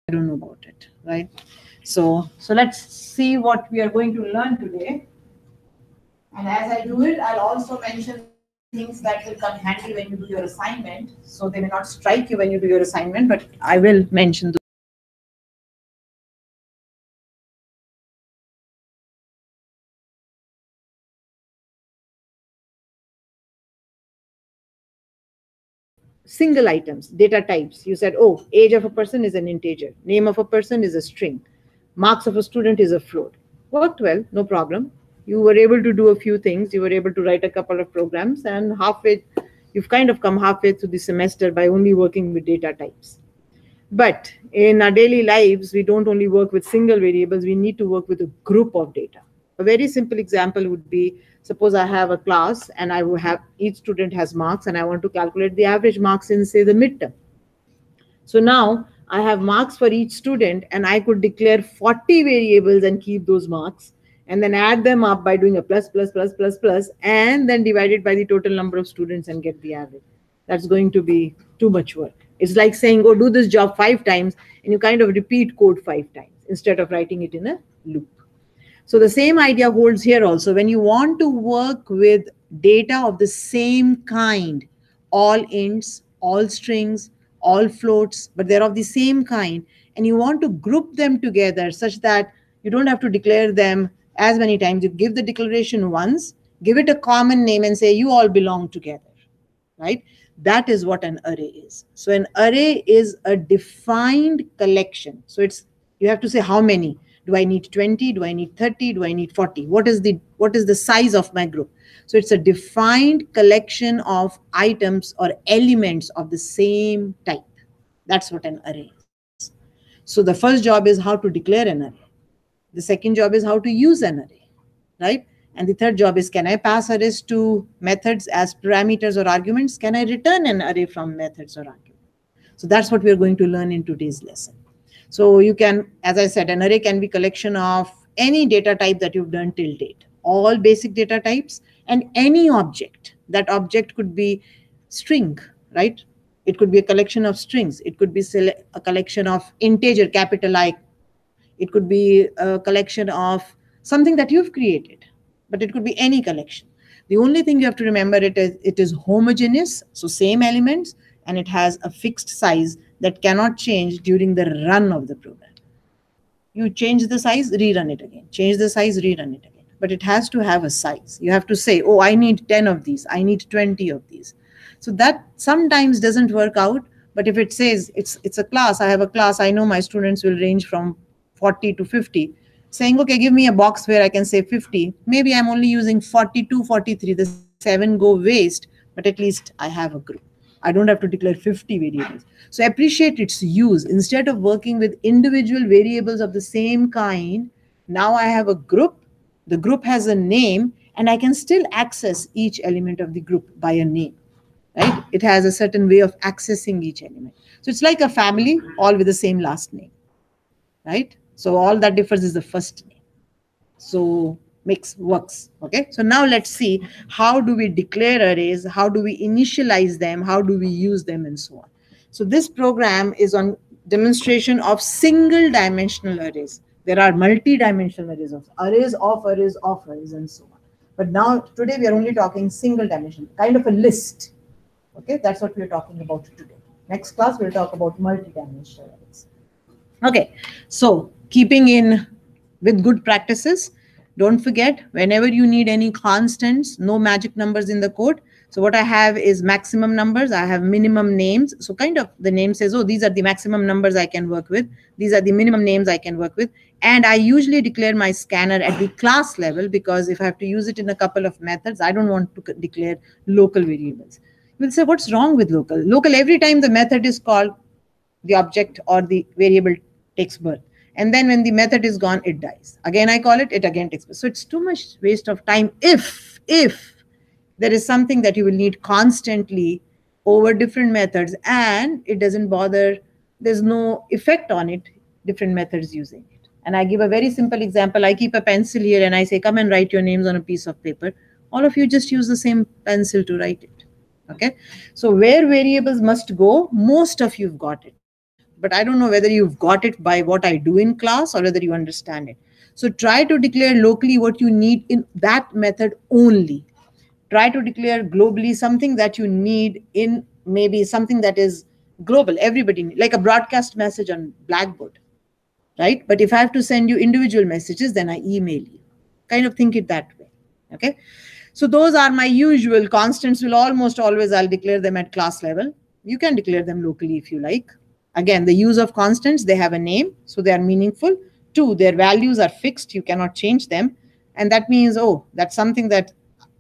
I don't know about it, right? So let's see what we are going to learn today. And as I do it, I'll also mention things that will come handy when you do your assignment. So they may not strike you when you do your assignment, but I will mention those. Single items, data types. You said, oh, age of a person is an integer, name of a person is a string, marks of a student is a float. Worked well, no problem. You were able to do a few things. You were able to write a couple of programs, and you've kind of come halfway through the semester by only working with data types. But in our daily lives, we don't only work with single variables, we need to work with a group of data. A very simple example would be, suppose I have a class and I will have each student has marks and I want to calculate the average marks in, say, the midterm. So now I have marks for each student and I could declare 40 variables and keep those marks and then add them up by doing a plus, plus, plus, plus, plus, and then divide it by the total number of students and get the average. That's going to be too much work. It's like saying, go do this job 5 times and you kind of repeat code 5 times instead of writing it in a loop. So the same idea holds here also. When you want to work with data of the same kind, all ints, all strings, all floats, but they're of the same kind, and you want to group them together such that you don't have to declare them as many times. You give the declaration once, give it a common name and say you all belong together, right? That is what an array is. So an array is a defined collection. So you have to say how many. Do I need 20? Do I need 30? Do I need 40? What is the size of my group? So it's a defined collection of items or elements of the same type. That's what an array is. So the first job is how to declare an array. The second job is how to use an array, right? And the third job is, can I pass arrays to methods as parameters or arguments? Can I return an array from methods or arguments? So that's what we're going to learn in today's lesson. So you can, as I said, an array can be a collection of any data type that you've done till date, all basic data types and any object. That object could be string, right? It could be a collection of strings. It could be a collection of integer, capital I. It could be a collection of something that you've created, but it could be any collection. The only thing you have to remember, it is homogeneous, so same elements, and it has a fixed size that cannot change during the run of the program. You change the size, rerun it again. Change the size, rerun it again. But it has to have a size. You have to say, oh, I need 10 of these. I need 20 of these. So that sometimes doesn't work out. But if it says it's a class, I have a class, I know my students will range from 40 to 50. Saying, okay, give me a box where I can say 50. Maybe I'm only using 42, 43. The 7 go waste, but at least I have a group. I don't have to declare 50 variables. So appreciate its use. Instead of working with individual variables of the same kind, now I have a group. The group has a name, and I can still access each element of the group by a name, right? It has a certain way of accessing each element. So it's like a family, all with the same last name, right? So all that differs is the first name. So works. Okay. So now let's see, how do we declare arrays? How do we initialize them? How do we use them, and so on. So this program is on demonstration of single dimensional arrays. There are multi-dimensional arrays of arrays, and so on. But now today we are only talking single dimensional, kind of a list. Okay. That's what we're talking about today. Next class, we'll talk about multi-dimensional arrays. Okay. So keeping in with good practices, don't forget, whenever you need any constants, no magic numbers in the code. So what I have is maximum numbers. I have minimum names. So kind of the name says, oh, these are the maximum numbers I can work with. These are the minimum names I can work with. And I usually declare my scanner at the class level, because if I have to use it in a couple of methods, I don't want to declare local variables. You will say, what's wrong with local? Local, every time the method is called, the object or the variable takes birth. And then when the method is gone, it dies. Again, I call it, it again takes birth. So it's too much waste of time if there is something that you will need constantly over different methods and it doesn't bother, there's no effect on it, different methods using it. And I give a very simple example. I keep a pencil here and I say, come and write your names on a piece of paper. All of you just use the same pencil to write it. Okay. So where variables must go, most of you've got it. but I don't know whether you've got it by what I do in class or whether you understand it. So try to declare locally what you need in that method only. Try to declare globally something that you need in maybe something that is global. Everybody, like a broadcast message on Blackboard, right? But if I have to send you individual messages, then I email you. Kind of think it that way, okay? So those are my usual constants. Will almost always, I'll declare them at class level. You can declare them locally if you like. Again, the use of constants, they have a name, so they are meaningful. Two, their values are fixed. You cannot change them. And that means, oh, that's something that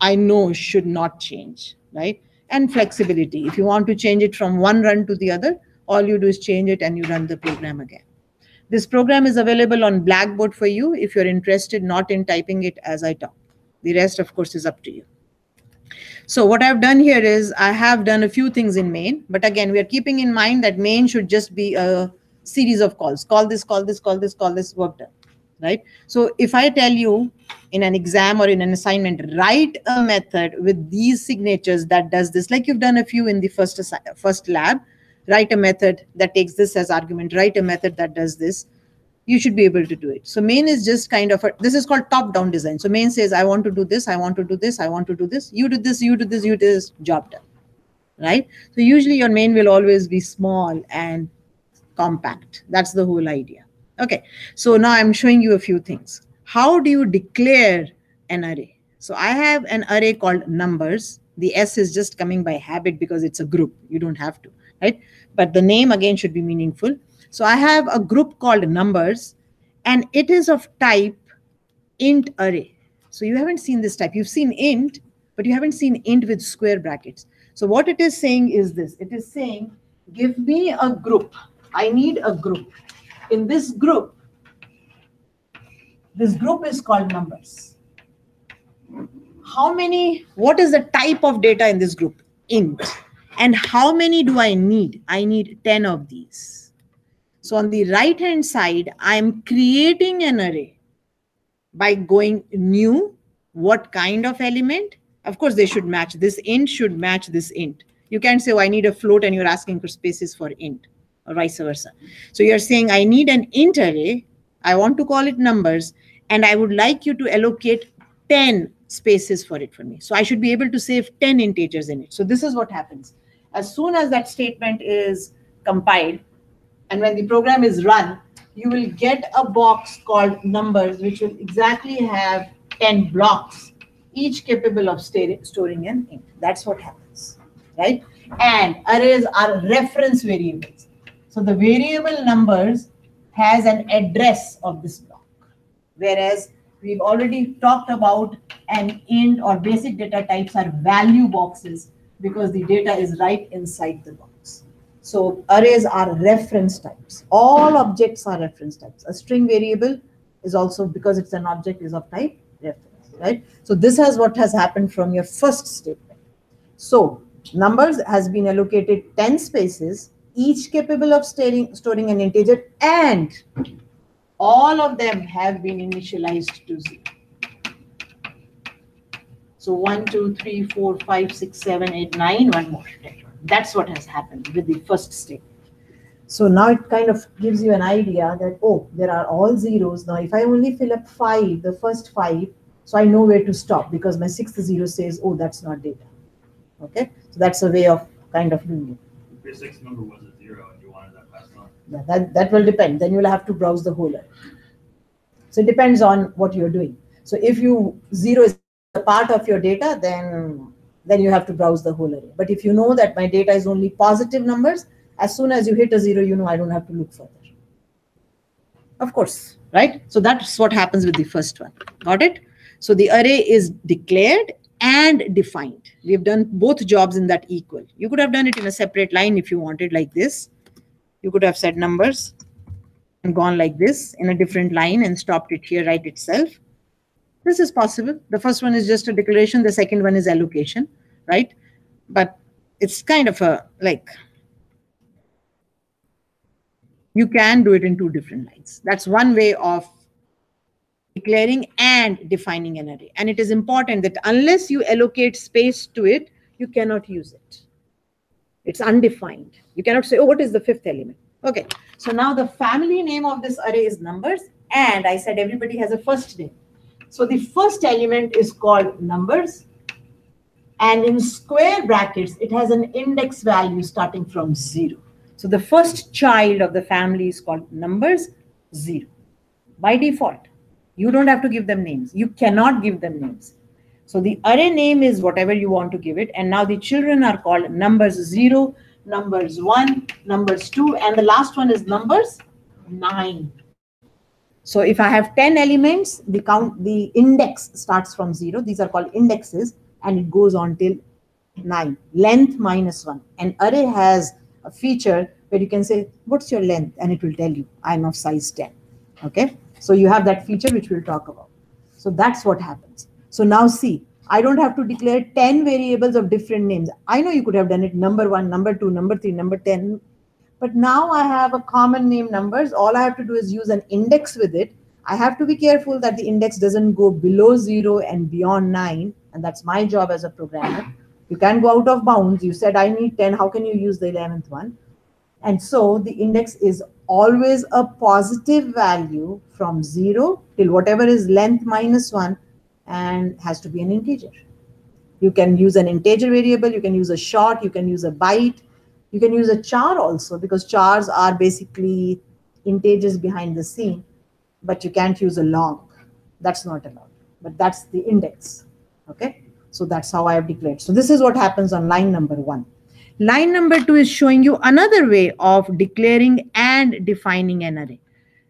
I know should not change, right? And flexibility. If you want to change it from one run to the other, all you do is change it and you run the program again. This program is available on Blackboard for you if you're interested not in typing it as I talk. The rest, of course, is up to you. So what I've done here is I have done a few things in main, but again, we are keeping in mind that main should just be a series of calls. Call this, call this, call this, call this, work done, right? So if I tell you in an exam or in an assignment, write a method with these signatures that does this, like you've done a few in the first lab, write a method that takes this as argument, write a method that does this, you should be able to do it. So main is just kind of this is called top-down design. So main says, I want to do this, I want to do this, I want to do this, you do this, you do this, you do this, job done, right? So usually your main will always be small and compact. That's the whole idea. Okay, so now I'm showing you a few things. How do you declare an array? So I have an array called numbers. The S is just coming by habit because it's a group. You don't have to, right? But the name again should be meaningful. So I have a group called numbers, and it is of type int array. So you haven't seen this type. You've seen int, but you haven't seen int with square brackets. So what it is saying is this. It is saying, give me a group. I need a group. In this group is called numbers. How many, what is the type of data in this group? Int. And how many do I need? I need 10 of these. So on the right hand side, I'm creating an array by going new. What kind of element? Of course, they should match. This int should match this int. You can't say, oh, I need a float and you're asking for spaces for int, or vice versa. So you're saying, I need an int array. I want to call it numbers, and I would like you to allocate 10 spaces for it for me. So I should be able to save 10 integers in it. So this is what happens. As soon as that statement is compiled, and when the program is run, you will get a box called numbers, which will exactly have 10 blocks, each capable of storing an int. That's what happens, right? And arrays are reference variables. So the variable numbers has an address of this block, whereas we've already talked about an int or basic data types are value boxes because the data is right inside the box. So arrays are reference types. All objects are reference types. A string variable is also, because it's an object, is of type reference, right? So this is what has happened from your first statement. So numbers has been allocated 10 spaces, each capable of storing an integer, and all of them have been initialized to 0. So 1, 2, 3, 4, 5, 6, 7, 8, 9, one more. That's what has happened with the first statement. So now it kind of gives you an idea that, oh, there are all zeros. Now, if I only fill up 5, the first 5, so I know where to stop because my sixth zero says, oh, that's not data. Okay, so that's a way of kind of doing it. If your sixth number was a 0 and you wanted that passed on? Yeah, that will depend. Then you'll have to browse the whole array. So it depends on what you're doing. So if 0 is a part of your data, then you have to browse the whole array. But if you know that my data is only positive numbers, as soon as you hit a 0, you know I don't have to look further. Of course, right? So that's what happens with the first one. Got it? So the array is declared and defined. We've done both jobs in that equal. You could have done it in a separate line if you wanted, like this. You could have said numbers and gone like this in a different line and stopped it here right itself. This is possible. The first one is just a declaration. The second one is allocation, right? But it's kind of a like, you can do it in two different lines. That's one way of declaring and defining an array. And it is important that unless you allocate space to it, you cannot use it. It's undefined. You cannot say, oh, what is the fifth element? Okay, so now the family name of this array is numbers, and I said everybody has a first name. So the first element is called numbers, and in square brackets, it has an index value starting from 0. So the first child of the family is called numbers, 0. By default, you don't have to give them names. You cannot give them names. So the array name is whatever you want to give it. And now the children are called numbers 0, numbers 1, numbers 2, and the last one is numbers 9. So if I have 10 elements, the index starts from 0. These are called indexes, and it goes on till 9. Length minus 1. An array has a feature where you can say, what's your length? And it will tell you, I'm of size 10. Okay. So you have that feature which we'll talk about. So that's what happens. So now see, I don't have to declare 10 variables of different names. I know you could have done it number 1, number 2, number 3, number 10. But now I have a common name numbers. All I have to do is use an index with it. I have to be careful that the index doesn't go below 0 and beyond 9. And that's my job as a programmer. You can't go out of bounds. You said I need 10. How can you use the 11th one? And so the index is always a positive value from 0 till whatever is length minus 1, and has to be an integer. You can use an integer variable. You can use a short. You can use a byte. You can use a char also, because chars are basically integers behind the scene, but you can't use a long. That's not allowed, but that's the index. Okay, so that's how I have declared. So this is what happens on line number 1. Line number 2 is showing you another way of declaring and defining an array.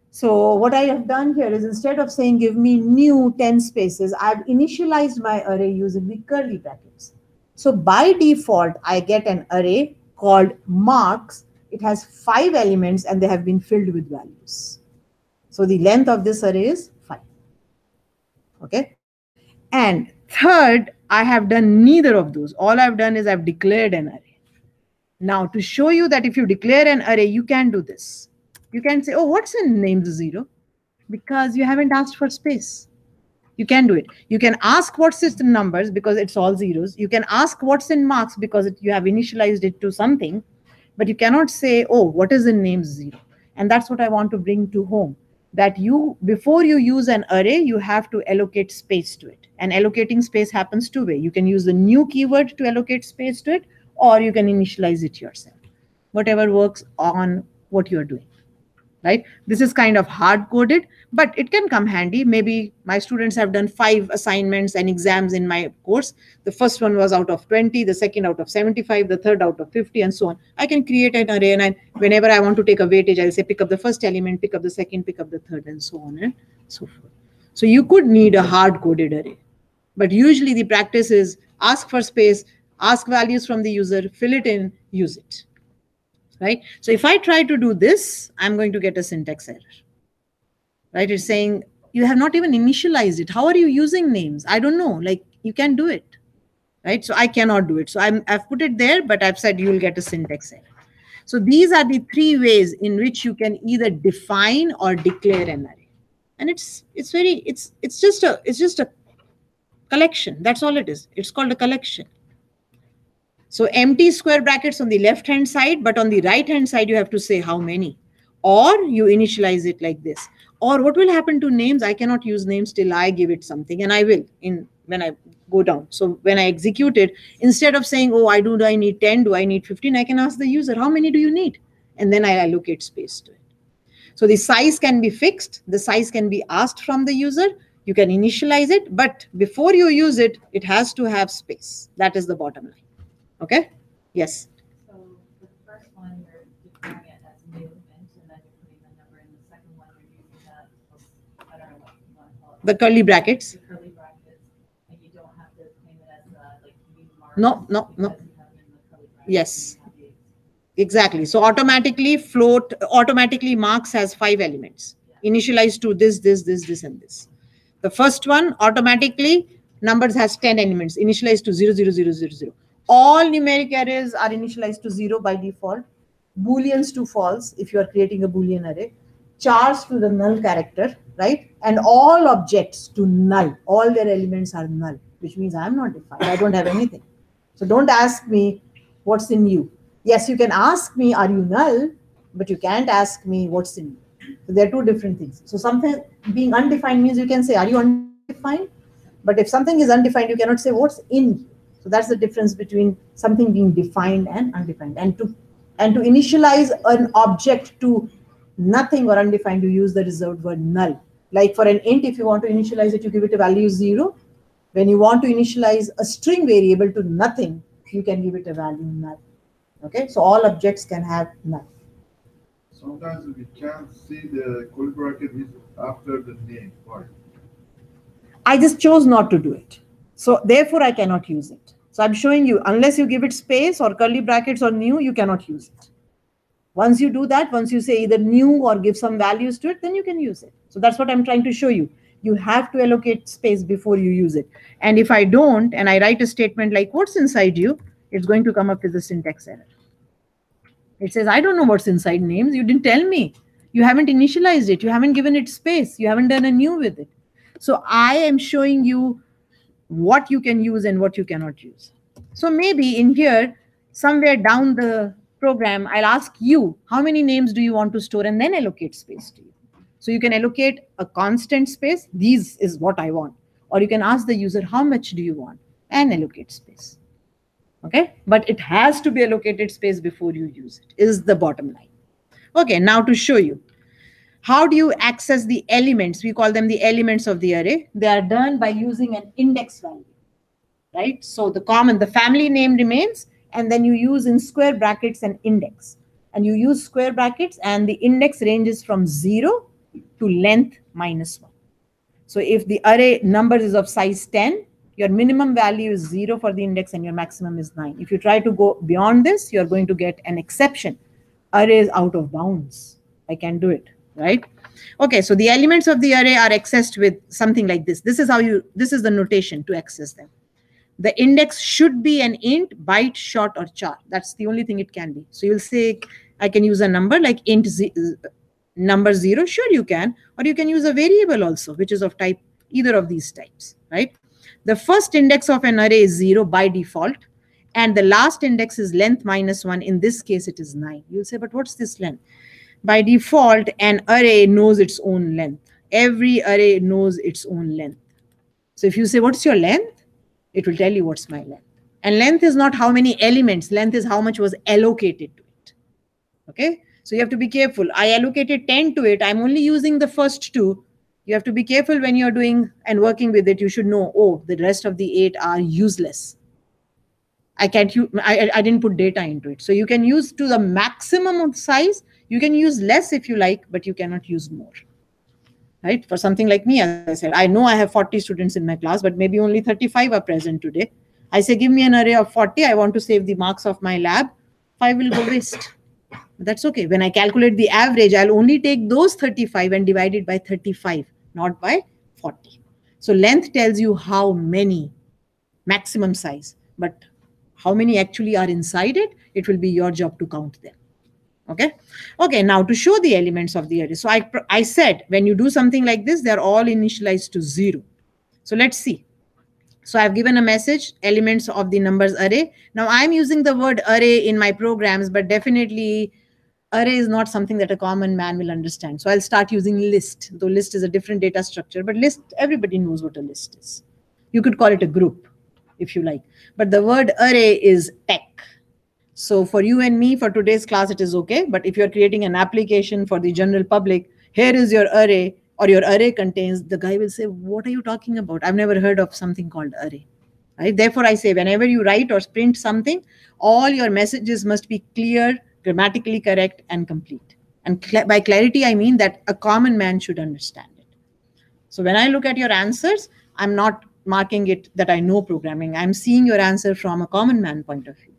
So what I have done here is, instead of saying give me new 10 spaces, I've initialized my array using the curly brackets. So by default, I get an array called marks. It has 5 elements and they have been filled with values. So the length of this array is 5. Okay. And third, I have done neither of those. All I've done is I've declared an array. Now to show you that if you declare an array, you can do this. You can say, oh, what's in names 0? Because you haven't asked for space. You can do it. You can ask what's in numbers because it's all zeros. You can ask what's in marks because you have initialized it to something, but you cannot say, oh, what is in names 0? And that's what I want to bring to home, that you, before you use an array, you have to allocate space to it. And allocating space happens 2 ways. You can use the new keyword to allocate space to it, or you can initialize it yourself. Whatever works on what you're doing. Right? This is kind of hard-coded, but it can come handy. Maybe my students have done 5 assignments and exams in my course. The first one was out of 20, the second out of 75, the third out of 50, and so on. I can create an array, and whenever I want to take a weightage, I'll say pick up the first element, pick up the second, pick up the third, and so on and so forth. So you could need a hard-coded array. But usually the practice is ask for space, ask values from the user, fill it in, use it. Right? So if I try to do this, I'm going to get a syntax error. Right? It's saying you have not even initialized it. How are you using names? I don't know. Like, you can do it. Right? So I cannot do it. So I've put it there, but I've said you'll get a syntax error. So these are the 3 ways in which you can either define or declare an array. And it's just a collection. That's all it is. It's called a collection. So empty square brackets on the left-hand side, but on the right-hand side, you have to say how many. Or you initialize it like this. Or what will happen to names? I cannot use names till I give it something, and I will when I go down. So when I execute it, instead of saying, oh, do I need 10? Do I need 15? I can ask the user, how many do you need? And then I allocate space to it. So the size can be fixed. The size can be asked from the user. You can initialize it, but before you use it, it has to have space. That is the bottom line. Okay? Yes. So the first one, you're declaring it as new int, and then you're putting the number in. The second one, you're using that, I don't know what you want to call it. The curly brackets. The curly brackets, and you don't have to claim it as like new mark. No. Yes. Exactly. So automatically marks has 5 elements. Yeah. Initialized to this, and this. The first one, automatically numbers has 10 elements, initialized to 0, 0, 0, 0, 0. All numeric arrays are initialized to 0 by default. Booleans to false if you are creating a Boolean array. Chars to the null character, right? And all objects to null. All their elements are null, which means I am not defined. I don't have anything. So don't ask me what's in you. Yes, you can ask me, are you null? but you can't ask me what's in you. So there are two different things. So something being undefined means you can say, are you undefined? But if something is undefined, you cannot say what's in you. So that's the difference between something being defined and undefined. And to initialize an object to nothing or undefined, you use the reserved word null. Like for an int, if you want to initialize it, you give it a value 0. When you want to initialize a string variable to nothing, you can give it a value null. Okay, so all objects can have null. Sometimes we can't see the curly bracket is after the name. Why? I just chose not to do it. So therefore, I cannot use it. So I'm showing you, unless you give it space or curly brackets or new, you cannot use it. Once you do that, once you say either new or give some values to it, then you can use it. So that's what I'm trying to show you. You have to allocate space before you use it. And if I don't, and I write a statement like what's inside you, it's going to come up with a syntax error. It says, I don't know what's inside names. You didn't tell me. You haven't initialized it. You haven't given it space. You haven't done a new with it. So I am showing you what you can use and what you cannot use. So maybe in here, somewhere down the program, I'll ask you, how many names do you want to store, and then allocate space to you. So you can allocate a constant space. These is what I want. Or you can ask the user, how much do you want, and allocate space. Okay, but it has to be allocated space before you use it, is the bottom line. Okay, now to show you. How do you access the elements? We call them the elements of the array. They are done by using an index value, right? So the family name remains, and then you use in square brackets an index. And you use square brackets, and the index ranges from 0 to length -1. So if the array number is of size 10, your minimum value is 0 for the index and your maximum is 9. If you try to go beyond this, you're going to get an exception. Array is out of bounds. I can't do it. Right? Okay, so the elements of the array are accessed with something like this. This is the notation to access them. The index should be an int, byte, short, or char. That's the only thing it can be. So you'll say, I can use a number like int number 0. Sure, you can. Or you can use a variable also, which is of type either of these types, right? The first index of an array is 0 by default. And the last index is length -1. In this case, it is 9. You'll say, but what's this length? By default, an array knows its own length. Every array knows its own length. So if you say, what's your length? It will tell you what's my length. And length is not how many elements. Length is how much was allocated to it. Okay? So you have to be careful. I allocated 10 to it. I'm only using the first 2. You have to be careful when you're doing and working with it. You should know, oh, the rest of the 8 are useless. I didn't put data into it. So you can use to the maximum of size. You can use less if you like, but you cannot use more. Right? For something like me, as I said, I know I have 40 students in my class, but maybe only 35 are present today. I say, give me an array of 40. I want to save the marks of my lab. 5 will go waste. That's okay. When I calculate the average, I'll only take those 35 and divide it by 35, not by 40. So length tells you how many, maximum size, but how many actually are inside it, it will be your job to count them. Okay, now to show the elements of the array. So I said, when you do something like this, they're all initialized to 0. So let's see. So I've given a message, elements of the numbers array. Now I'm using the word array in my programs, but definitely array is not something that a common man will understand. So I'll start using list, though list is a different data structure, but list, everybody knows what a list is. You could call it a group if you like, but the word array is tech. So for you and me, for today's class, it is okay. But if you're creating an application for the general public, here is your array, or your array contains, the guy will say, what are you talking about? I've never heard of something called array. Right? Therefore, I say, whenever you write or print something, all your messages must be clear, grammatically correct, and complete. And by clarity, I mean that a common man should understand it. So when I look at your answers, I'm not marking it that I know programming. I'm seeing your answer from a common man point of view.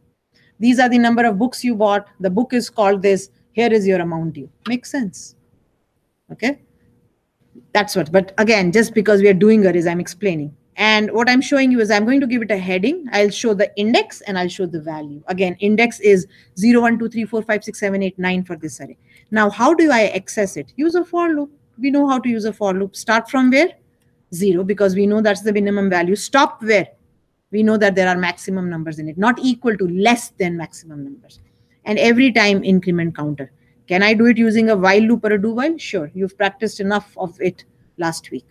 These are the number of books you bought. The book is called this. Here is your amount due. Makes sense. Okay. That's what. But again, just because we are doing arrays, I'm explaining. And what I'm showing you is I'm going to give it a heading. I'll show the index and I'll show the value. Again, index is 0, 1, 2, 3, 4, 5, 6, 7, 8, 9 for this array. Now, how do I access it? Use a for loop. We know how to use a for loop. Start from where? 0, because we know that's the minimum value. Stop where? We know that there are maximum numbers in it, not equal to, less than maximum numbers. And every time increment counter. Can I do it using a while loop or a do while? Sure, you've practiced enough of it last week.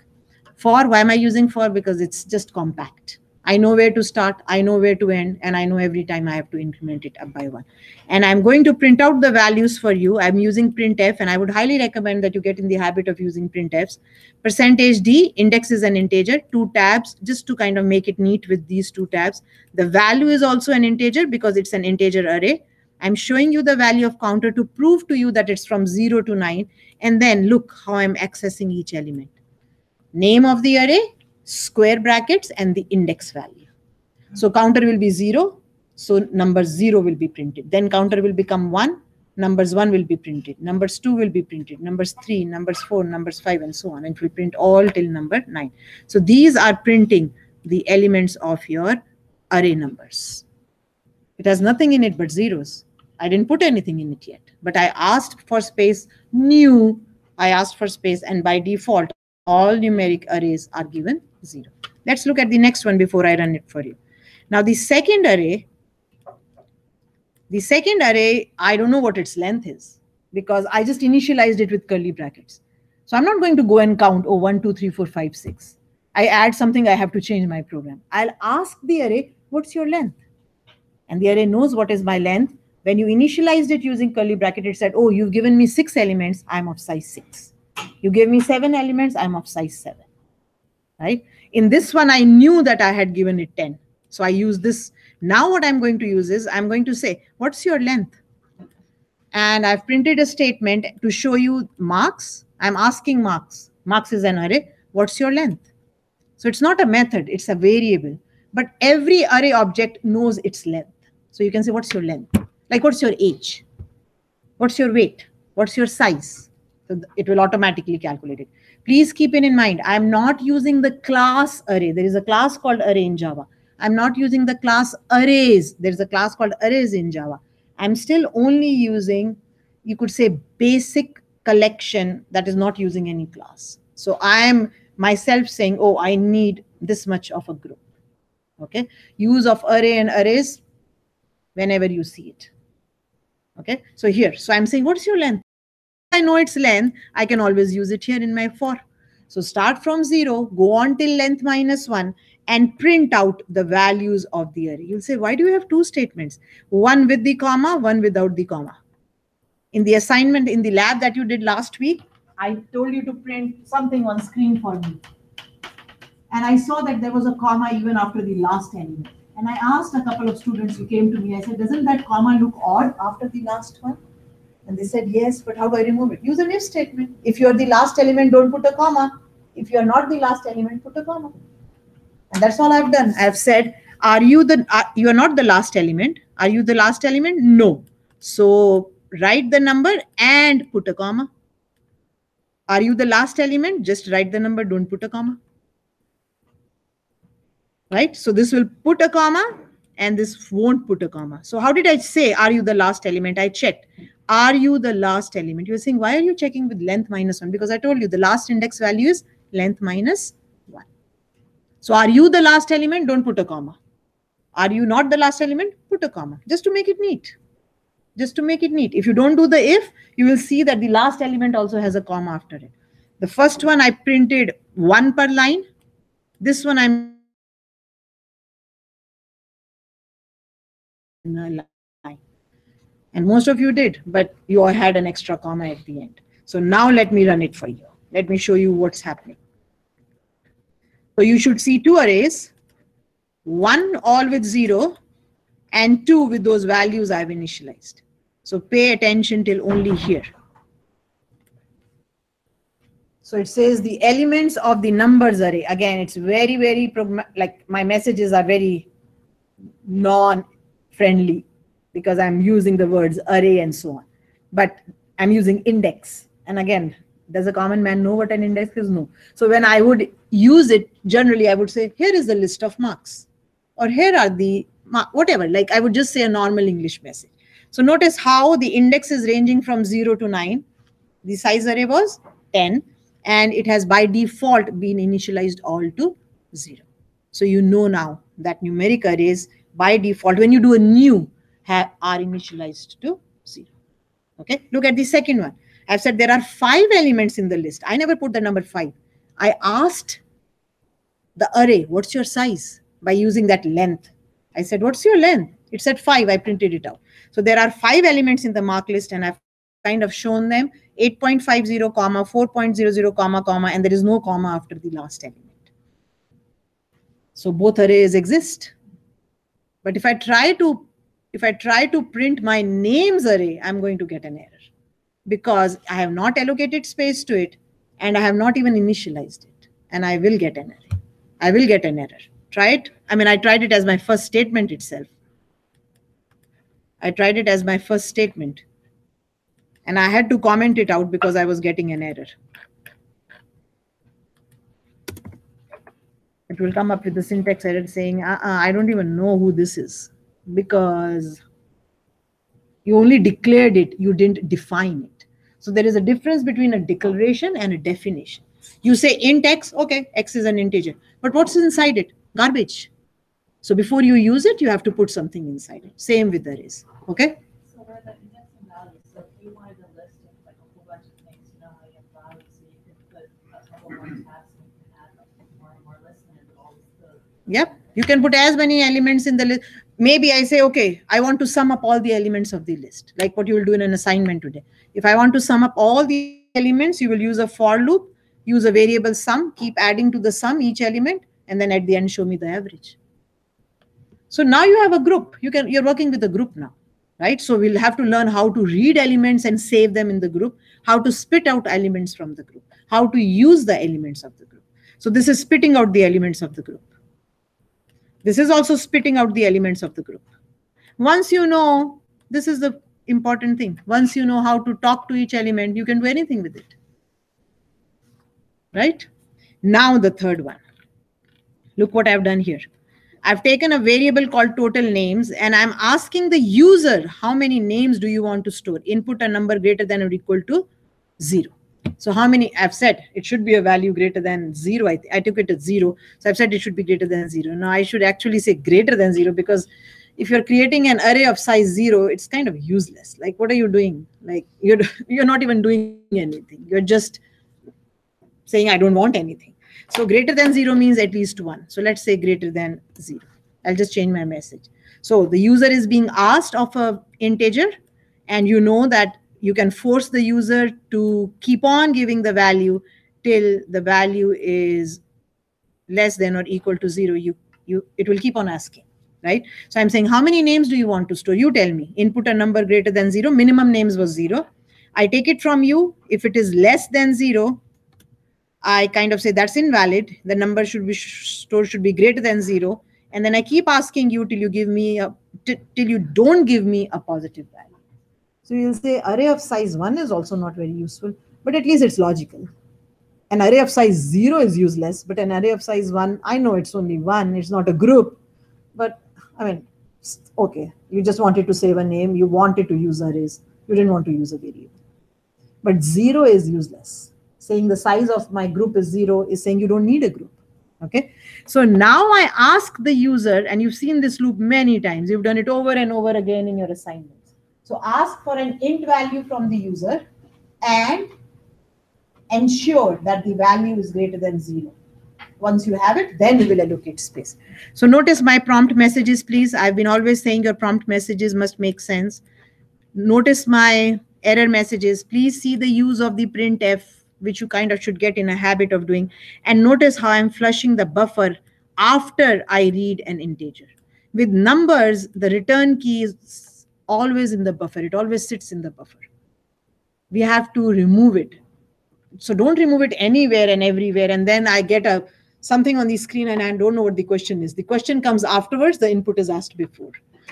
For, why am I using for? Because it's just compact. I know where to start, I know where to end, and I know every time I have to increment it up by 1. And I'm going to print out the values for you. I'm using printf, and I would highly recommend that you get in the habit of using printfs. Percentage %d, index is an integer, 2 tabs, just to kind of make it neat with these 2 tabs. The value is also an integer because it's an integer array. I'm showing you the value of counter to prove to you that it's from 0 to 9. And then look how I'm accessing each element. Name of the array, square brackets, and the index value. So counter will be 0. So number 0 will be printed. Then counter will become 1. Numbers 1 will be printed. Numbers 2 will be printed. Numbers 3, numbers 4, numbers 5, and so on. And it will print all till number 9. So these are printing the elements of your array numbers. It has nothing in it but zeros. I didn't put anything in it yet. But I asked for space, new. I asked for space, and by default, all numeric arrays are given 0. Let's look at the next one before I run it for you. Now the second array, I don't know what its length is because I just initialized it with curly brackets. So I'm not going to go and count, 1, 2, 3, 4, 5, 6. I add something, I have to change my program. I'll ask the array, what's your length? And the array knows what is my length. When you initialized it using curly bracket, it said, oh, you've given me 6 elements, I'm of size 6. You gave me 7 elements, I'm of size 7. Right? In this one, I knew that I had given it 10. So I use this. Now what I'm going to use is I'm going to say, what's your length? And I've printed a statement to show you marks. I'm asking marks. Marks is an array. What's your length? So it's not a method, it's a variable. But every array object knows its length. So you can say, what's your length? Like, what's your age? What's your weight? What's your size? So it will automatically calculate it. Please keep it in mind, I'm not using the class array. There is a class called array in Java. I'm not using the class arrays. There's a class called arrays in Java. I'm still only using, you could say, basic collection that is not using any class. So I am myself saying, oh, I need this much of a group. Okay. Use of array and arrays whenever you see it. Okay. So here, so I'm saying, what's your length? I know its length, I can always use it here in my for. So start from 0, go on till length -1, and print out the values of the array. You'll say, why do you have 2 statements? One with the comma, one without the comma. In the assignment, in the lab that you did last week, I told you to print something on screen for me. And I saw that there was a comma even after the last element. And I asked a couple of students who came to me, I said, doesn't that comma look odd after the last one? And they said, yes, but how do I remove it? Use an if statement. If you're the last element, don't put a comma. If you're not the last element, put a comma. And that's all I've done. I've said, you are not the last element. Are you the last element? No. So write the number and put a comma. Are you the last element? Just write the number, don't put a comma. Right? So this will put a comma and this won't put a comma. So how did I say, are you the last element? I checked. Are you the last element? You're saying, why are you checking with length -1? Because I told you the last index value is length -1. So are you the last element? Don't put a comma. Are you not the last element? Put a comma, just to make it neat. Just to make it neat. If you don't do the if, you will see that the last element also has a comma after it. The first one I printed 1 per line. This one I'm in a line. And most of you did, but you all had an extra comma at the end. So now let me run it for you. Let me show you what's happening. So you should see 2 arrays, 1 all with 0 and 2 with those values I've initialized. So pay attention till only here. So it says the elements of the numbers array. Again, it's very, very, like my messages are very non-friendly because I'm using the words array and so on. But I'm using index. And again, does a common man know what an index is? No. So when I would use it, generally I would say, here is the list of marks. Or here are the, whatever, like I would just say a normal English message. So notice how the index is ranging from 0 to 9. The size array was 10. And it has by default been initialized all to 0. So you know now that numeric arrays by default, when you do a new, are initialized to 0. Okay, look at the second one. I've said there are 5 elements in the list. I never put the number 5. I asked the array, what's your size? By using that length. I said, what's your length? It said 5. I printed it out. So there are 5 elements in the mark list, and I've kind of shown them 8.50, comma, 4.00, comma, and there is no comma after the last element. So both arrays exist. But if I try to print my names array, I'm going to get an error because I have not allocated space to it and I have not even initialized it, and I will get an error. I will get an error. Try it. I mean, I tried it as my first statement itself. I tried it as my first statement. And I had to comment it out because I was getting an error. It will come up with the syntax error saying, I don't even know who this is, because you only declared it, you didn't define it. So there is a difference between a declaration and a definition. You say int x, okay, x is an integer. But what's inside it? Garbage. So before you use it, you have to put something inside it. Same with arrays. Okay? So where the indexing values, so if you wanted a list of like a whole bunch of things, you know how you have values, so you could put a couple more tabs and you can add like more and more lists and it all the. Yep. You can put as many elements in the list. Maybe I say, okay, I want to sum up all the elements of the list, like what you will do in an assignment today. If I want to sum up all the elements, you will use a for loop, use a variable sum, keep adding to the sum each element, and then at the end, show me the average. So now you have a group. You're working with a group now, right? So we'll have to learn how to read elements and save them in the group, how to spit out elements from the group, how to use the elements of the group. So this is spitting out the elements of the group. This is also spitting out the elements of the group. Once you know, this is the important thing. Once you know how to talk to each element, you can do anything with it. Right? Now the third one. Look what I've done here. I've taken a variable called total names, and I'm asking the user, how many names do you want to store? Input a number greater than or equal to 0. So how many? I've said it should be a value greater than 0. I took it at 0. So I've said it should be greater than 0. Now I should actually say greater than 0, because if you're creating an array of size 0, it's kind of useless. Like, what are you doing? Like, you're not even doing anything. You're just saying, I don't want anything. So greater than 0 means at least 1. So let's say greater than 0. I'll just change my message. So the user is being asked of an integer, and you know that you can force the user to keep on giving the value till the value is less than or equal to 0. It will keep on asking, right? So I'm saying, how many names do you want to store? You tell me. Input a number greater than 0. Minimum names was 0. I take it from you. If it is less than 0, I kind of say that's invalid. The number should be stored should be greater than 0. And then I keep asking you till you give me till you don't give me a positive value. So you'll say array of size 1 is also not very useful, but at least it's logical. An array of size 0 is useless, but an array of size 1, I know it's only 1. It's not a group, but I mean, okay, you just wanted to save a name. You wanted to use arrays. You didn't want to use a variable. But 0 is useless. Saying the size of my group is 0 is saying you don't need a group. Okay. So now I ask the user, and you've seen this loop many times. You've done it over and over again in your assignments. So ask for an int value from the user and ensure that the value is greater than 0. Once you have it, then you will allocate space. So notice my prompt messages, please. I've been always saying your prompt messages must make sense. Notice my error messages. Please see the use of the printf, which you kind of should get in a habit of doing. And notice how I'm flushing the buffer after I read an integer. With numbers, the return key is always in the buffer. It always sits in the buffer. We have to remove it. So don't remove it anywhere and everywhere. And then I get something on the screen and I don't know what the question is. The question comes afterwards. The input is asked before.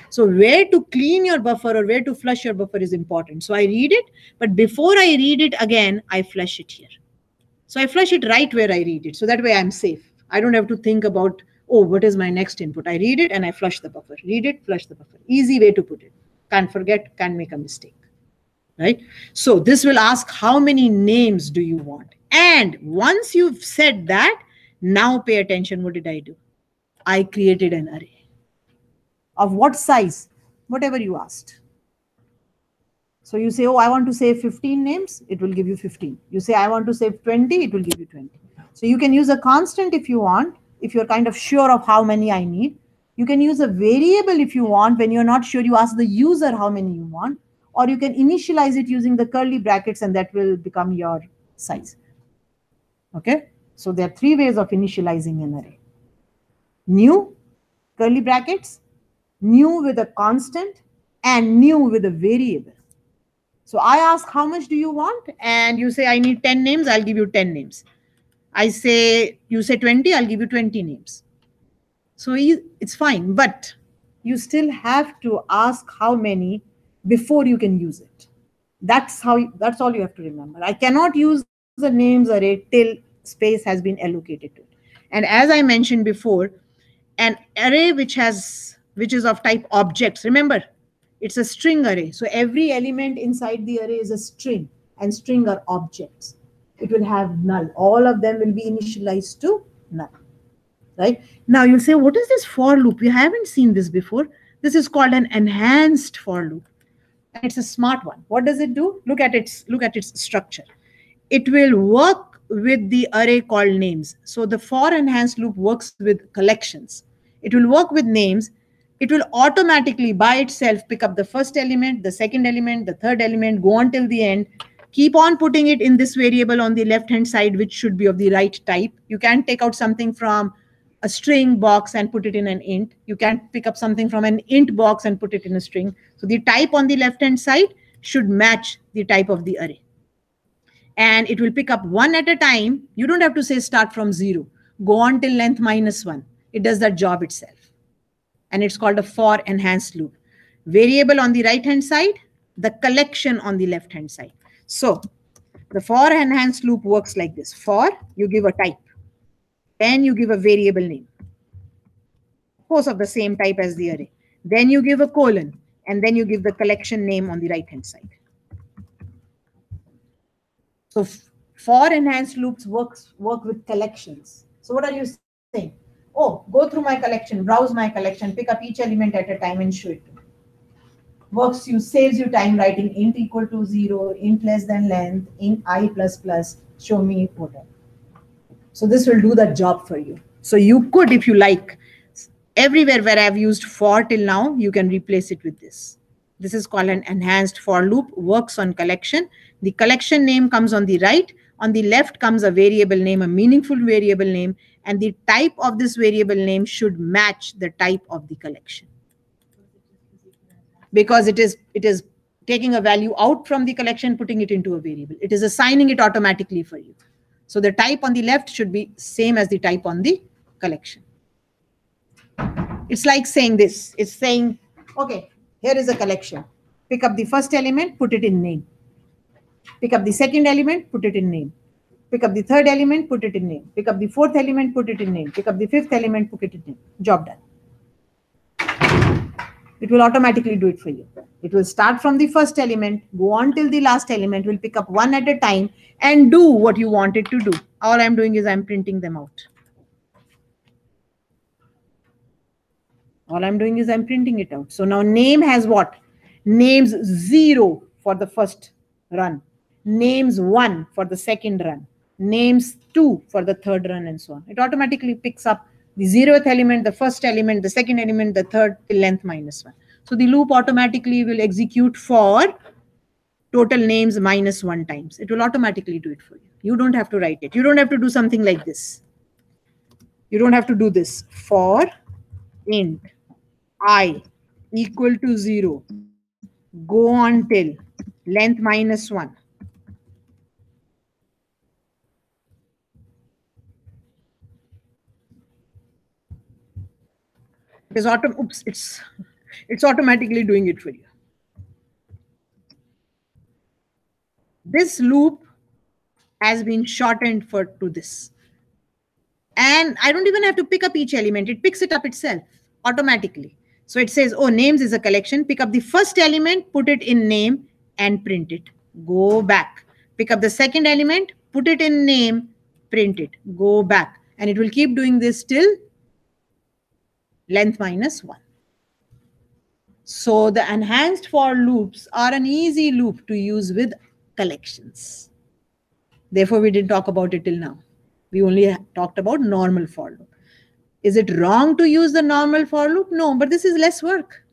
So where to clean your buffer or where to flush your buffer is important. So I read it, but before I read it again, I flush it here. So I flush it right where I read it. So that way I'm safe. I don't have to think about, oh, what is my next input? I read it and I flush the buffer. Read it, flush the buffer. Easy way to put it. Can't forget, can't make a mistake. Right? So this will ask how many names do you want? And once you've said that, now pay attention. What did I do? I created an array. Of what size? Whatever you asked. So you say, oh, I want to save 15 names, it will give you 15. You say, I want to save 20, it will give you 20. So you can use a constant if you want, if you're kind of sure of how many I need. You can use a variable if you want. When you're not sure, you ask the user how many you want, or you can initialize it using the curly brackets and that will become your size. Okay, so there are three ways of initializing an array. New, curly brackets, new with a constant, and new with a variable. So I ask, how much do you want? And you say, I need 10 names, I'll give you 10 names. I say, you say 20, I'll give you 20 names. So it's fine, but you still have to ask how many before you can use it. That's all you have to remember. I cannot use the names array till space has been allocated to it. And as I mentioned before, an array which is of type objects, remember, it's a string array. So every element inside the array is a string, and string are objects. It will have null. All of them will be initialized to null. Right? Now you'll say, what is this for loop? We haven't seen this before. This is called an enhanced for loop. And it's a smart one. What does it do? Look at its structure. It will work with the array called names. So the for enhanced loop works with collections. It will work with names. It will automatically by itself pick up the first element, the second element, the third element, go on till the end. Keep on putting it in this variable on the left hand side, which should be of the right type. You can't take out something from a string box and put it in an int. You can't pick up something from an int box and put it in a string. So the type on the left hand side should match the type of the array. And it will pick up one at a time. You don't have to say start from 0. Go on till length -1. It does that job itself. And it's called a for enhanced loop. Variable on the right hand side, the collection on the left hand side. So the for enhanced loop works like this. For, you give a type. Then you give a variable name, of course of the same type as the array. Then you give a colon, and then you give the collection name on the right hand side. So for enhanced loops work with collections. So what are you saying? Oh, go through my collection, browse my collection, pick up each element at a time and show it to me. Saves you time writing int equal to 0, int less than length, int I plus plus, show me whatever. So this will do that job for you. So you could, if you like, everywhere where I've used for till now, you can replace it with this. This is called an enhanced for loop, works on collection. The collection name comes on the right. On the left comes a variable name, a meaningful variable name, and the type of this variable name should match the type of the collection. Because it is taking a value out from the collection, putting it into a variable. It is assigning it automatically for you. So the type on the left should be same as the type on the collection. It's like saying this. It's saying, okay, here is a collection. Pick up the first element, put it in name. Pick up the second element, put it in name. Pick up the third element, put it in name. Pick up the fourth element, put it in name. Pick up the fifth element, put it in name. Job done. It will automatically do it for you. It will start from the first element, go on till the last element, will pick up one at a time and do what you want it to do. All I'm doing is I'm printing them out. All I'm doing is I'm printing it out. So now name has what? Names 0 for the first run. Names 1 for the second run. Names 2 for the third run and so on. It automatically picks up the 0th element, the first element, the second element, the third till length -1. So the loop automatically will execute for total names -1 times. It will automatically do it for you. You don't have to write it. You don't have to do something like this. You don't have to do this. For int I equal to 0, go on till length -1. It's automatically doing it for you. This loop has been shortened to this. And I don't even have to pick up each element. It picks it up itself automatically. So it says, oh, names is a collection. Pick up the first element, put it in name and print it. Go back. Pick up the second element, put it in name, print it. Go back. And it will keep doing this till length -1. So the enhanced for loops are an easy loop to use with collections. Therefore, we didn't talk about it till now. We only talked about normal for loop. Is it wrong to use the normal for loop? No, but this is less work.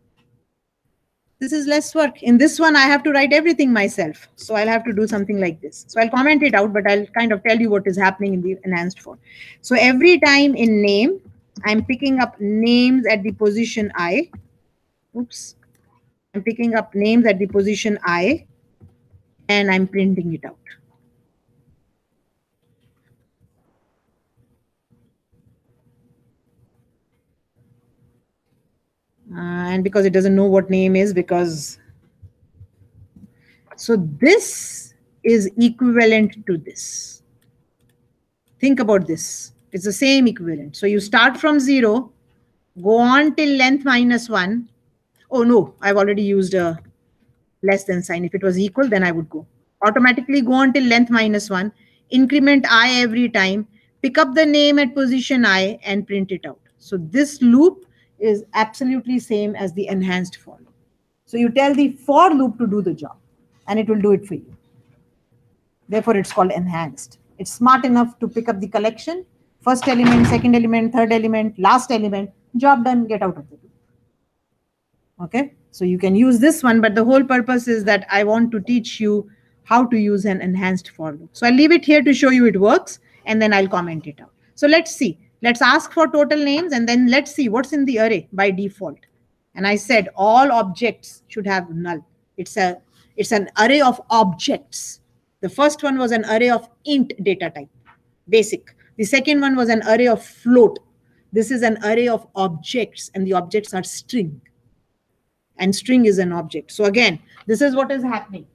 This is less work. In this one, I have to write everything myself. So I'll have to do something like this. So I'll comment it out, but I'll kind of tell you what is happening in the enhanced for. So every time in name, I'm picking up names at the position I. Oops. I'm picking up names at the position I, and I'm printing it out. And because it doesn't know what name is, because so this is equivalent to this. Think about this. It's the same equivalent. So you start from 0, go on till length -1. Oh no, I've already used a less than sign. If it was equal, then I would go. Automatically go on till length -1, increment I every time, pick up the name at position I and print it out. So this loop is absolutely same as the enhanced for loop. So you tell the for loop to do the job and it will do it for you. Therefore, it's called enhanced. It's smart enough to pick up the collection, first element, second element, third element, last element, job done, get out of the loop. Okay, so you can use this one, but the whole purpose is that I want to teach you how to use an enhanced for loop. So I'll leave it here to show you it works, and then I'll comment it out. So let's see. Let's ask for total names, and then let's see what's in the array by default. And I said all objects should have null. It's an array of objects. The first one was an array of int data type, basic. The second one was an array of float. This is an array of objects, and the objects are string. And string is an object. So again, this is what is happening.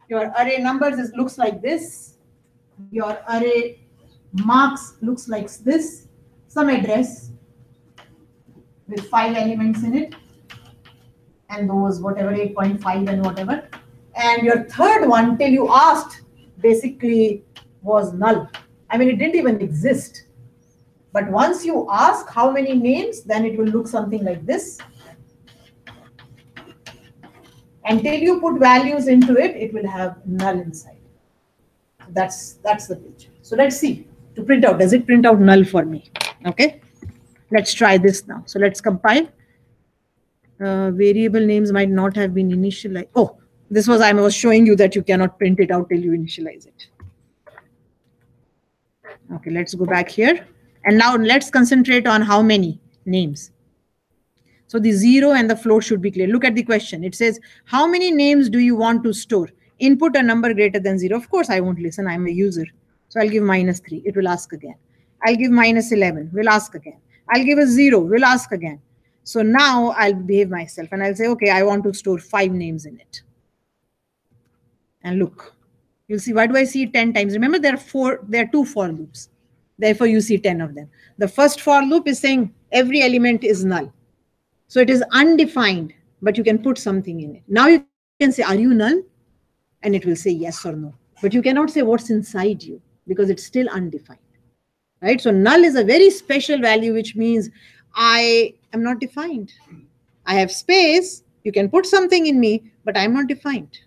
Your array numbers looks like this. Your array marks looks like this. Some address with 5 elements in it. And those whatever 8.5 and whatever. And your third one, till you asked, basically was null. I mean, it didn't even exist. But once you ask how many names, then it will look something like this. Until you put values into it, it will have null inside. That's the picture. So let's see. To print out, does it print out null for me? Okay. Let's try this now. So let's compile. Variable names might not have been initialized. Oh, this was, I was showing you that you cannot print it out till you initialize it. Okay, let's go back here. And now let's concentrate on how many names. So the 0 and the float should be clear. Look at the question. It says, how many names do you want to store? Input a number greater than 0. Of course, I won't listen. I'm a user. So I'll give -3. It will ask again. I'll give -11. We'll ask again. I'll give a 0. We'll ask again. So now I'll behave myself and I'll say, okay, I want to store 5 names in it. And look, you'll see, why do I see it 10 times? Remember, there are 2 for loops. Therefore, you see 10 of them. The first for loop is saying every element is null. So it is undefined, but you can put something in it. Now you can say, are you null? And it will say yes or no. But you cannot say what's inside you because it's still undefined. Right? So null is a very special value, which means I am not defined. I have space. You can put something in me, but I'm not defined.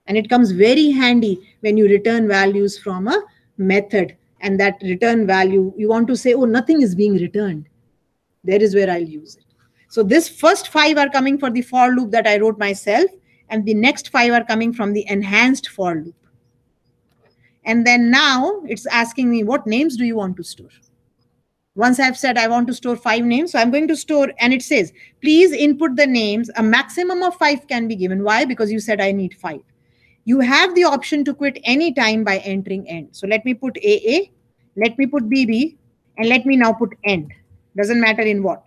And it comes very handy when you return values from a method. And that return value, you want to say, oh, nothing is being returned. There is where I'll use it. So this first 5 are coming for the for loop that I wrote myself. And the next 5 are coming from the enhanced for loop. And then now it's asking me, what names do you want to store? Once I've said I want to store 5 names, so I'm going to store, and it says, please input the names. A maximum of 5 can be given. Why? Because you said I need 5. You have the option to quit any time by entering end. So let me put AA, let me put BB, and let me now put end. Doesn't matter in what.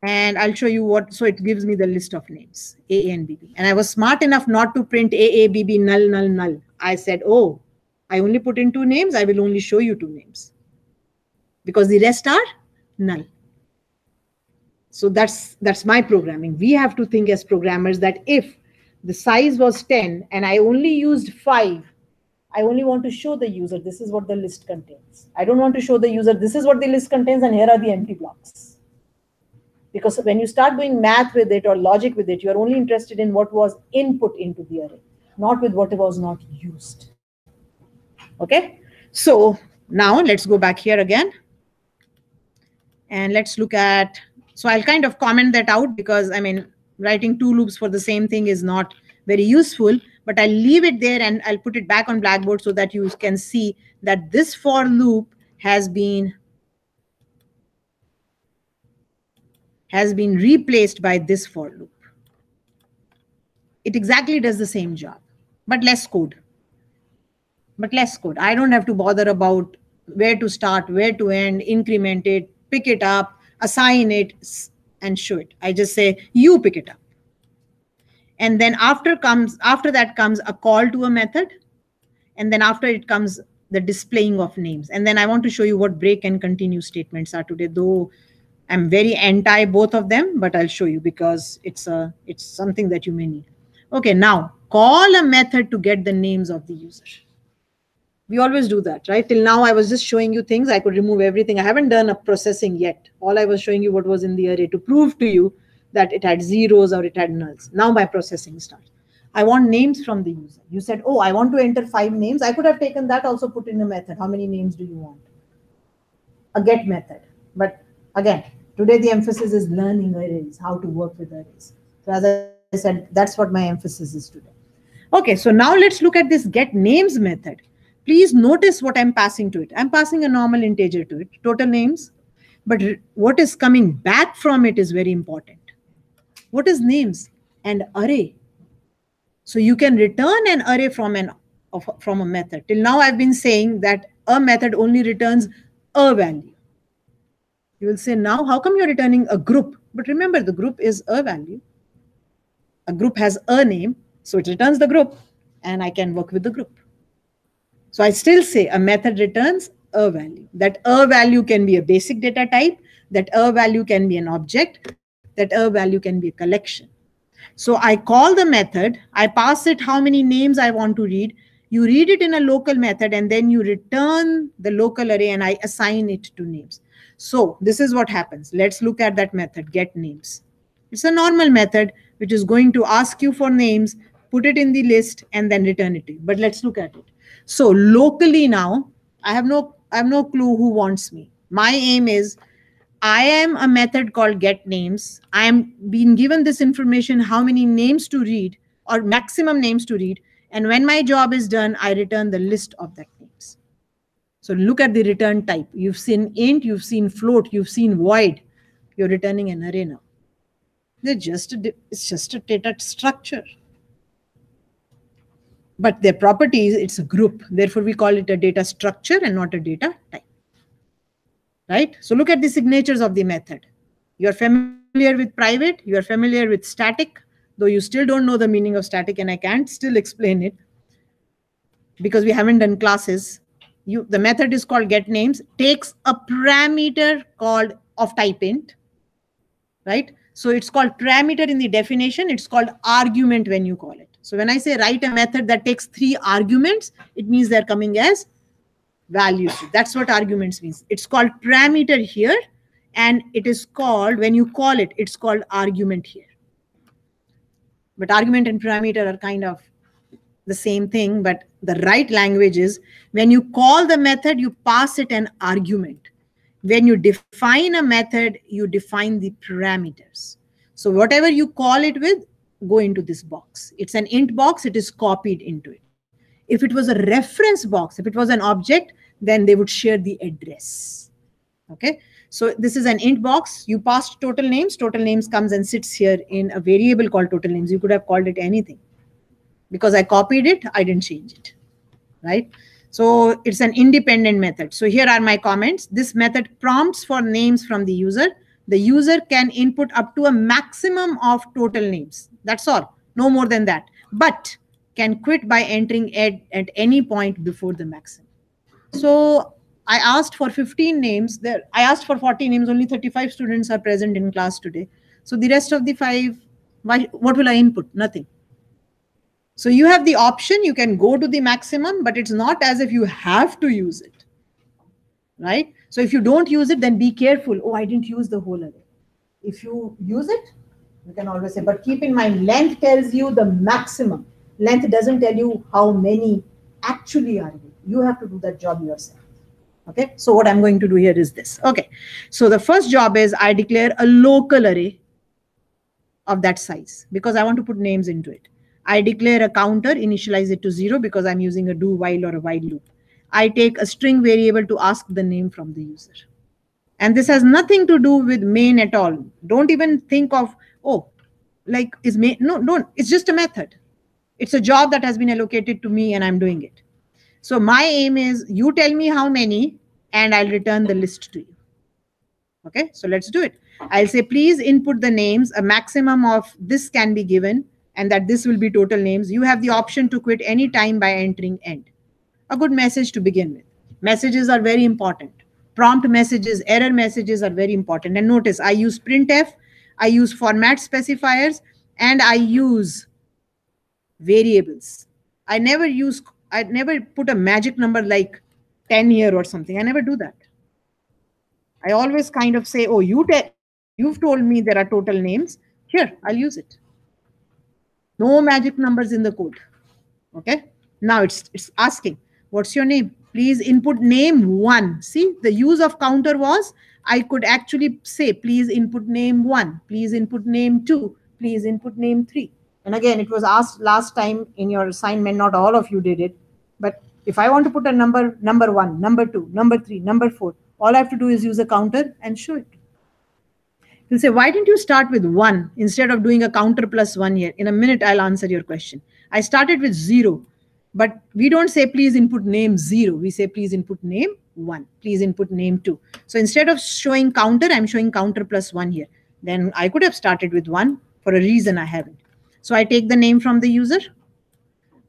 And I'll show you what, so it gives me the list of names, AA and BB. And I was smart enough not to print AA, BB, null, null, null. I said, oh, I only put in 2 names. I will only show you 2 names. Because the rest are null. So that's my programming. We have to think as programmers that if the size was 10 and I only used 5, I only want to show the user this is what the list contains. I don't want to show the user this is what the list contains and here are the empty blocks. Because when you start doing math with it or logic with it, you're only interested in what was input into the array, not with what was not used. Okay, so now let's go back here again. And let's look at, so I'll kind of comment that out because I mean, writing two loops for the same thing is not very useful, but I'll leave it there and I'll put it back on Blackboard so that you can see that this for loop has been replaced by this for loop. It exactly does the same job, but less code. I don't have to bother about where to start, where to end, increment it, pick it up, assign it, and show it. I just say, you pick it up. And then after that comes a call to a method. And then after it comes the displaying of names. And then I want to show you what break and continue statements are today, though I'm very anti both of them, but I'll show you because it's something that you may need. Okay, now call a method to get the names of the user. We always do that, right? Till now, I was just showing you things. I could remove everything. I haven't done a processing yet. All I was showing you what was in the array to prove to you that it had zeros or it had nulls. Now my processing starts. I want names from the user. You said, oh, I want to enter 5 names. I could have taken that, also put in a method. How many names do you want? A get method. But again, today the emphasis is learning arrays, how to work with arrays. So as I said, that's what my emphasis is today. Okay, so now let's look at this get names method. Please notice what I'm passing to it. I'm passing a normal integer to it, total names. But what is coming back from it is very important. What is names? An array. So you can return an array from a method. Till now, I've been saying that a method only returns a value. You will say, now, how come you're returning a group? But remember, the group is a value. A group has a name, so it returns the group, and I can work with the group. So I still say a method returns a value. That a value can be a basic data type, that a value can be an object, that a value can be a collection. So I call the method, I pass it how many names I want to read. You read it in a local method, and then you return the local array, and I assign it to names. So this is what happens. Let's look at that method, get names. It's a normal method which is going to ask you for names, put it in the list, and then return it to you. But let's look at it. So locally now, I have no clue who wants me. My aim is, I am a method called get names. I am being given this information, how many names to read or maximum names to read. And when my job is done, I return the list of that names. So look at the return type. You've seen int, you've seen float, you've seen void. You're returning an array now. It's just a data structure. But their properties, it's a group. Therefore, we call it a data structure and not a data type. Right? So look at the signatures of the method. You're familiar with private, you're familiar with static, though you still don't know the meaning of static, and I can't still explain it because we haven't done classes. The method is called get names, takes a parameter called of type int, right? So it's called parameter in the definition. It's called argument when you call it. So when I say write a method that takes 3 arguments, it means they're coming as values. That's what arguments means. It's called parameter here, and it is called, when you call it, it's called argument here. But argument and parameter are kind of the same thing, but the right language is when you call the method, you pass it an argument. When you define a method, you define the parameters. So whatever you call it with, go into this box. It's an int box, it is copied into it. If it was a reference box, if it was an object, then they would share the address. Okay, so this is an int box. You passed total names. Total names comes and sits here in a variable called total names. You could have called it anything. Because I copied it, I didn't change it, right? So it's an independent method. So here are my comments. This method prompts for names from the user. The user can input up to a maximum of total names. That's all, no more than that. But can quit by entering at any point before the maximum. So I asked for 15 names. I asked for 40 names. Only 35 students are present in class today. So the rest of the 5, what will I input? Nothing. So you have the option, you can go to the maximum, but it's not as if you have to use it, right? So if you don't use it, then be careful. Oh, I didn't use the whole array. If you use it, you can always say, but keep in mind, length tells you the maximum. Length doesn't tell you how many actually are you. You have to do that job yourself. Okay, so what I'm going to do here is this. Okay, so the first job is I declare a local array of that size because I want to put names into it. I declare a counter, initialize it to 0 because I'm using a do while or a while loop. I take a string variable to ask the name from the user. And this has nothing to do with main at all. Don't even think of, oh, like is main. No, don't. It's just a method. It's a job that has been allocated to me and I'm doing it. So my aim is you tell me how many and I'll return the list to you. Okay, so let's do it. I'll say, please input the names. A maximum of this can be given and that this will be total names. You have the option to quit any time by entering end. A good message to begin with. Messages are very important. Prompt messages, error messages are very important. And notice I use printf, I use format specifiers, and I use variables. I never put a magic number like 10 here or something. I never do that. I always kind of say, oh, you've told me there are total names. Here, I'll use it. No magic numbers in the code. Okay. Now it's asking, what's your name? Please input name 1. See, the use of counter was, I could actually say, please input name 1. Please input name 2. Please input name 3. And again, it was asked last time in your assignment, not all of you did it. But if I want to put a number 1, number 2, number 3, number 4, all I have to do is use a counter and show it. You'll say, why didn't you start with 1 instead of doing a counter plus 1 here? In a minute, I'll answer your question. I started with 0, but we don't say, please input name 0. We say, please input name 1. Please input name 2. So instead of showing counter, I'm showing counter plus 1 here. Then I could have started with 1 for a reason I haven't. So I take the name from the user.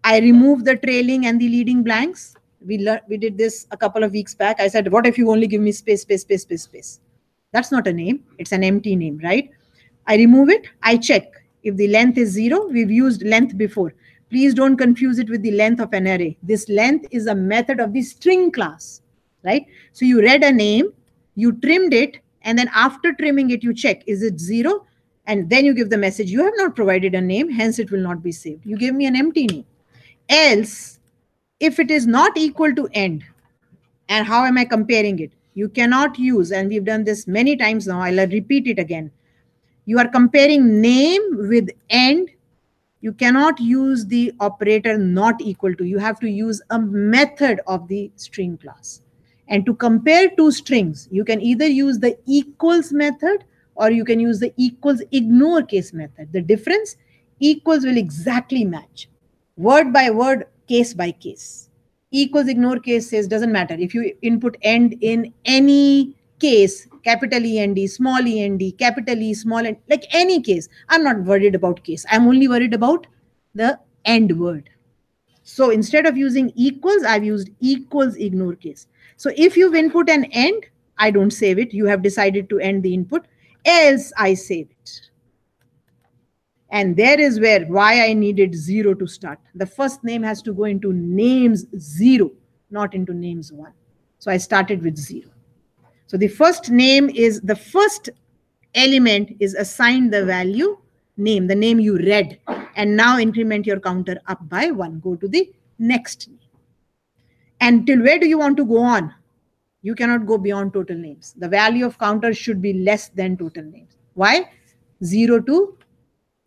I remove the trailing and the leading blanks. We did this a couple of weeks back. I said, what if you only give me space, space, space, space, space? That's not a name. It's an empty name, right? I remove it. I check. If the length is 0, we've used length before. Please don't confuse it with the length of an array. This length is a method of the string class, right? So you read a name, you trimmed it, and then after trimming it, you check, is it 0? And then you give the message, you have not provided a name, hence it will not be saved. You give me an empty name. Else, if it is not equal to end, and how am I comparing it? You cannot use, and we've done this many times now, I'll repeat it again. You are comparing name with end. You cannot use the operator not equal to. You have to use a method of the string class. And to compare two strings, you can either use the equals method or you can use the equals ignore case method. The difference, equals will exactly match. Word by word, case by case. Equals ignore case says doesn't matter. If you input end in any case, capital END, small END, capital E, small end, like any case, I'm not worried about case. I'm only worried about the end word. So instead of using equals, I've used equals ignore case. So if you've input an end, I don't save it. You have decided to end the input, else I save it. And there is why I needed 0 to start. The first name has to go into names 0, not into names 1. So I started with 0. So the first name is, the first element is assigned the value name, the name you read. And now increment your counter up by 1. Go to the next name. And till where do you want to go on? You cannot go beyond total names. The value of counter should be less than total names. Why? 0 to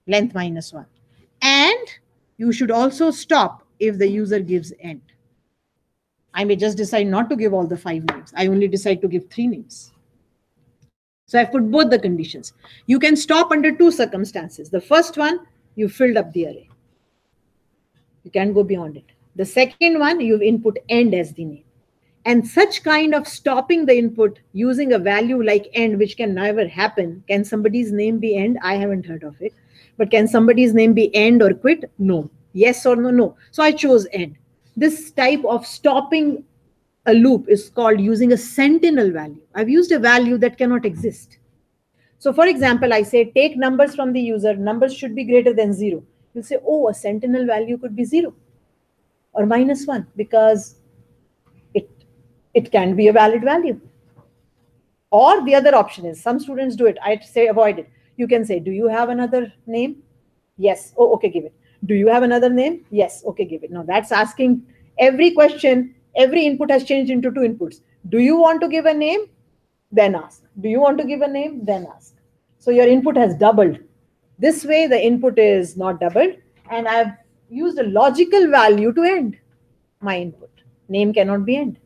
length minus 1. And you should also stop if the user gives end. I may just decide not to give all the 5 names. I only decide to give 3 names. So I've put both the conditions. You can stop under 2 circumstances. The first one, you filled up the array. You can't go beyond it. The second one, you've input end as the name. And such kind of stopping the input using a value like end, which can never happen. Can somebody's name be end? I haven't heard of it. But can somebody's name be end or quit? No. Yes or no? No. So I chose end. This type of stopping a loop is called using a sentinel value. I've used a value that cannot exist. So for example, I say take numbers from the user. Numbers should be greater than 0. You'll say, oh, a sentinel value could be 0 or minus 1 because it can be a valid value. Or the other option is, some students do it, I say avoid it. You can say, do you have another name? Yes. Oh, okay, give it. Do you have another name? Yes. Okay, give it. Now that's asking every question, every input has changed into two inputs. Do you want to give a name? Then ask. Do you want to give a name? Then ask. So your input has doubled. This way the input is not doubled, and I've used a logical value to end my input. Name cannot be end.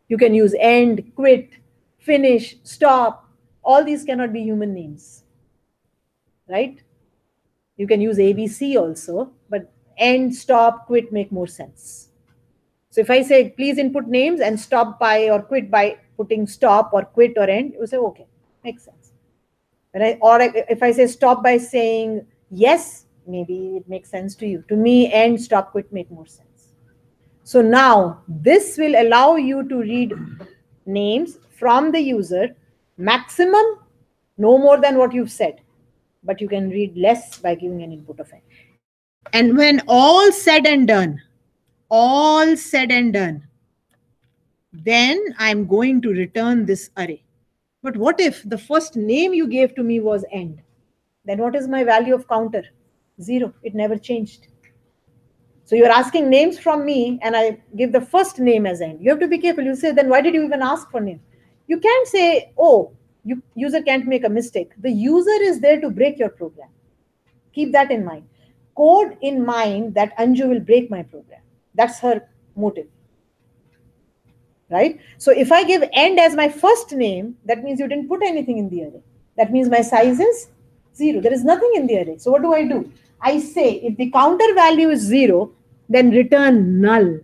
You can use end, quit, finish, stop. All these cannot be human names, right? You can use ABC also, but end, stop, quit make more sense. So if I say, please input names and stop by or quit by putting stop or quit or end, you say, okay, makes sense. If I say stop by saying yes, maybe it makes sense to you. To me, end, stop, quit make more sense. So now this will allow you to read names from the user, maximum, no more than what you've said, but you can read less by giving an input of n. And when all said and done, then I'm going to return this array. But what if the first name you gave to me was end? Then what is my value of counter? 0. It never changed. So you're asking names from me and I give the first name as end. You have to be careful. You say, then why did you even ask for name? You can't say, oh, user can't make a mistake. The user is there to break your program. Keep that in mind. Code in mind that Anju will break my program. That's her motive. Right? So if I give end as my first name, that means you didn't put anything in the array. That means my size is 0. There is nothing in the array. So what do? I say if the counter value is 0, then return null.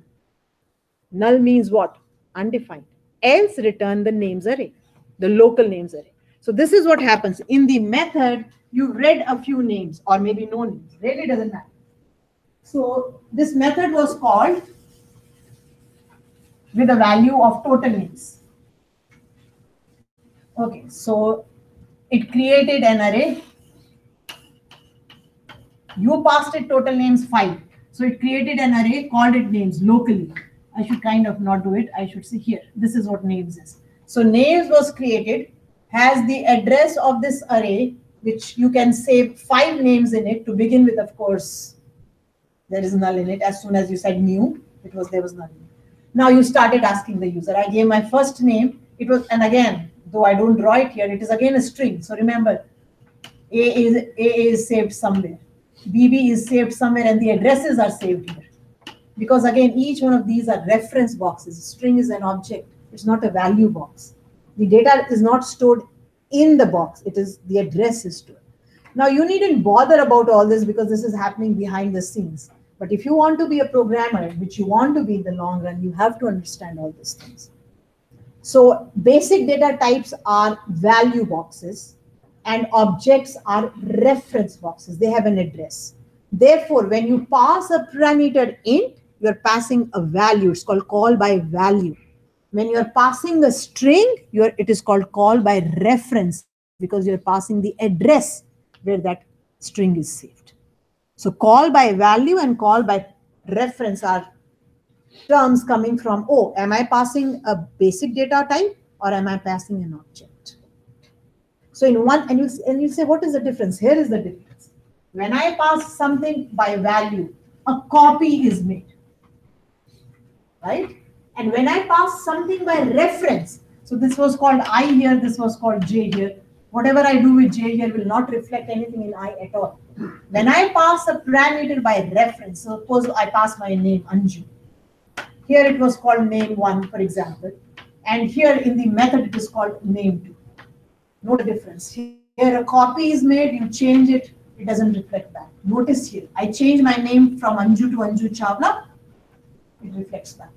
Null means what? Undefined. Else return the names array, the local names array. So this is what happens. In the method, you read a few names or maybe no names. Really doesn't matter. So this method was called with a value of total names. Okay, so it created an array. You passed it total names 5. So it created an array, called it names locally. I should kind of not do it. I should say here, this is what names is. So names was created, has the address of this array, which you can save 5 names in it to begin with. Of course, there is null in it. As soon as you said new, there was null in it. Now you started asking the user. I gave my first name. It was, and again, though I don't draw it here, it is again a string. So remember, A is saved somewhere. BB is saved somewhere, and the addresses are saved here. Because again, each one of these are reference boxes. A string is an object. It's not a value box. The data is not stored in the box. It is the address is stored. Now you needn't bother about all this because this is happening behind the scenes. But if you want to be a programmer, which you want to be in the long run, you have to understand all these things. So basic data types are value boxes and objects are reference boxes. They have an address. Therefore, when you pass a parameter int, you're passing a value. It's called call by value. When you're passing a string, it is called call by reference because you're passing the address where that string is saved. So call by value and call by reference are terms coming from, oh, am I passing a basic data type or am I passing an object? So in one, and you say, what is the difference? Here is the difference. When I pass something by value, a copy is made, right? And when I pass something by reference, so this was called I here, this was called J here. Whatever I do with J here will not reflect anything in I at all. When I pass a parameter by reference, suppose I pass my name Anju. Here it was called name1, for example. And here in the method, it is called name2. No difference. Here a copy is made, you change it, it doesn't reflect back. Notice here, I change my name from Anju to Anju Chawla, it reflects back.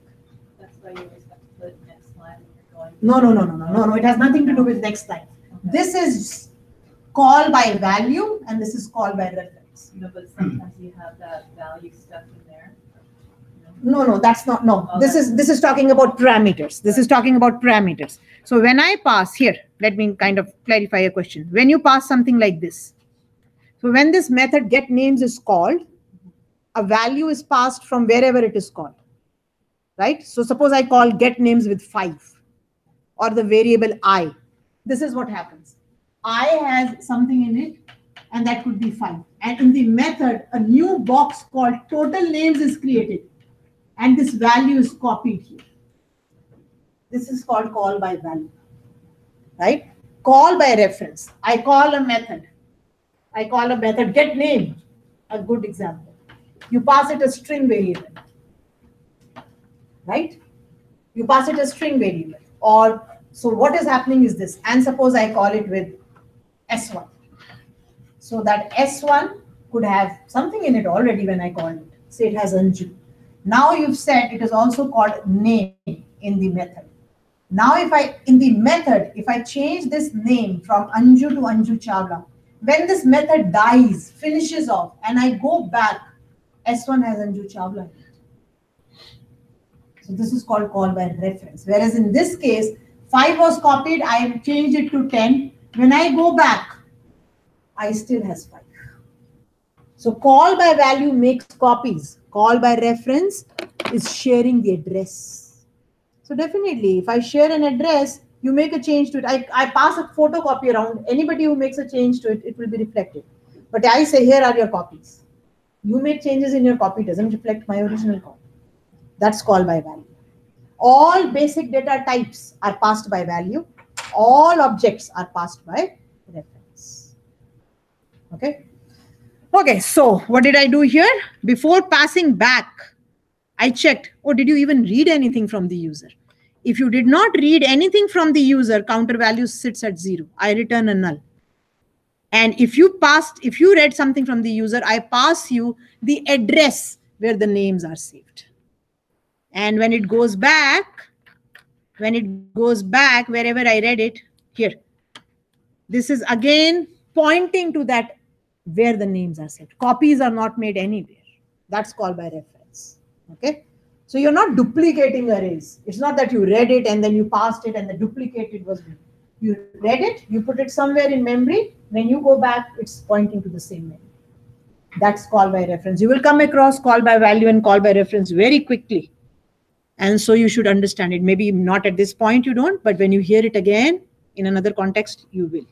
That's why you always have to put next line when you're going. No, it has nothing to do with next line. Okay. This is call by value and this is call by reference. No, but sometimes you have that value stuck in there. No, that's not, no. Oh, this is talking about parameters. This is talking about parameters. So when I pass here, let me kind of clarify a question. When you pass something like this, so when this method get names is called, a value is passed from wherever it is called, right? So suppose I call get names with 5. or the variable I. This is what happens. I has something in it, and that could be 5. And in the method, a new box called total names is created, and this value is copied here. This is called call by value, right? Call by reference. I call a method. I call a method get name, a good example. You pass it a string variable, right? You pass it a string variable. Or so what is happening is this, and suppose I call it with S1. So that S1 could have something in it already when I called it. Say it has Anju. Now you've said it is also called name in the method. Now if I, in the method, if I change this name from Anju to Anju Chawla, when this method dies, finishes off, and I go back, S1 has Anju Chawla in it. So this is called call by reference. Whereas in this case, 5 was copied, I have changed it to 10. When I go back, I still has 5. So call by value makes copies. Call by reference is sharing the address. So definitely, if I share an address, you make a change to it. I pass a photocopy around. Anybody who makes a change to it, it will be reflected. But I say, here are your copies. You make changes in your copy, doesn't reflect my original copy. That's call by value. All basic data types are passed by value. All objects are passed by reference. Okay. Okay, so what did I do here? Before passing back, I checked, oh, did you even read anything from the user? If you did not read anything from the user, counter value sits at 0. I return a null. And if you read something from the user, I pass you the address where the names are saved. And when it goes back, wherever I read it, here, this is again pointing to that where the names are saved. Copies are not made anywhere. That's called by reference. Okay. So you're not duplicating arrays. It's not that you read it and then you passed it and the duplicated was made. You read it, you put it somewhere in memory. When you go back, it's pointing to the same memory. That's call by reference. You will come across call by value and call by reference very quickly. And so you should understand it. Maybe not at this point you don't, but when you hear it again in another context, you will.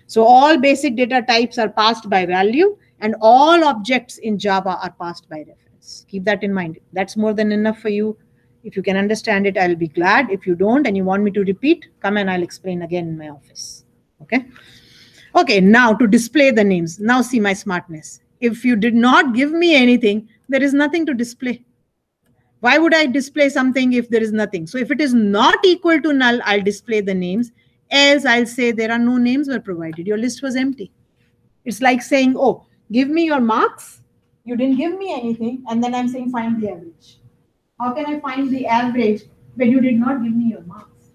So all basic data types are passed by value and all objects in Java are passed by reference. Keep that in mind. That's more than enough for you. If you can understand it, I'll be glad. If you don't and you want me to repeat, come and I'll explain again in my office. Okay. Okay, now to display the names. Now see my smartness. If you did not give me anything, there is nothing to display. Why would I display something if there is nothing? So if it is not equal to null, I'll display the names. Else I'll say there are no names were provided. Your list was empty. It's like saying, oh, give me your marks. You didn't give me anything. And then I'm saying find the average. How can I find the average when you did not give me your marks?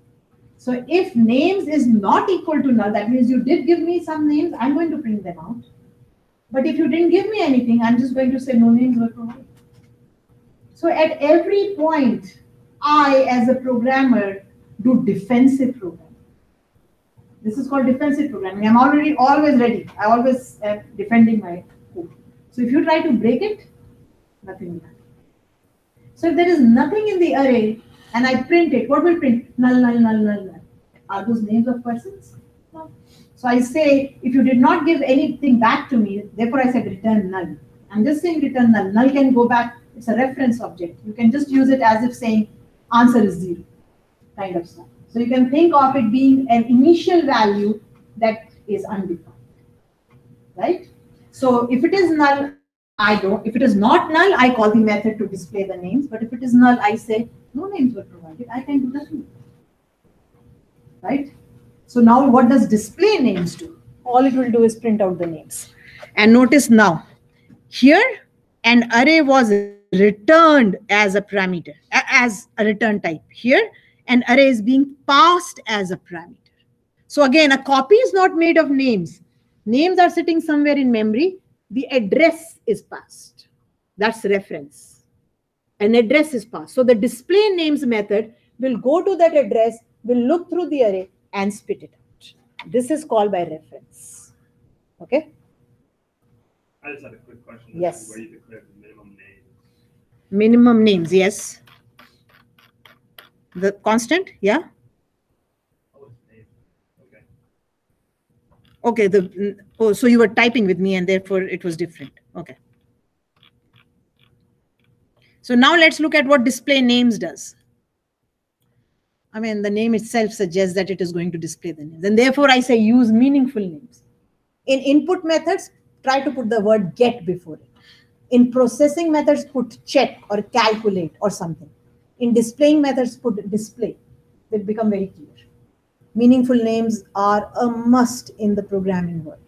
So if names is not equal to null, that means you did give me some names. I'm going to print them out. But if you didn't give me anything, I'm just going to say no names were provided. So at every point, I, as a programmer, do defensive programming. This is called defensive programming. I'm always ready. I always am defending my code. So if you try to break it, nothing will happen. So if there is nothing in the array and I print it, what will print? Null, null, null, null, null. Are those names of persons? No. So I say, if you did not give anything back to me, therefore I said return null. I'm just saying return null. Null can go back. It's a reference object. You can just use it as if saying answer is 0, kind of stuff. So you can think of it being an initial value that is undefined, right? So if it is null, I don't. If it is not null, I call the method to display the names. But if it is null, I say no names were provided. I can do nothing, right? So now what does display names do? All it will do is print out the names. And notice now, here an array was returned as a parameter, as a return type. Here, an array is being passed as a parameter. So again, a copy is not made of names. Names are sitting somewhere in memory. The address is passed. That's reference. An address is passed. So the display names method will go to that address, will look through the array and spit it out. This is called by reference. Okay? I just had a quick question. Yes. Where you declare the minimum names. Minimum names, yes. The constant, yeah. Okay, so you were typing with me and therefore it was different. Okay. So now let's look at what display names does. I mean, the name itself suggests that it is going to display the names. And therefore, I say use meaningful names. In input methods, try to put the word get before it. In processing methods, put check or calculate or something. In displaying methods, put display. They become very clear. Meaningful names are a must in the programming world.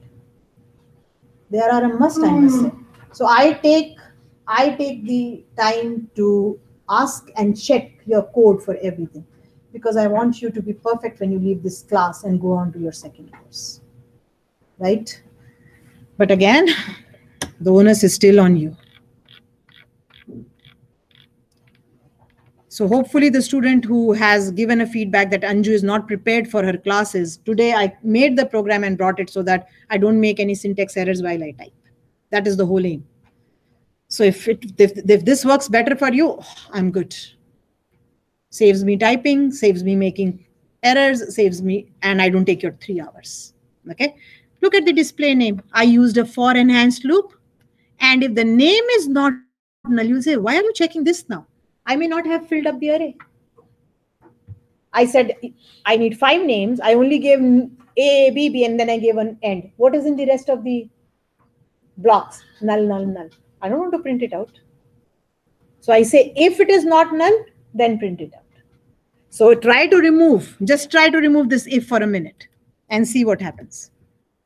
They are a must, I must say. So I take the time to ask and check your code for everything, because I want you to be perfect when you leave this class and go on to your second course, right? But again, the onus is still on you. So hopefully the student who has given a feedback that Anju is not prepared for her classes, today I made the program and brought it so that I don't make any syntax errors while I type. That is the whole aim. So if this works better for you, I'm good. Saves me typing, saves me making errors, saves me, and I don't take your 3 hours. Okay. Look at the display name. I used a for enhanced loop. And if the name is not null, you'll say, why are you checking this now? I may not have filled up the array. I said, I need 5 names. I only gave A, B, B, and then I gave an end. What is in the rest of the blocks? Null, null, null. I don't want to print it out. So I say, if it is not null, then print it out. So just try to remove this if for a minute and see what happens.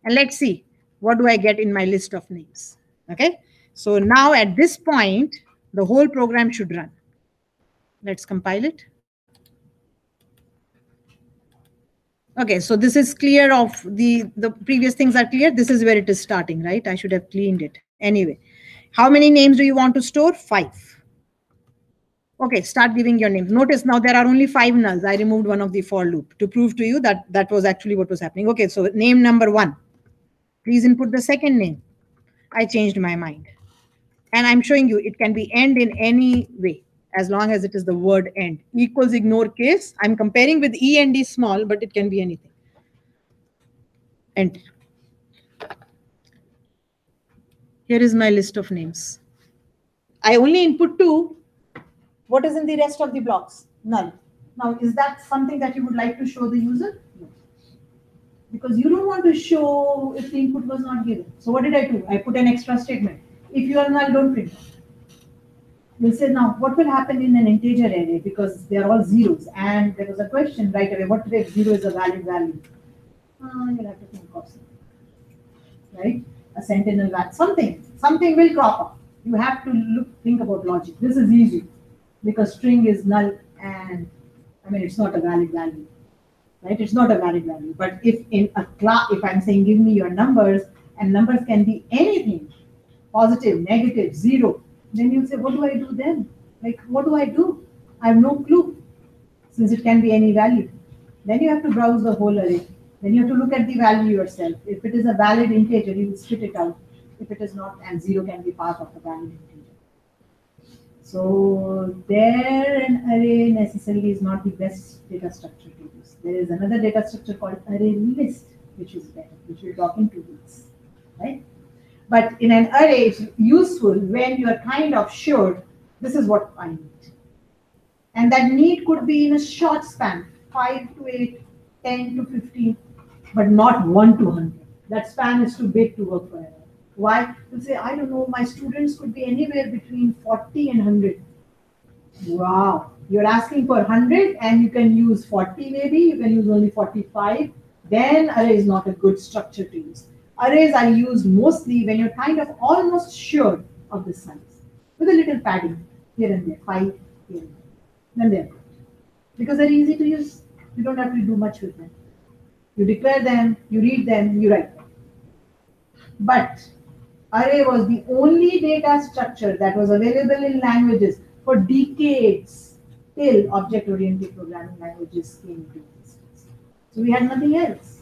And let's see, what do I get in my list of names? Okay. So now at this point, the whole program should run. Let's compile it. Okay, so this is clear of the previous things are clear. This is where it is starting, right? I should have cleaned it. Anyway, how many names do you want to store? 5. Okay, start giving your names. Notice now there are only 5 nulls. I removed one of the for loop to prove to you that that was actually what was happening. Okay, so name number 1. Please input the second name. I changed my mind. And I'm showing you it can be end in any way, as long as it is the word end. Equals ignore case. I'm comparing with E and D small, but it can be anything. Enter. Here is my list of names. I only input 2. What is in the rest of the blocks? Null. Now, is that something that you would like to show the user? No. Because you don't want to show if the input was not given. So what did I do? I put an extra statement. If you are null, don't print. We'll say now, what will happen in an integer array? Because they are all zeros. And there was a question right away. What if 0 is a valid value? You'll have to think of something. Right? A sentinel value. Something will crop up. You have to think about logic. This is easy, because string is null, and I mean, it's not a valid value. Right? It's not a valid value. But if in a class, if I'm saying give me your numbers, and numbers can be anything, positive, negative, 0, then you say, what do I do then? Like, what do I do? I have no clue, since it can be any value. Then you have to browse the whole array. Then you have to look at the value yourself. If it is a valid integer, you will spit it out. If it is not, and 0 can be part of the valid integer. So there, an array necessarily is not the best data structure to use. There is another data structure called array list, which is better, which we'll talk in 2 weeks, right? But in an array, it's useful when you are kind of sure this is what I need. And that need could be in a short span, 5 to 8, 10 to 15, but not 1 to 100. That span is too big to work forever. Why? You say, I don't know, my students could be anywhere between 40 and 100. Wow. You're asking for 100 and you can use 40 maybe, you can use only 45. Then array is not a good structure to use. Arrays are used mostly when you're kind of almost sure of the size, with a little padding here and there, 5 here and there. Then they're good. Because they're easy to use. You don't have to do much with them. You declare them, you read them, you write them. But array was the only data structure that was available in languages for decades till object-oriented programming languages came into existence. So we had nothing else.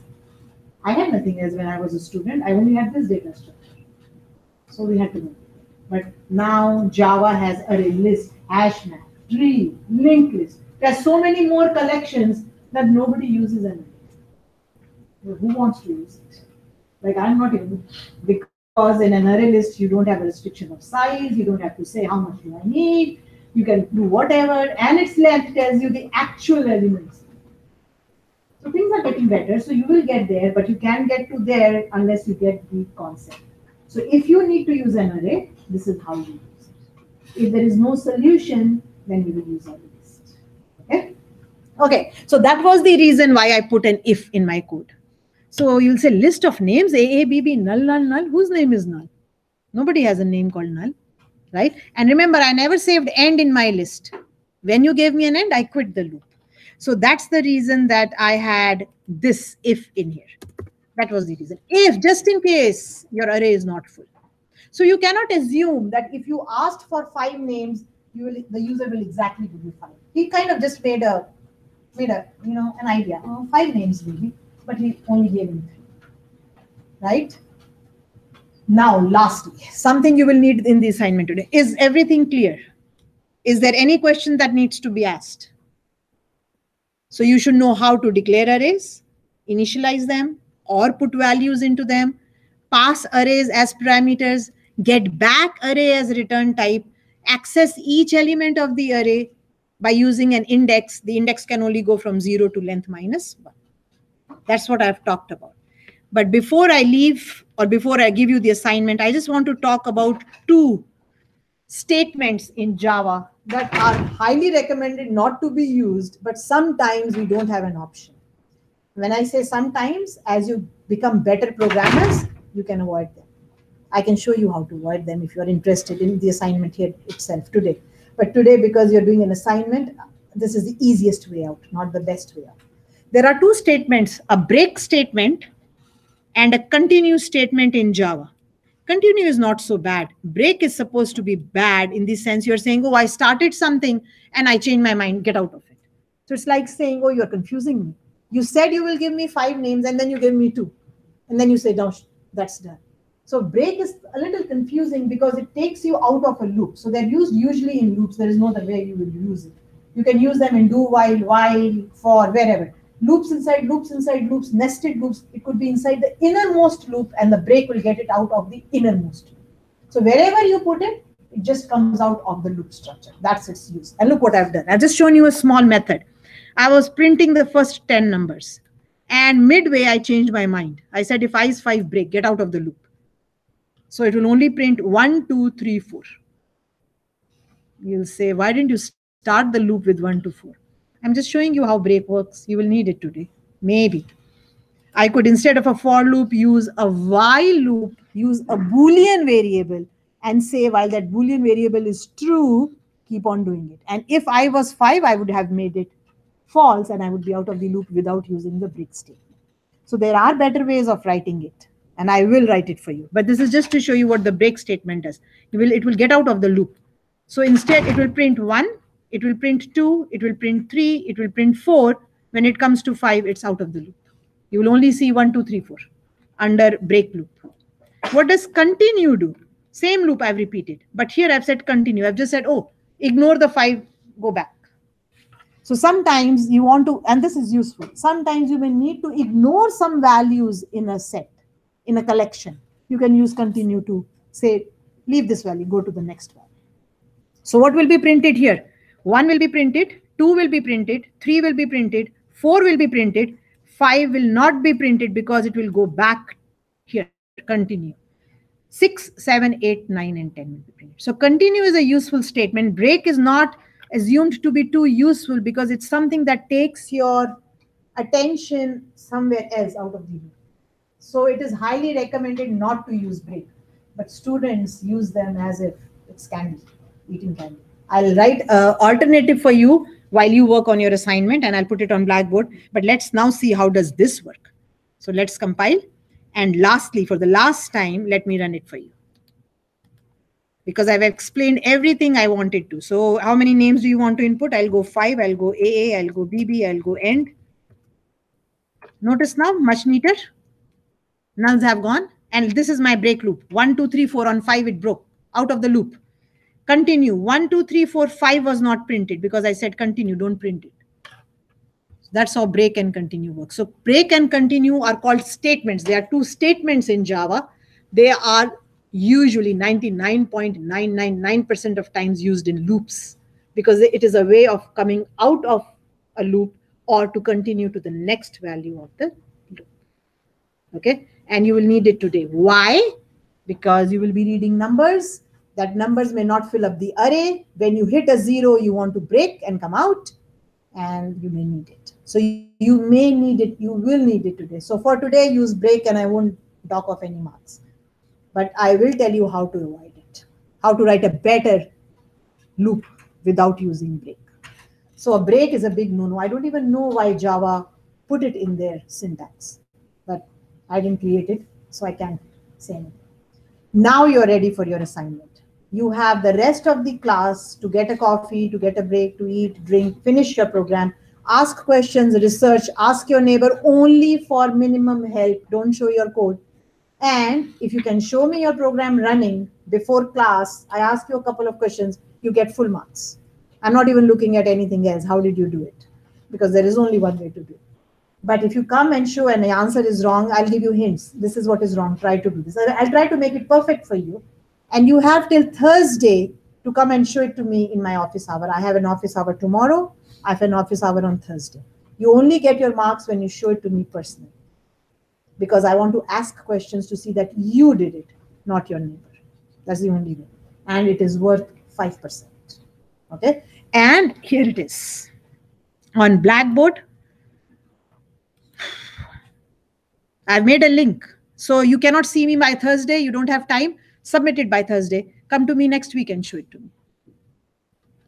I had nothing else when I was a student. I only had this data structure. So we had to go. But now Java has array list, hash map, tree, linked list. There's so many more collections that nobody uses an array. Who wants to use it? Like I'm not even, because in an array list, you don't have a restriction of size, you don't have to say how much do I need, you can do whatever, and its length tells you the actual elements. So things are getting better, so you will get there, but you can't get to there unless you get the concept. So if you need to use an array, this is how you use it. If there is no solution, then you will use a list. Okay? Okay, so that was the reason why I put an if in my code. So you'll say list of names, A, B, B, null, null, null. Whose name is null? Nobody has a name called null, right? And remember, I never saved end in my list. When you gave me an end, I quit the loop. So that's the reason that I had this if in here. That was the reason. If, just in case, your array is not full. So you cannot assume that if you asked for 5 names, the user will exactly give you 5. He kind of just made a an idea. 5 names maybe, but he only gave him 3. Right? Now, lastly, something you will need in the assignment today. Is everything clear? Is there any question that needs to be asked? So you should know how to declare arrays, initialize them, or put values into them, pass arrays as parameters, get back array as return type, access each element of the array by using an index. The index can only go from 0 to length minus 1. That's what I've talked about. But before I leave, or before I give you the assignment, I just want to talk about 2 statements in Java that are highly recommended not to be used, but sometimes we don't have an option. When I say sometimes, as you become better programmers, you can avoid them. I can show you how to avoid them if you're interested in the assignment here itself today. But today, because you're doing an assignment, this is the easiest way out, not the best way out. There are 2 statements, a break statement and a continue statement in Java. Continue is not so bad. Break is supposed to be bad in the sense you're saying, oh, I started something and I changed my mind, get out of it. So it's like saying, oh, you're confusing me. You said you will give me 5 names and then you give me 2. And then you say, no, that's done. So break is a little confusing because it takes you out of a loop. So they're used usually in loops. There is no other way you will use it. You can use them in do, while, for, wherever. Loops inside loops inside loops, nested loops. It could be inside the innermost loop and the break will get it out of the innermost loop. So wherever you put it, it just comes out of the loop structure. That's its use. And look what I've done. I've just shown you a small method. I was printing the first 10 numbers. And midway, I changed my mind. I said, if I is 5, break, get out of the loop. So it will only print 1, 2, 3, 4. You'll say, why didn't you start the loop with 1 to 4? I'm just showing you how break works. You will need it today. Maybe. I could, instead of a for loop, use a while loop, use a Boolean variable, and say, while that Boolean variable is true, keep on doing it. And if I was 5, I would have made it false, and I would be out of the loop without using the break statement. So there are better ways of writing it, and I will write it for you. But this is just to show you what the break statement does. It will get out of the loop. So instead, it will print 1, it will print 2, it will print 3, it will print 4. When it comes to 5, it's out of the loop. You will only see 1, 2, 3, 4 under break loop. What does continue do? Same loop I've repeated, but here I've said continue. I've just said, oh, ignore the 5, go back. So sometimes you want to, and this is useful, sometimes you may need to ignore some values in a set, in a collection. You can use continue to say, leave this value, go to the next value. So what will be printed here? 1 will be printed, 2 will be printed, 3 will be printed, 4 will be printed, 5 will not be printed because it will go back here, continue. 6, 7, 8, 9, and 10 will be printed. So continue is a useful statement. Break is not assumed to be too useful because it's something that takes your attention somewhere else out of the loop. So it is highly recommended not to use break, but students use them as if it's candy, eating candy. I'll write an alternative for you while you work on your assignment, and I'll put it on Blackboard. But let's now see how does this work. So let's compile. And lastly, for the last time, let me run it for you, because I've explained everything I wanted to. So how many names do you want to input? I'll go 5, I'll go AA, I'll go BB, I'll go end. Notice now, much neater. Nulls have gone. And this is my break loop. 1, 2, 3, 4 on 5, it broke out of the loop. Continue. 1, 2, 3, 4, 5 was not printed because I said continue, don't print it. That's how break and continue works. So break and continue are called statements. There are two statements in Java. They are usually 99.999% of times used in loops because it is a way of coming out of a loop or to continue to the next value of the loop. Okay, and you will need it today. Why? Because you will be reading numbers. That numbers may not fill up the array. When you hit a 0, you want to break and come out, and you may need it. So you may need it, you will need it today. So for today, use break, and I won't dock off any marks. But I will tell you how to avoid it, how to write a better loop without using break. So a break is a big no-no. I don't even know why Java put it in their syntax, but I didn't create it, so I can't say anything. Now you're ready for your assignment. You have the rest of the class to get a coffee, to get a break, to eat, drink, finish your program, ask questions, research, ask your neighbor only for minimum help. Don't show your code. And if you can show me your program running before class, I ask you a couple of questions, you get full marks. I'm not even looking at anything else. How did you do it? Because there is only one way to do it. But if you come and show and the answer is wrong, I'll give you hints. This is what is wrong. Try to do this. I'll try to make it perfect for you. And you have till Thursday to come and show it to me in my office hour. I have an office hour tomorrow. I have an office hour on Thursday. You only get your marks when you show it to me personally. Because I want to ask questions to see that you did it, not your neighbor. That's the only way. And it is worth 5%. Okay? And here it is. On Blackboard, I've made a link. So you cannot see me by Thursday. You don't have time. Submit it by Thursday. Come to me next week and show it to me.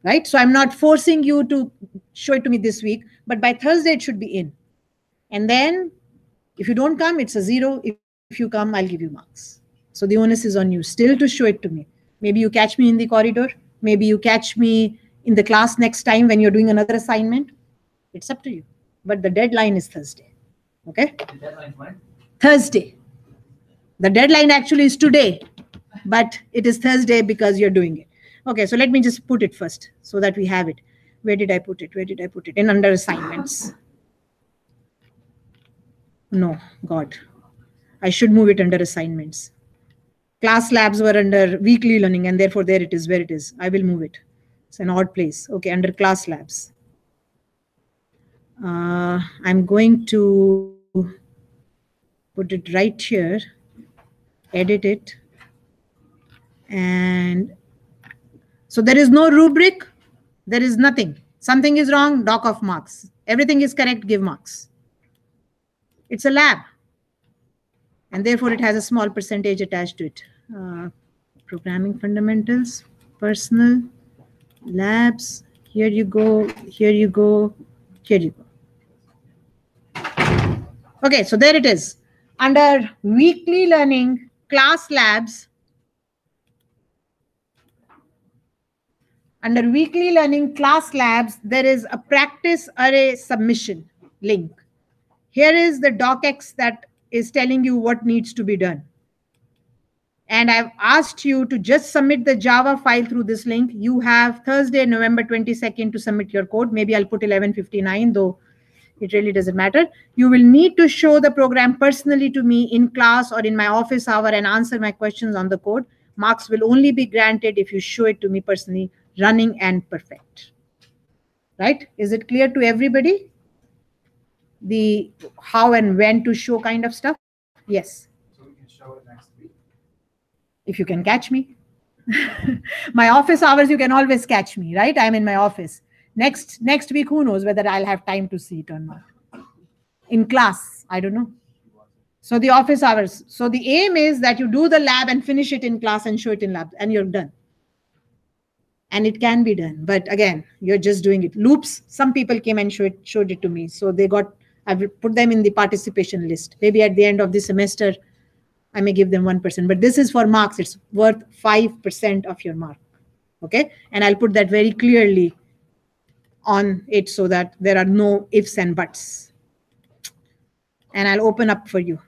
Right? So I'm not forcing you to show it to me this week, but by Thursday it should be in. And then if you don't come, it's a 0. If you come, I'll give you marks. So the onus is on you still to show it to me. Maybe you catch me in the corridor. Maybe you catch me in the class next time when you're doing another assignment. It's up to you. But the deadline is Thursday. Okay? The deadline's when? Thursday. The deadline actually is today, but it is Thursday because you're doing it. Okay, so let me just put it first so that we have it. Where did I put it? Where did I put it? In under assignments. No, God. I should move it under assignments. Class labs were under weekly learning, and therefore there it is where it is. I will move it. It's an odd place. Okay, under class labs. I'm going to put it right here, edit it. And so there is no rubric. There is nothing. Something is wrong, dock off marks. Everything is correct, give marks. It's a lab. And therefore, it has a small percentage attached to it. Programming fundamentals, personal, labs. Here you go, here you go, here you go. Okay, so there it is. Under weekly learning, class labs. Under weekly learning class labs, there is a practice array submission link. Here is the docx that is telling you what needs to be done. And I've asked you to just submit the Java file through this link. You have Thursday, November 22nd to submit your code. Maybe I'll put 11:59, though it really doesn't matter. You will need to show the program personally to me in class or in my office hour and answer my questions on the code. Marks will only be granted if you show it to me personally, running and perfect. Right? Is it clear to everybody? The how and when to show kind of stuff? Yes. So we can show it next week. If you can catch me. My office hours, you can always catch me, right? I'm in my office. Next week, who knows whether I'll have time to see it or not. In class, I don't know. So the office hours. So the aim is that you do the lab and finish it in class and show it in lab, and you're done. And it can be done. But again, you're just doing it. Loops, some people came and showed it to me. So they got, I've put them in the participation list. Maybe at the end of the semester, I may give them 1%. But this is for marks. It's worth 5% of your mark. Okay? And I'll put that very clearly on it so that there are no ifs and buts. And I'll open up for you.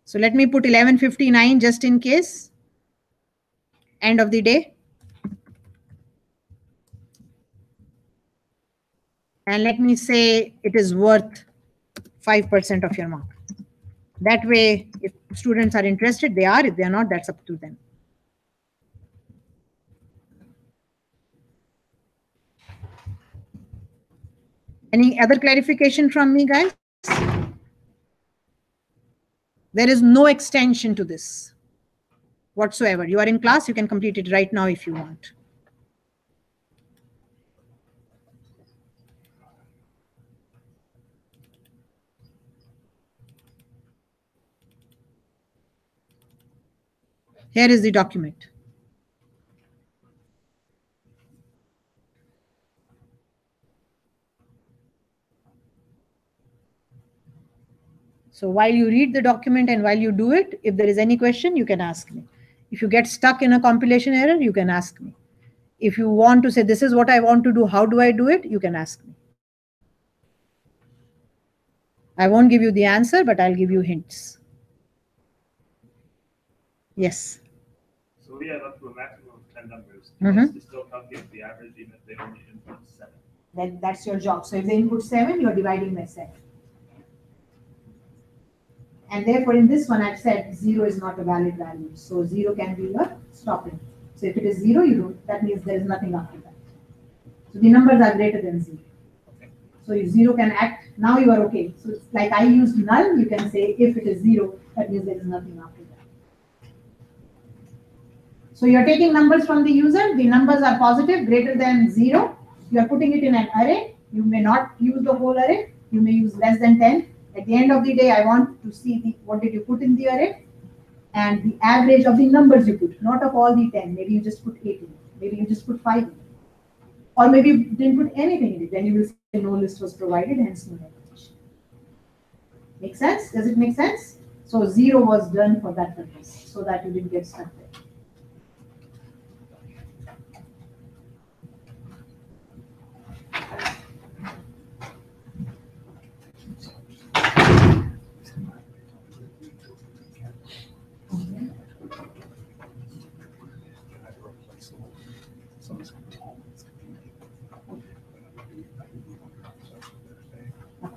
So let me put 11:59 just in case. End of the day. and let me say it is worth 5% of your mark. That way, if students are interested, they are. If they are not, that's up to them. Any other clarification from me, guys? There is no extension to this whatsoever. You are in class, you can complete it right now if you want. Here is the document. So while you read the document and while you do it, if there is any question, you can ask me. If you get stuck in a compilation error, you can ask me. If you want to say, this is what I want to do, how do I do it? You can ask me. I won't give you the answer, but I'll give you hints. Yes. So we have up to a maximum of 10 numbers. Mhm. They still calculate the average even if they only input 7. Then that's your job. So if they input 7, you're dividing by 7. And therefore, in this one, I've said 0 is not a valid value. So 0 can be a stopping. So if it is 0, you don't. That means there is nothing after that. So the numbers are greater than 0. So if 0 can act, now you are okay. So it's like I used null, you can say if it is 0, that means there is nothing after that. So you're taking numbers from the user. The numbers are positive, greater than 0. You are putting it in an array. You may not use the whole array. You may use less than 10. At the end of the day, I want to see what did you put in the array and the average of the numbers you put, not of all the 10. Maybe you just put 8 in it. Maybe you just put 5 in it. Or maybe you didn't put anything in it. Then you will say no list was provided, hence no repetition. Make sense? Does it make sense? So 0 was done for that purpose, so that you didn't get stuck there.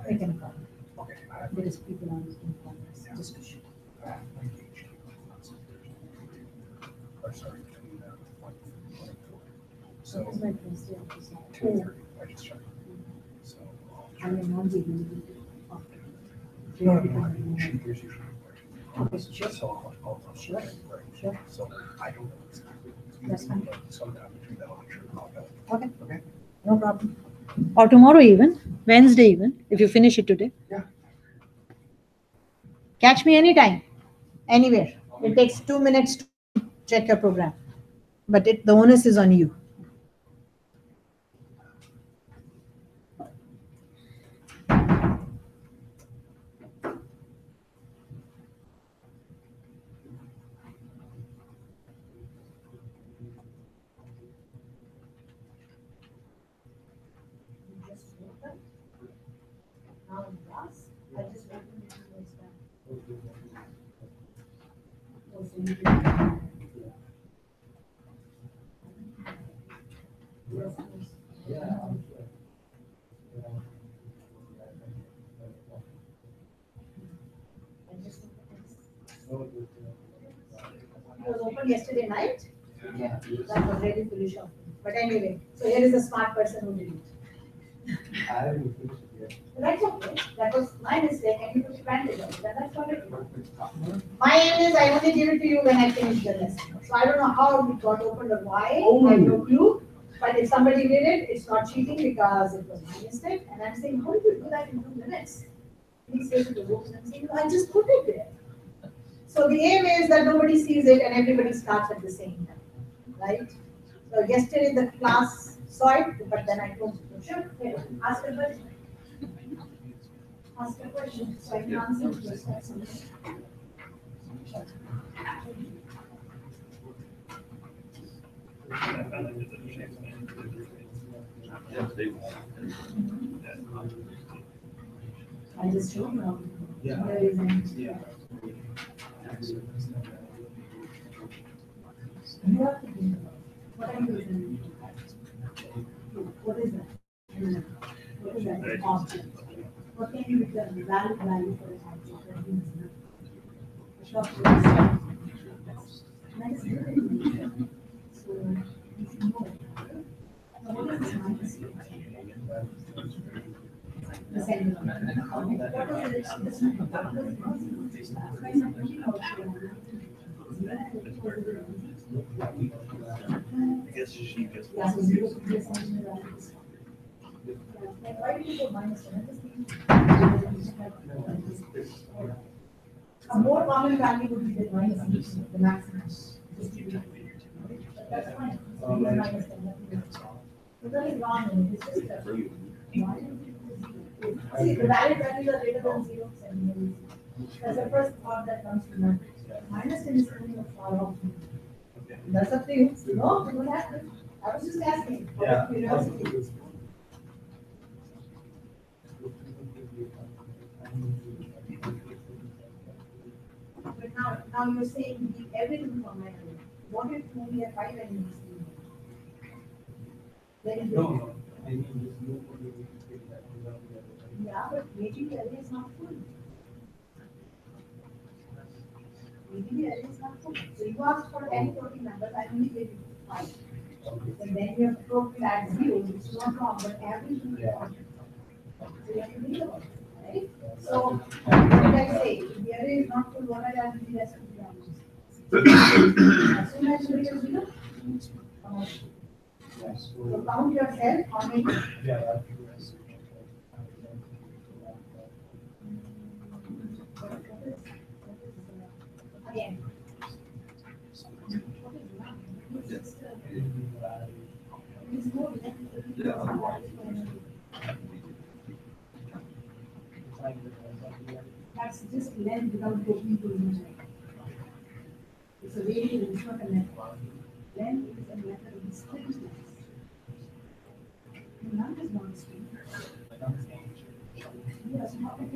I can call. There is people on this just to show. So it's my Wednesday office. I mean, non-zero. Okay, sure. Sure. Sure. So I don't know exactly. That's fine. Sometime between that, I'm sure I'll know. Okay. Okay. No problem. Or tomorrow even, Wednesday even, if you finish it today. Yeah. Catch me anytime, anywhere. It takes 2 minutes to check your program. But the onus is on you. It was open yesterday night. Yeah. That was really foolish of me. But anyway, so here is a smart person who did it. I haven't finished it yet. That's okay. That was my mistake, and you took advantage of it. And that's what it is. My aim is I only give it to you when I finish the lesson. So I don't know how it got opened or why. I have no clue. But if somebody did it, it's not cheating because it was my mistake. And I'm saying, how did you do that in 2 minutes? He says it was open. I'm saying, I just put it there. So the aim is that nobody sees it and everybody starts at the same time, right? So yesterday the class saw it, but then I told them, sure, here, ask a question. Ask a question, so I can answer it just like something. I just showed you. Yeah. There isn't. Yeah. You have to think about what are you doing? What is that? What is that? object. What can you return? The valid value for an object that means nothing. The shop is minus zero. So if you know, now what is this minus zero? The second one. What is this? I guess she gets. Yeah, so zero could be a function of value. Like, why did you go minus one? A more common value would be the minus one, the maximum. That's fine. So use minus 10. So that is wrong. It's just a see, the valid values are greater than 0. That's the first thought that comes to mind. Minus 10 is coming up far off. That's up to you. No, you don't have to. I was just asking. Yeah. Curiosity. But now you're saying you need everything from my hand. What if only a 5 elements? Then you No, I mean, there's no way we can take that without the other. yeah, but making the array is not full. Making the array is not full. So you asked for 10 floating numbers, I only gave you 5. And then you have to add 0, which is not wrong, but everything is wrong. So you have to think about it, right? So what did I say? If the array is not full, what are the rest of the values? As soon as you reach 0, come on. Yeah, So so, count yourself, how many? yeah, that's true. Again. That's just length without opening to image. It's a variable, it's not a method. Length is a method of string length. None is not string. Yes, how can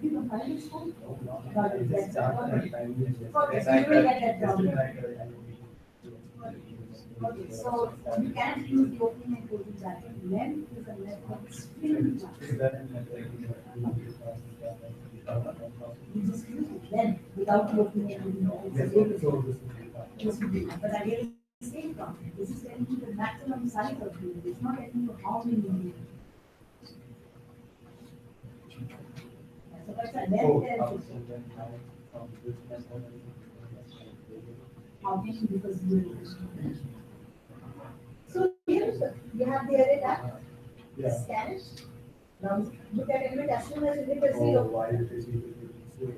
you know, file is full? Got it, that's okay. Okay, so you will get that problem. Okay, so you can't use the opening and closing bracket. Length is a method of string bracket. You just use length without the opening and closing bracket. It's a variable. But I really same problem. This is telling you the maximum size of the variable. It's not telling you how many variables. So that's a length there. How can you, because you so here you have the array tab. Yeah. Scan it. Now look at it as soon as you hit a Oh, 0. why did they see the zero?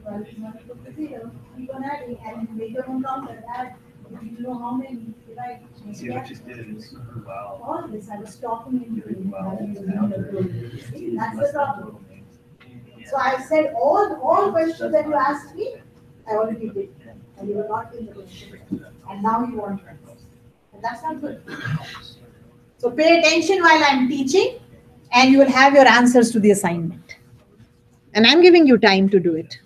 Well, it's not equal to 0. Keep on adding and make your own counter. Add. If you know how many, divide. See what you did is, wow. All this I was talking into it. Wow. See, that's the problem. So I said all questions that you asked me, I already did. And you were not in the question. And now you want to. And that's not good. So pay attention while I'm teaching, and you will have your answers to the assignment. And I'm giving you time to do it.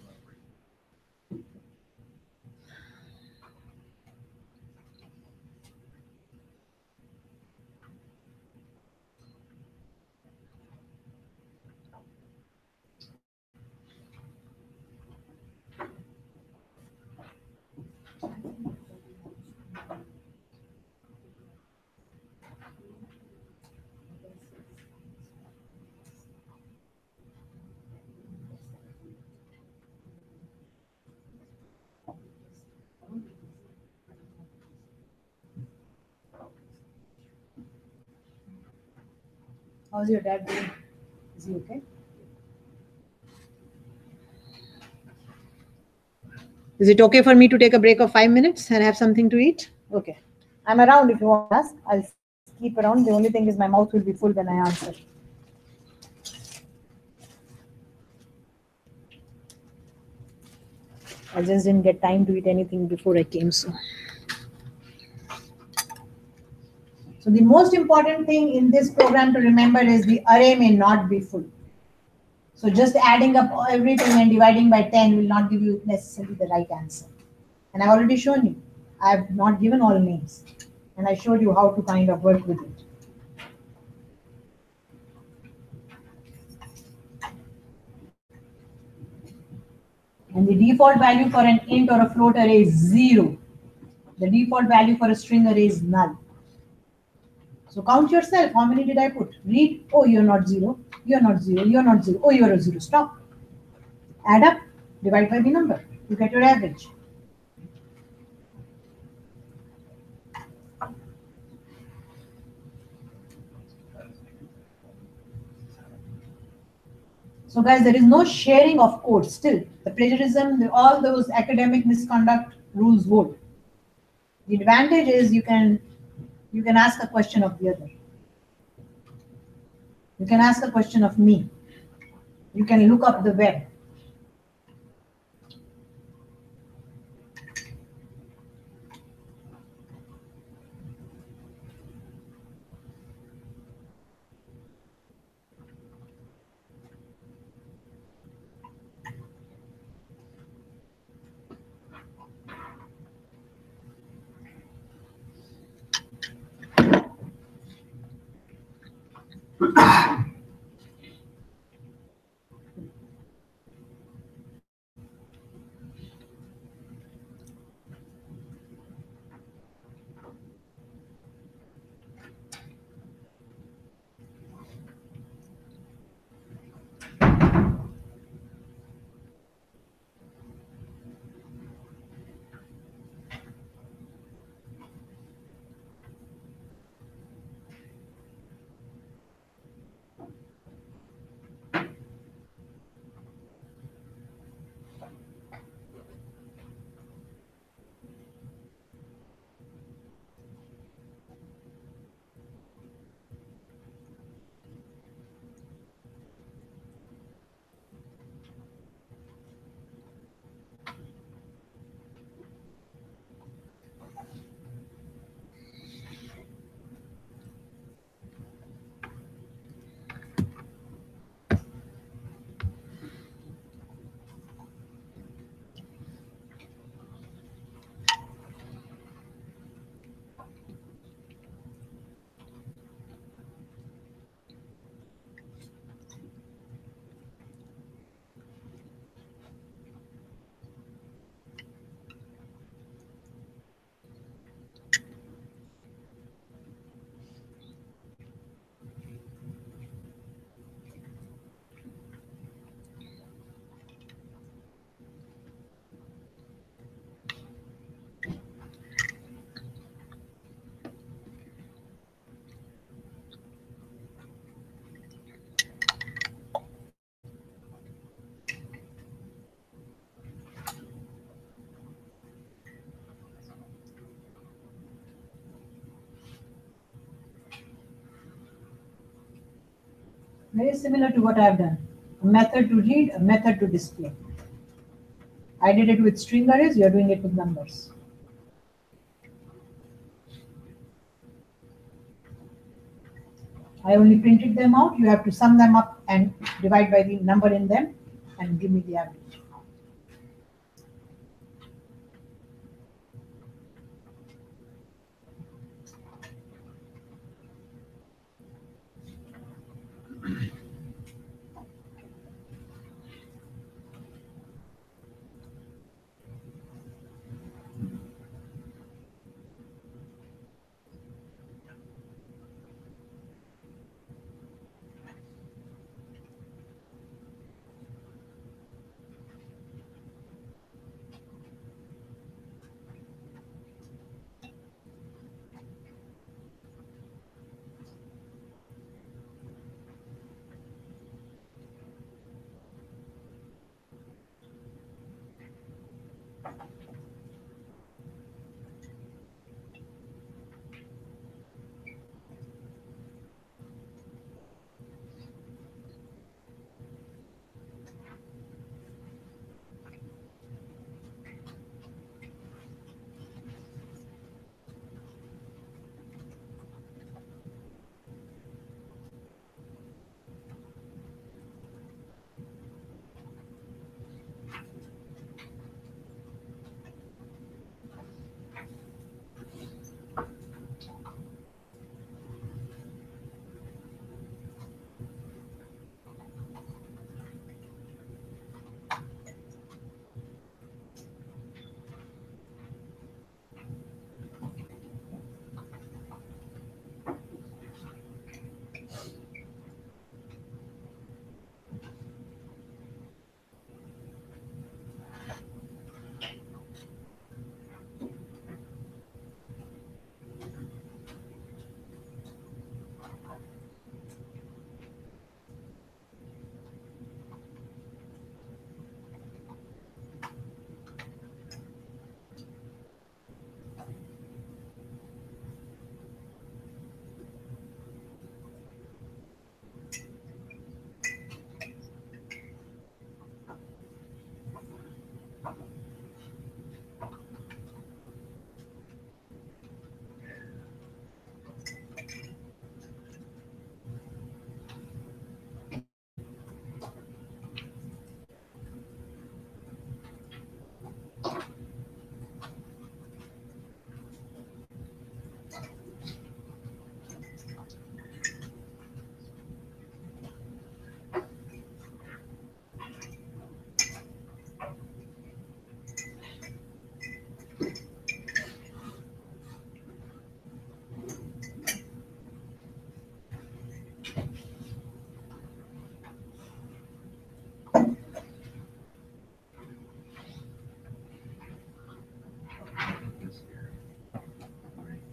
How's your dad doing? Is he okay? Is it okay for me to take a break of 5 minutes and have something to eat? Okay. I'm around if you want to ask. I'll keep around. The only thing is my mouth will be full when I answer. I just didn't get time to eat anything before I came, so. So the most important thing in this program to remember is the array may not be full. So just adding up everything and dividing by 10 will not give you necessarily the right answer. And I've already shown you. I have not given all names. And I showed you how to kind of work with it. And the default value for an int or a float array is 0. The default value for a string array is null. So count yourself. How many did I put? Read. Oh, you're not 0. You're not 0. You're not 0. Oh, you're a 0. Stop. Add up. Divide by the number. You get your average. So guys, there is no sharing of code still. The plagiarism, all those academic misconduct rules hold. The advantage is you can ask a question of the other. You can ask a question of me. You can look up the web. Very similar to what I've done. A method to read, a method to display. I did it with string arrays, you're doing it with numbers. I only printed them out. You have to sum them up and divide by the number in them and give me the average.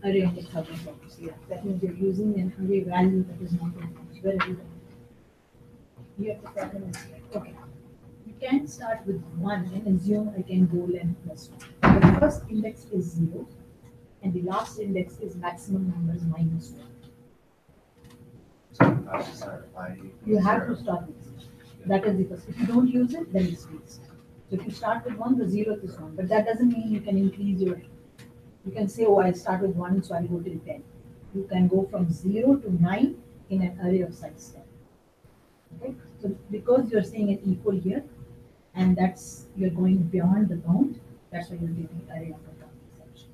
array index out of box. Yeah, that means you're using an array value that is not in box. Where are you going? Here the problem is here. Okay. You can start with 1 and assume I can go length plus 1. The first index is 0 and the last index is maximum numbers minus 1. You have to start with 0. That is the first. If you don't use it, then it's waste. So if you start with 1, the 0th is 1. But that doesn't mean you can increase your, you can say, oh, I start with 1, so I'll go till 10. You can go from 0 to 9 in an array of size 10. Okay? So because you're saying an equal here, and that's, you're going beyond the bound, that's why you're getting array of the bound exception.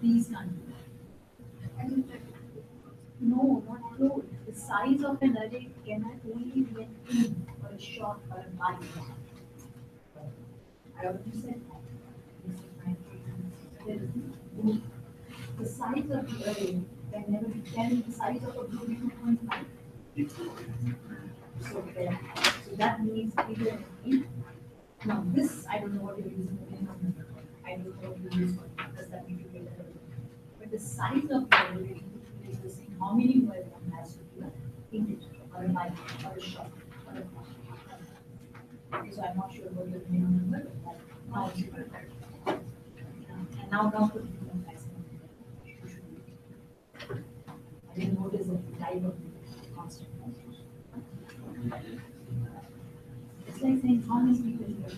These can't do that. No, not true. The size of an array cannot only be an in or a short or a byte. I already said that. The size of the array can never be 10, the size of a group is 2.5. So that means either an int. Now this, I don't know what you're using. I don't know what you use for it. Does that mean you get it? But the size of the array is the same. How many more one has to be an integer or a byte or a short or a byte. Okay, so I'm not sure what the minimum number, but now it's equal to. And now put it in the maximum. I didn't notice the type of constant. It's like saying how many people here.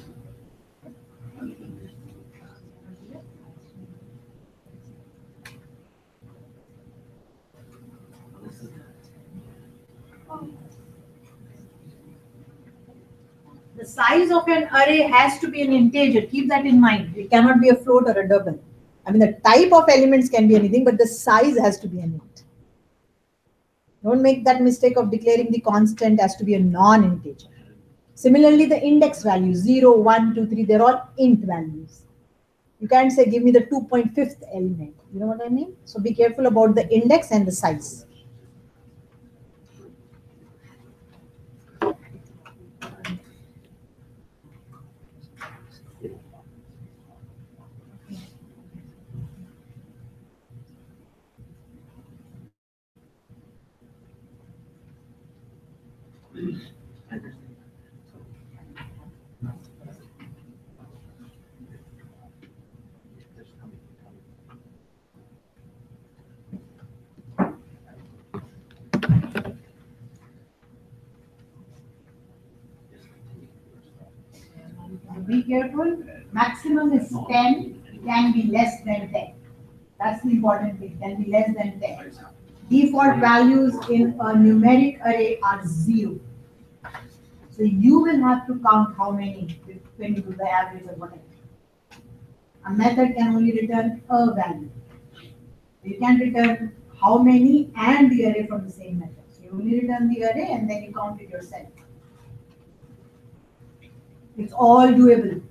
The size of an array has to be an integer. Keep that in mind. It cannot be a float or a double. I mean, the type of elements can be anything, but the size has to be an int. Don't make that mistake of declaring the constant as to be a non-integer. Similarly, the index values 0, 1, 2, 3, they're all int values. You can't say give me the 2.5th element. You know what I mean? So be careful about the index and the size. Be careful. Maximum is 10, can be less than 10. That's the important thing, can be less than 10. Default values in a numeric array are 0. So you will have to count how many when you do the average or whatever. A method can only return a value. You can return how many and the array from the same method. So you only return the array and then you count it yourself. It's all doable.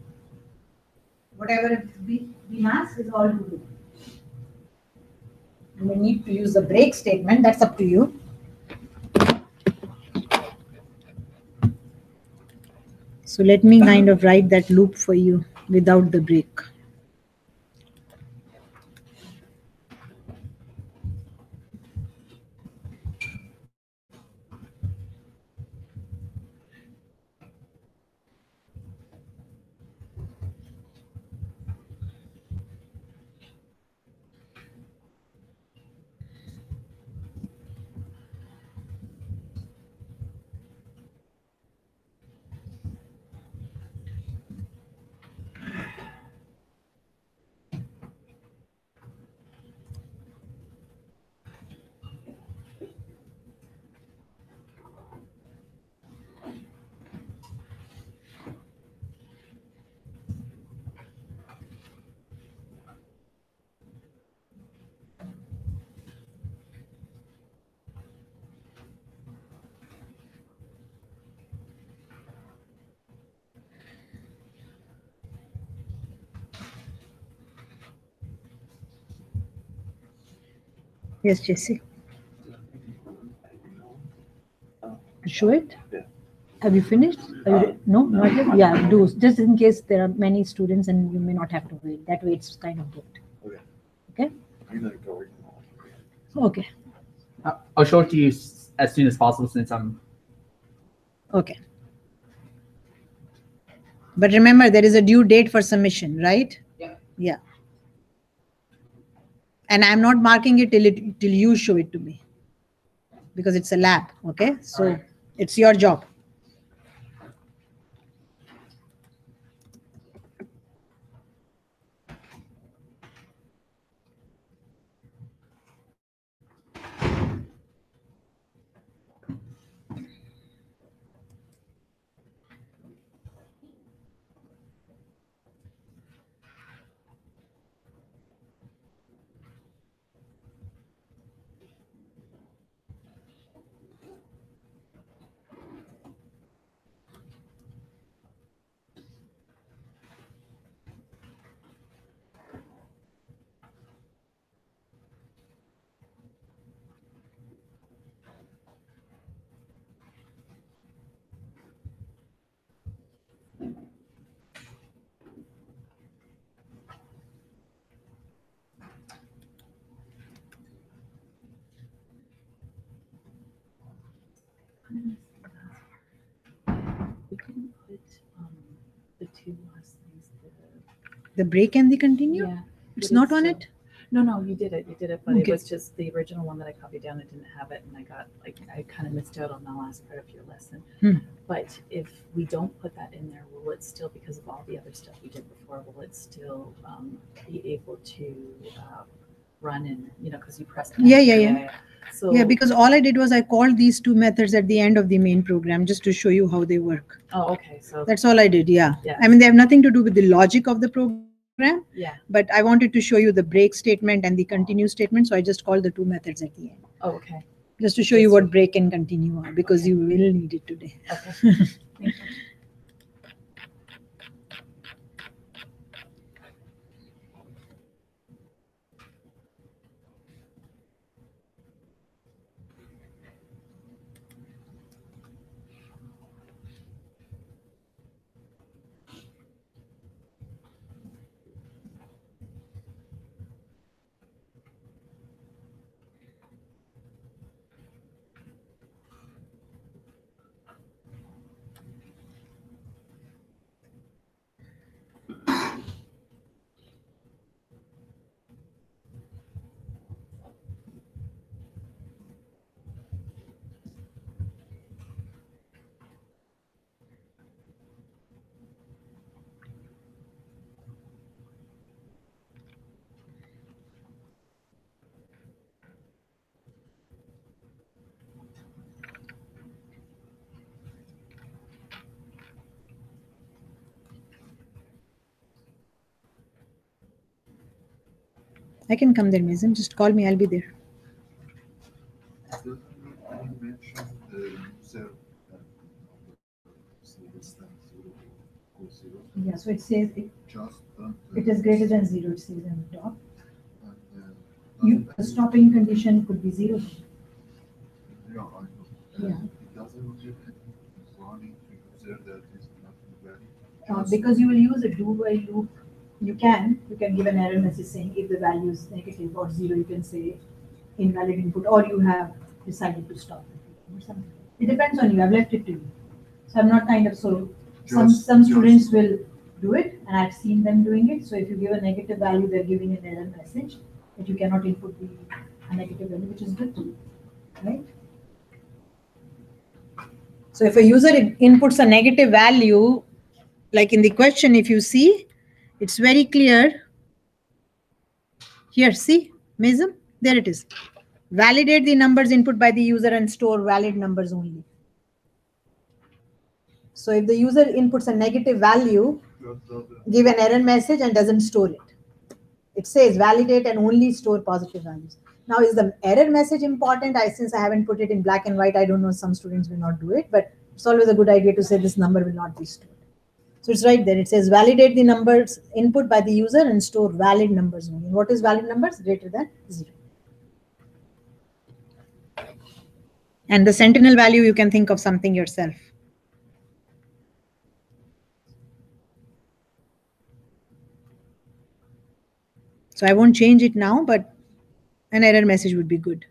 Whatever the mass is all doable. You may need to use the break statement, that's up to you. So let me kind of write that loop for you without the break. Yes, Jesse. Show it? Yeah. Have you finished? No, not yet? Yeah, do. Just in case there are many students and you may not have to wait. That way it's kind of good. Okay. Okay? I'm gonna go read them all. Okay. I'll show it to you as soon as possible since I'm. Okay. But remember, there is a due date for submission, right? Yeah. Yeah. And I'm not marking it till you show it to me. Because it's a lab, okay? So All right. It's your job. We couldn't put the two last things. The break and the continue? Yeah. It's but not on still- it? No, you did it, but it Okay. was just the original one that I copied down. It didn't have it, and I kind of missed out on the last part of your lesson. But if we don't put that in there, will it still, because of all the other stuff we did before, will it still be able to run and, because you pressed. Yeah. So Yeah, because all I did was I called these two methods at the end of the main program just to show you how they work. Oh, okay. So That's all I did, yeah. Yeah. I mean, they have nothing to do with the logic of the program, yeah. but I wanted to show you the break statement and the continue statement, so I just called the two methods at the end. Oh, okay. Just to show you what break and continue are, because you will need it today. Okay. Thank you. I can come there, Mizim. Just call me. I'll be there. Doesn't it mention the user less than 0 or 0? Yeah, so it says Just it is greater than 0, it says on the top. and, The stopping condition could be 0. yeah, I know. Yeah. It doesn't give any warning to user that is not valid. Because you will use a do while loop, you can give an error message saying if the value is negative or 0, you can say invalid input, or you have decided to stop it or something. It depends on you. I've left it to you. So I'm not kind of some students will do it, and I've seen them doing it. So if you give a negative value, they're giving an error message that you cannot input a negative value, which is good, right? So if a user inputs a negative value, like in the question, if you see, it's very clear. Here, see, Mizim, there it is. Validate the numbers input by the user and store valid numbers only. So if the user inputs a negative value, give an error message and doesn't store it. It says validate and only store positive values. Now, is the error message important? Since I haven't put it in black and white, I don't know, some students will not do it, but it's always a good idea to say this number will not be stored. So it's right there. It says validate the numbers input by the user and store valid numbers only. What is valid numbers? Greater than 0. And the sentinel value, you can think of something yourself. So I won't change it now, but an error message would be good.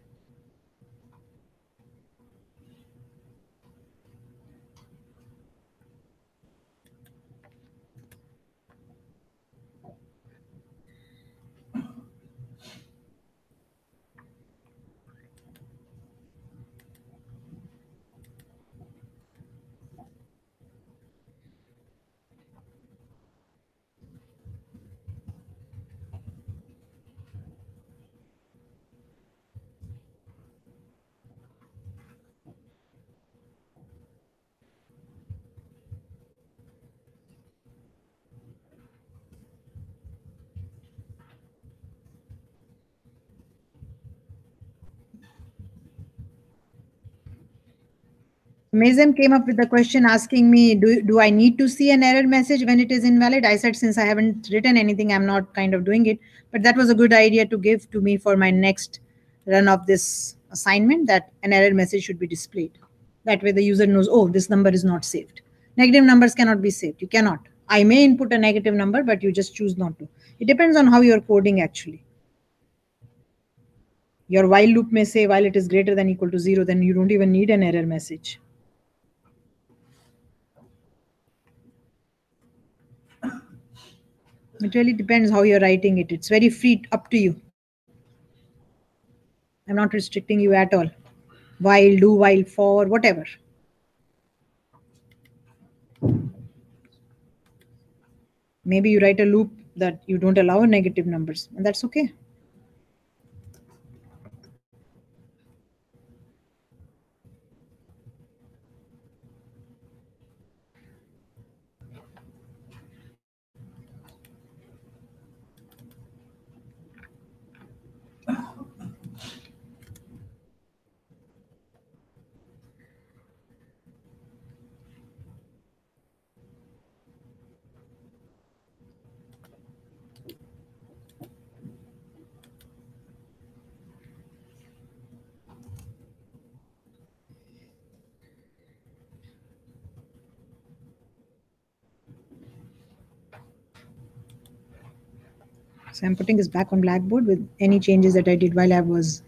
Mazem came up with a question asking me, do I need to see an error message when it is invalid? I said, since I haven't written anything, I'm not kind of doing it. But that was a good idea to give to me for my next run of this assignment, that an error message should be displayed. That way the user knows, oh, this number is not saved. Negative numbers cannot be saved. You cannot. I may input a negative number, but you just choose not to. It depends on how you're coding actually. Your while loop may say while it is greater than equal to 0, then you don't even need an error message. It really depends how you're writing it. It's very free, up to you. I'm not restricting you at all. While, do, while, for, whatever. Maybe you write a loop that you don't allow negative numbers, and that's okay. So I'm putting this back on Blackboard with any changes that I did while I was.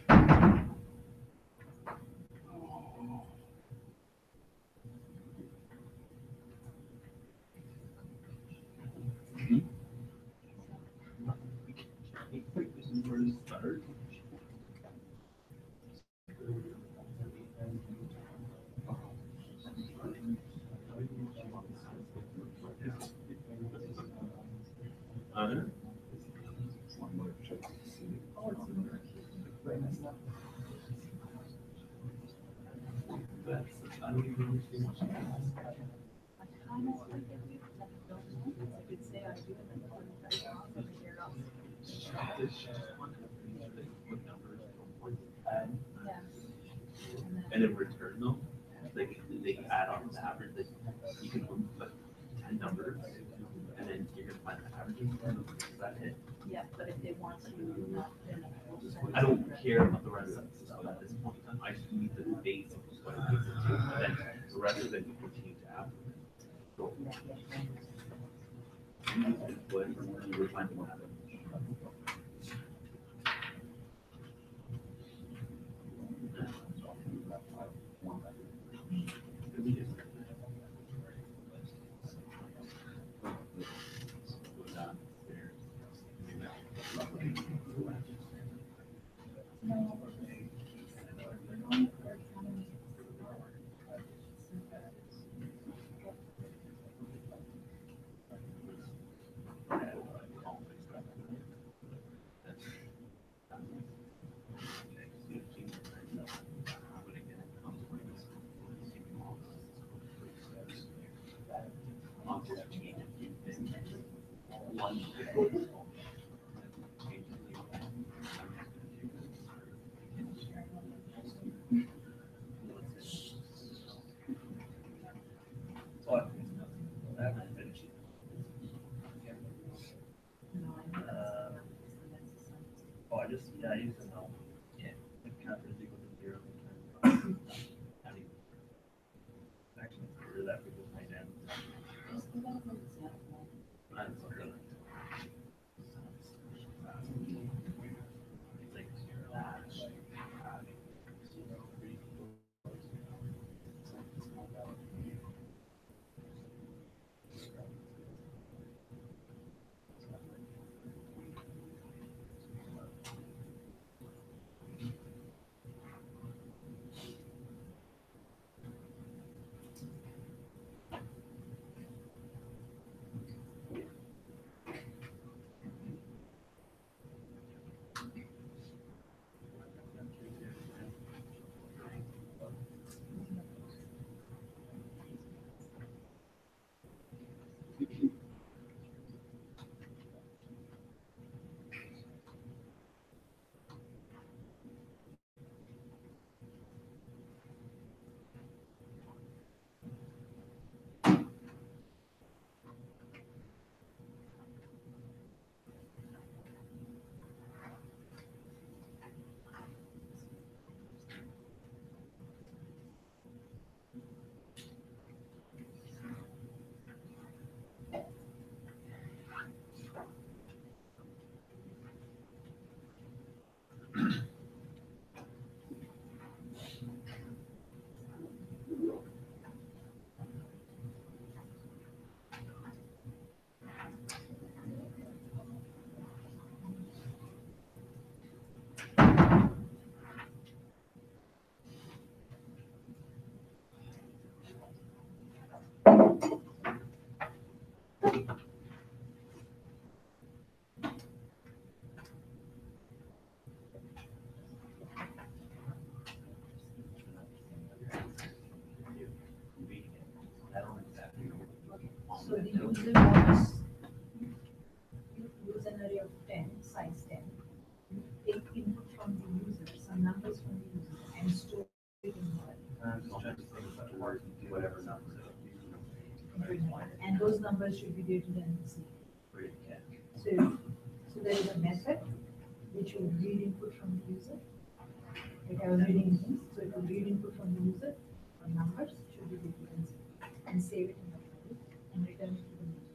I kind of like it, I don't know, because I could say I do, and then I'll be off over here else. Yeah. And in return though, they add on the average, like you can put 10 numbers and then you're gonna find the average. Is that it? Yeah, but if they want to not, then. I don't care about the rest of the stuff at this point in time. I just need the base of what it gives it to, and then the rest of it you continue to add. So. Whatever you would find what happens. Yeah, I used to know. Yeah. It counts as equal to 0. Actually, for that we just made down. So the user wants use an array of 10, size 10. You take input from the user, some numbers from the user, and store it in one. I'm just trying to think about the word and do whatever numbers that And those numbers should be greater than 0. So there is a method which will read input from the user. Like I was reading things, so it will read input from the user, or numbers should be greater than 0, and save it in the file and return it to the user.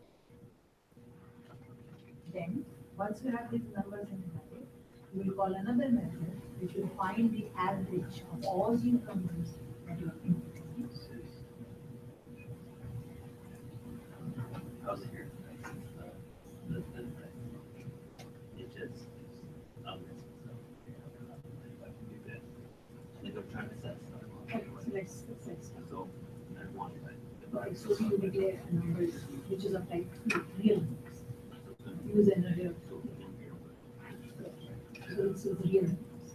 Then, once you have these numbers in the array, You will call another method which will find the average of all the numbers that you have input. How's it here? It just, like I'm trying to set stuff. Okay, so let's start. So, I want Okay, so you declare a number which is of type real numbers. Use an array of so it's real numbers.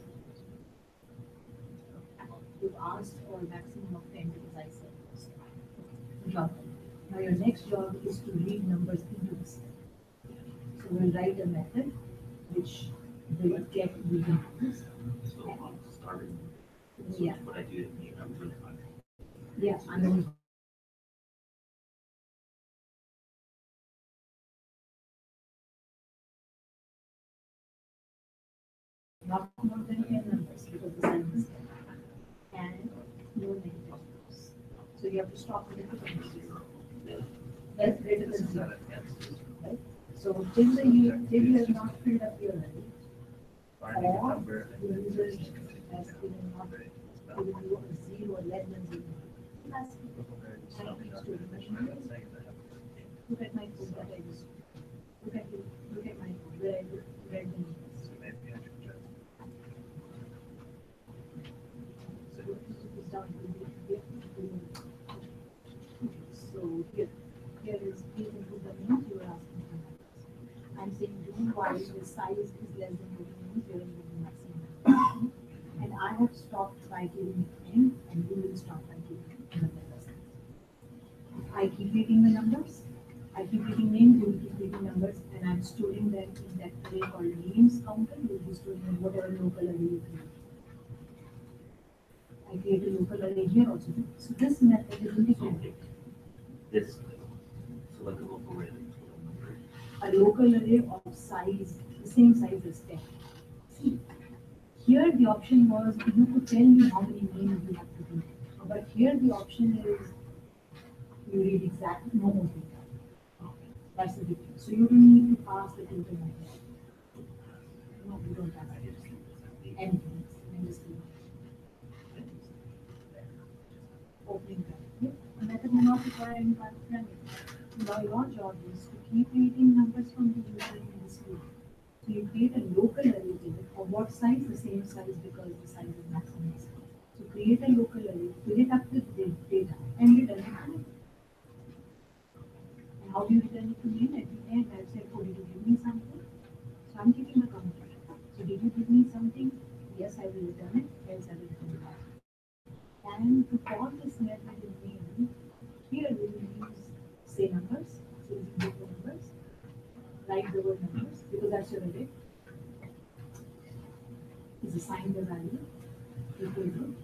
You've asked for a maximum of 10 because I said first. Job. Now your next job is to read numbers into the set. So we'll write a method which will get the numbers. So I'm starting. Yeah. What I do, I'm really fine. Yeah, and then not more than 10 numbers because the sign is 10. And no negative numbers. So you have to stop with the that's greater than 0. Right? So till you have not filled up your array, Finding a or number. the user has given not given you a 0 or less than 0. That's look at my code that I just look at my code where I read the numbers. Maybe I should just. So this is down to the so here is please include the names you are asking for numbers. I'm saying do while the size is less than 40 names, you are giving maximum. And I have stopped by giving it n, and you will stop by giving it another person. I keep reading the numbers. I keep reading names, you will keep reading numbers, and I'm storing them in that array called names counter. You'll be storing in whatever local array you create. I create a local array here also. So this method is independent. This, so like a local random. A local array of size, the same size as 10. See, here the option was you could tell me how many names you have to do. But here the option is you read exactly no more data. That's the difference. So you don't need to pass the total number. No, you don't have anything. And just opening bracket. The method may not require any kind of memory. Now your job is to keep reading numbers from the user in this loop. So you create a local array table of what size? The same size because the size is maximum. So create a local array, fill it up with data, and return it to me. And how do you return it to me? At the end, I've said, oh, did you give me something? So I'm keeping a counter. So did you give me something? Yes, I will return it, else I will return it back. And to call this method in main, here we will use say numbers, so we can give the numbers, write the word numbers, because that's your array. Is assign the value equal to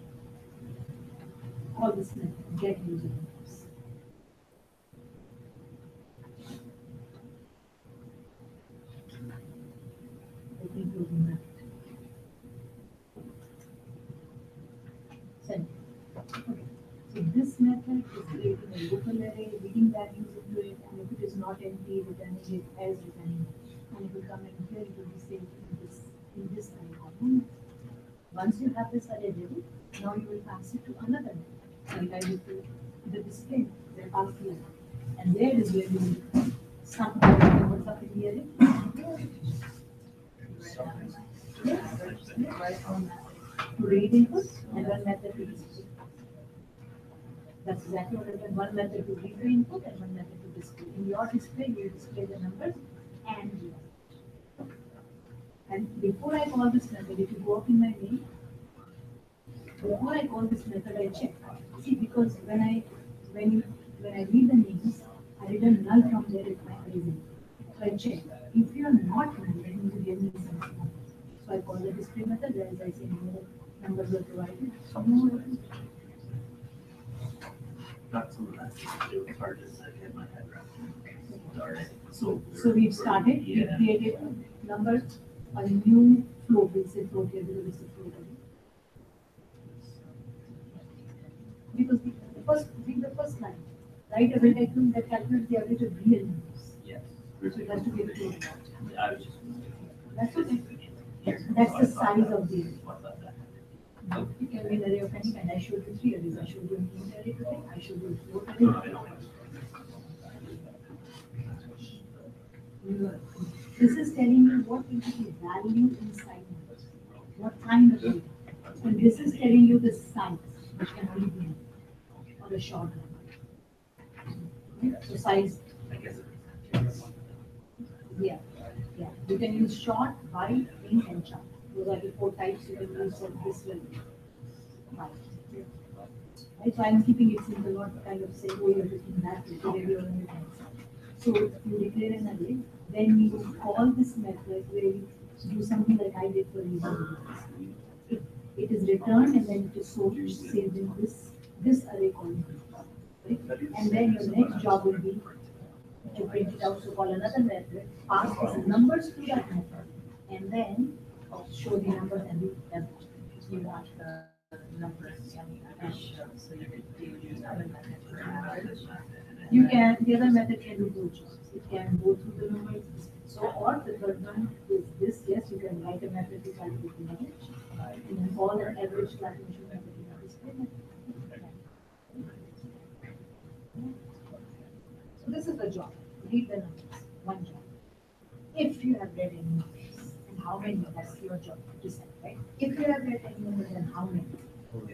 call this method, get user numbers. Let me close the method. Send. Okay. So this method is creating a local array, reading values into it, and if it is not empty, returning it as returning. And it will come in here, it will be saved in this array column. Once you have this array ready, now you will pass it to another method. Like I will do the display, they pass the array. And there is where you will sum what's up in the array. To read input and one method to display. That's exactly what I've done. One method to read the input and one method to display. In your display, you display the numbers and the output. And before I call this method, if you go up in my main, before I call this method, I check. See, because when I read the names, I return null from there if my array is empty. So I check. If you are not null, then you give me something. So I call the display method, whereas I say no numbers were provided. So no. Got some of that. It was hard to get my head around. Alright. So we've started, we created numbers, a new float, we'll say float here because it's a float. Because the first line, right, a diagram that calculates the average of real numbers. Yes. So it has to be a float. I was just. That's okay. That's the size of the array. You can be an array of any kind. I showed you 3 arrays. I showed you an int array today. I showed you a float array. This is telling you what will be the value inside numbers, what kind of data. And this is telling you the size, which can only be or a short number. So size, yeah. You can use short, byte, int, and chunk. Those are the 4 types you can use for this level. Right, so I'm keeping it simple, not kind of say, oh, you're looking that way, you're on your hands. So you declare an array, then you call this method where you do something like I did for example. It is returned and then it is saved in this array column. Right? And then your next job will be to print it out, so call another method, pass these numbers to that method, and then show the numbers and the average. You want the numbers and the average, so you could use other methods for average. You can, the other method can do both jobs. It can go through the numbers. So, or the third one is this, yes, you can write a method to calculate the average. And then call an average calculation method in a display method. So this is the job. Read the numbers, one job. If you have read any numbers, and how many, that's your job to decide, right? If you have read any numbers, then how many?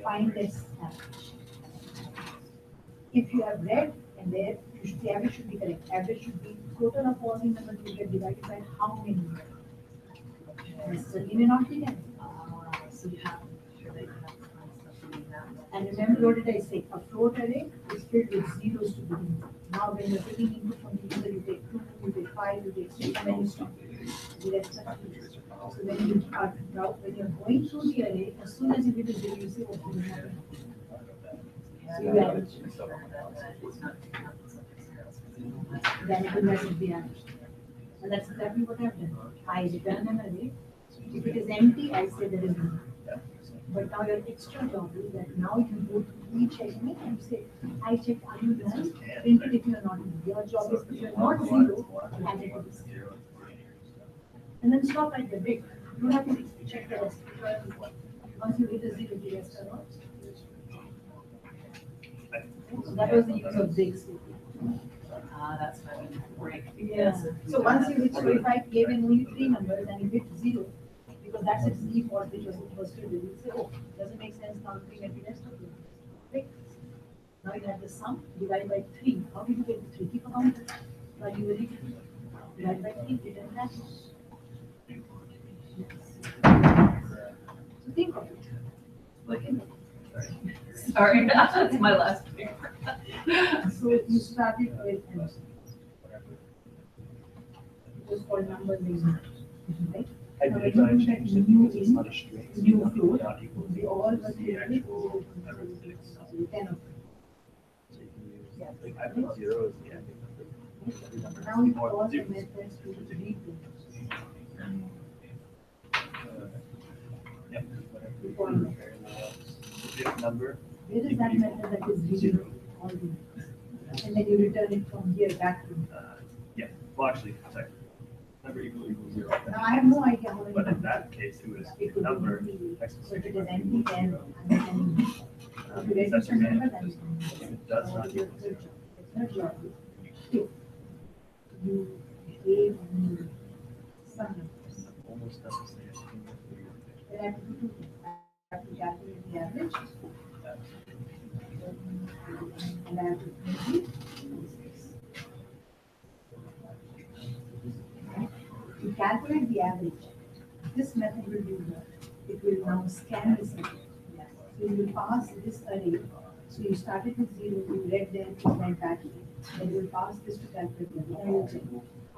Find this average. If you have read, and there, the average should be correct. Average should be total of all the numbers you get divided by how many. Necessarily may not be there. So you have to make sure that you have the stuff in that. And remember, what did I say? A float array is filled with zeros to begin with. Now, when you're taking input from the user, you take 2, you take 5, you take 6, and then you stop. The rest are zeros. So when when you're going through the array, as soon as you get a zero, you say, okay, we have it. So you average. Then it will message the average. And that's exactly what I've done. I return an array. If it is empty, I say there is none. But now your extra job is that now you go to each element and say, I check, are you done? Print it if you are not done. Your job is if you are not zero, add it to this. And then stop at the big. You don't have to check the rest. Once you hit the zero, the rest are not. So that was the use of big statement. That's what I mean, break. Yeah. So once you hit, so if I gave in only 3 numbers and you hit 0, because that's its default, which was supposed to do, you say, oh, doesn't make sense now looking at the rest of the numbers. Right? Now you have the sum, divide by 3. How did you get the 3? Keep a count. Now you will divide by 3, return that. So think of it. Okay. Sorry, that's my last paper. So you started with M. It was called number lazy, right? I Now did when not you change get it. new It's in, not a string. new float, Not equal they all were to the created actual with everything. 10 of them. So you can use, like, I put 0 as the ending number. Every number has Now you more call than the zeros. methods to read them. Yep. Whatever. You call them. This number. Where is that method that is reading all the numbers? And then you return it from here back to. Yeah, well, actually, sorry. Number equals 0. Now I have no idea how many. But in that case, it was It could number. be empty. X So if it is empty, then if you That's register number, okay. then It does not your equal third 0. job. The third job is if you gave me some numbers. Almost does the same thing. Then I have to do 2 things. I have to calculate the average. And I have to print it. To calculate the average, this method will do what? It will now scan this array. So you will pass this array. So you started with 0, you read there, you went back here. Then you will pass this to calculate the array. Now you check.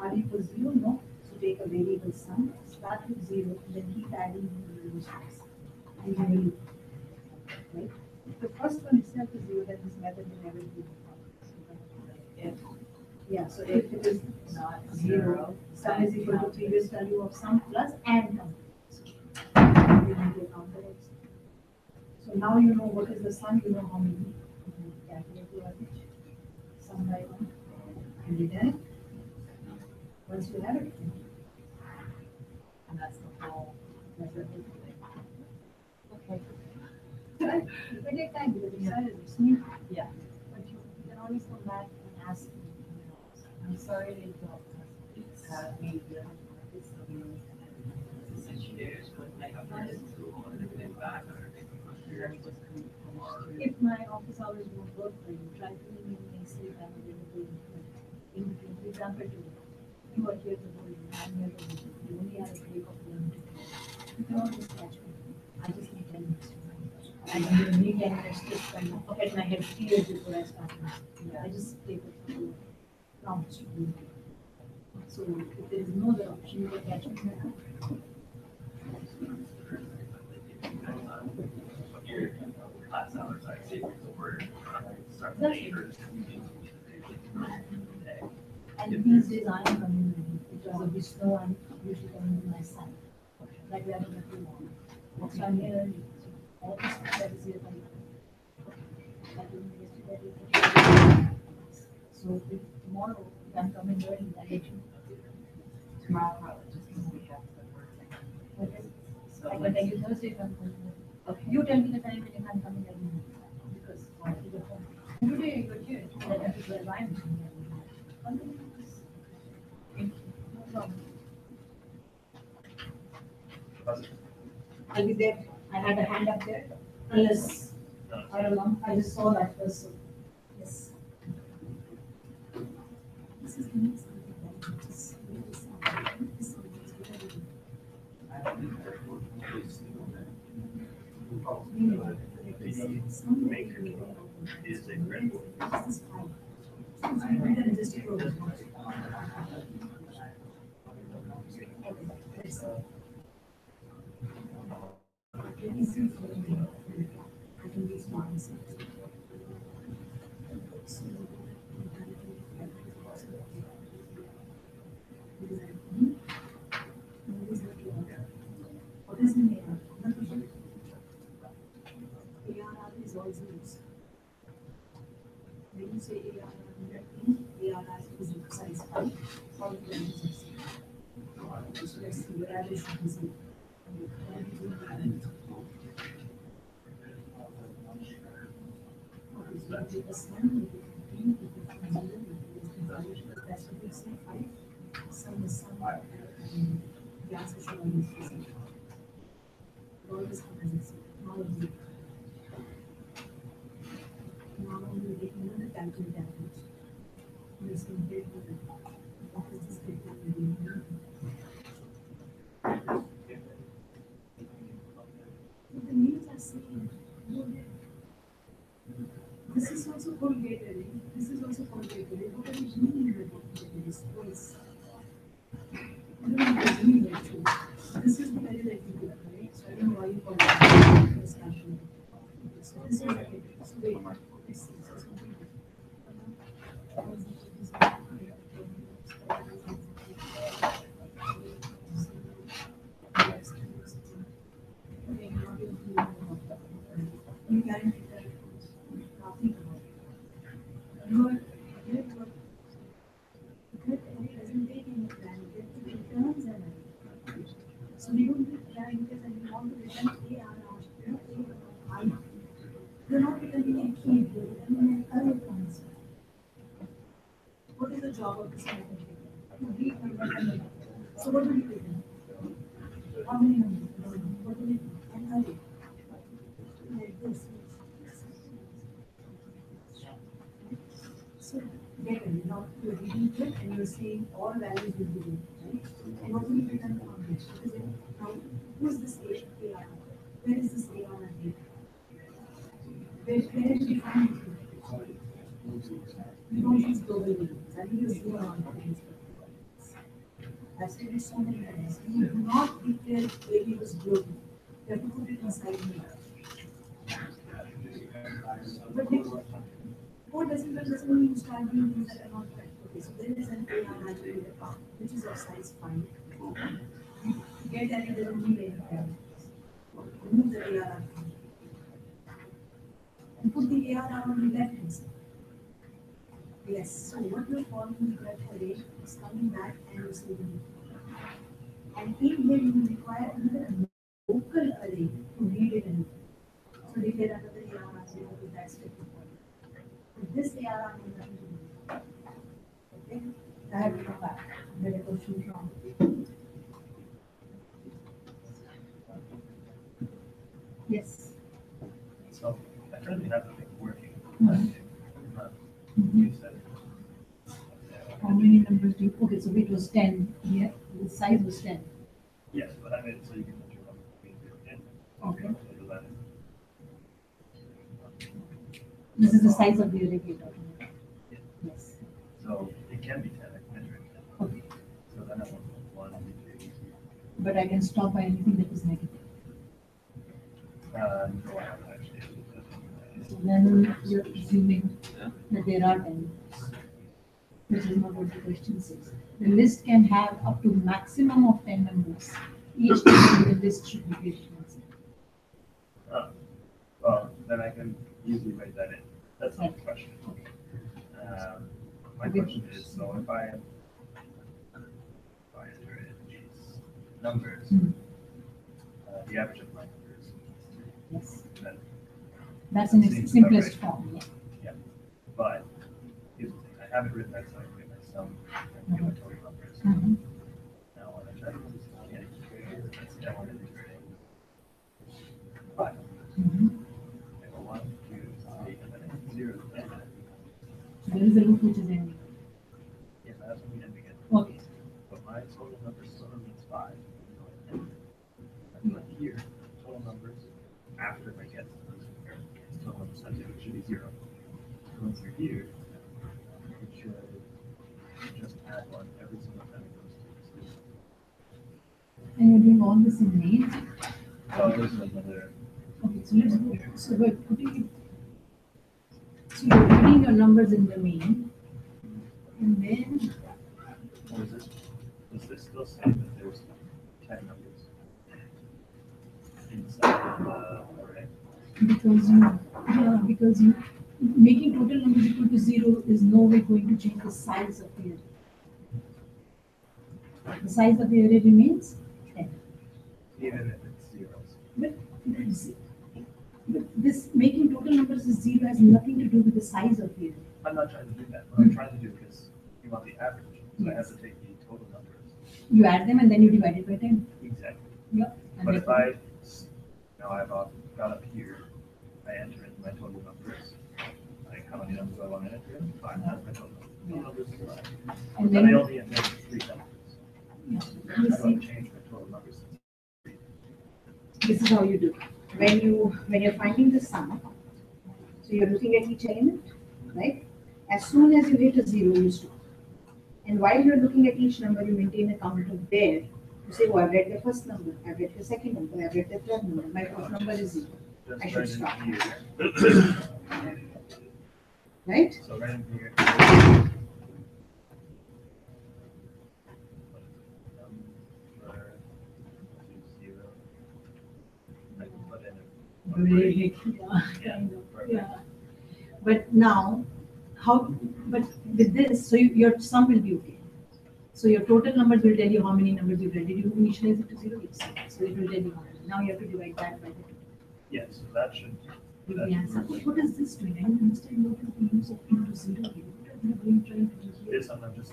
Are equals 0? No. So take a variable sum, start with 0, and then keep adding the zeros. And you will, right? If the first one itself is 0, then this method will never be If yeah, so if it is not 0, sum is equal to previous value of sum plus and count. You need to count the rest. So now you know what is the sum, you know how many. You can calculate the average. Sum by 1. And return it. Once you have it. and that's the whole Okay. Right? It may take time because you decided it's new. Yeah. But you can always come back and ask me. I'm sorry to interrupt. Me, this If my office hours won't work for you, try to ring me and say I'm available in between. For example, today, you are here tomorrow, I'm here tomorrow. You only have a break of 1 to 2. You can always catch me. I just need 10 minutes. And you need 10 minutes just kind of get my head cleared before I start. I just take it for the prompts to do. So if there is no other option, you can catch me. Your class hours, I'd say, over start later. And these days I am coming in because of the snow, I'm usually coming with my son. Like we are going to walk. So I'm here early. So all this stuff that is here by I told you yesterday. So if tomorrow, if I'm coming early, I'll let you know. Tomorrow, probably, just because we have the work thing. Okay? So I can tell you Thursday if I'm coming early. Okay. You tell me the time and if I'm coming early. Because I have to go home. And today you're here. Then I have to go around. Thank you. No problem. I'll be there. I had a hand up there. Unless, I don't know, I just saw that first. So, yes. This is the next Maker is a great one. What is the name? ARR is also used. When you say ARR, ARR is size 5, all of them is 6. So let's see, your average should be 0. Okay, so you take a sum, you take 15, you take 0, you take 5, that's what we say 5. Sum is sum, and the answer should always be 0. Always come as 0. Now it's 0. Now we take another calculator. This is the what is this calculator? The names are same. This is also colgated. This is also colgated. What are you doing with this? What are you doing with it? This is the very technical, right? So I don't know why you call it this calculator. So this is okay. So wait. This is you guarantee that nothing about it. You are here to doesn't take any plan, it returns an error. So we don't do plan because we want to return ARR, you're not returning a key, you're returning a correct answer. What is the job of this method? To read number. So what will you return? How many numbers? What will it be? An array. Like this. So get it. Now you're reading it and you're saying all values will be there, right? And what will you return from this? Because now who is this AR? Where is this AR and here? Where did you find it? You don't use global variables. I use zero on variables. I've said it so many times. You do not declare variables globally. You have to put it inside here. But what doesn't mean you start doing things that are not right. Okay, so there is an AR attribute account, which is of size 5. You get that it doesn't need any parameters. Remove the AR attribute. And put the AR on the left hand side. Yes, so what you're calling the left array is coming back and receiving it. And in here you will require another Yes. So I currently have the thing working. Mhm. But Mhm. you said, How many numbers do you, okay, so it was 10, yeah, the size was 10. yes, but I made it so you can enter them between 0 and 10. Okay. And 11. This is the size of the array you're talking about. Yeah. Yes. So it can be 10, I can enter it 10. Okay, So then I want 1, 2, 3. but I can stop by anything that is negative. No, I haven't actually. So then you're assuming that there are 10 numbers, which is not what the question says. The list can have up to maximum of 10 numbers. Each number in the list should be greater than 0. Well, then I can easily write that in. That's not the question. Okay. My question is, so if I enter in these numbers, Hmm. The average of my numbers, Yes. then, That's in Seems its simplest about form, yeah. but here's the thing, I have it written that so I can get my sum and get my total numbers. Mhm. Now when I try to do this again, that's down and integrating. But Mhm. I go 1, 2, 3, and then I hit 0 again. So there is a loop which is ending. Yes, that's what we end again. Okay. But my total number still remains 5. And then here, total numbers after I get total numbers times 0 should be 0. Once you're here, it should just add 1 every single time it goes to this. And you're doing all this in main? Oh, there's another. Okay, so let's go. So we're putting it. So you're putting your numbers in the main. And then, Or is this, does this still say that there's 10 numbers inside of the array? because you, making total numbers equal to 0 is no way going to change the size of the array. The size of the array remains 10. Even if it's zeros. But this making total numbers is 0 has nothing to do with the size of the array. I'm not trying to do that. What I'm trying to do is you want the average. So I have to take the total numbers. You add them and then you divide it by 10. Exactly. Yeah. And But if therefore- I've got up here, I enter in my total numbers. Like how many numbers do I want to enter in? 5. That's my total numbers. Is 5. And But then I you- only enter 3 numbers. yeah. I You don't see, change my total numbers. this is how you do. When you're finding the sum, so you're looking at each element, right? As soon as you hit a 0, you stop. And while you're looking at each number, you maintain a counter there. You say, oh, I've read the first number, I've read the second number, I've read the third number, my first number is 0. I should Just stop. right in here. Right? So right in here. Number 0. I can put in a Very, Yeah, perfect. yeah. But now, but with this, so your sum will be okay. So your total numbers will tell you how many numbers you read. Did you initialize it to 0? Yes. So it will tell you how many. Now you have to divide that by the total. Yeah, so that should. With that the should answer. work. What is this doing? I don't understand what is the use of into 0 here. What are we doing trying to do here? This one, I'm just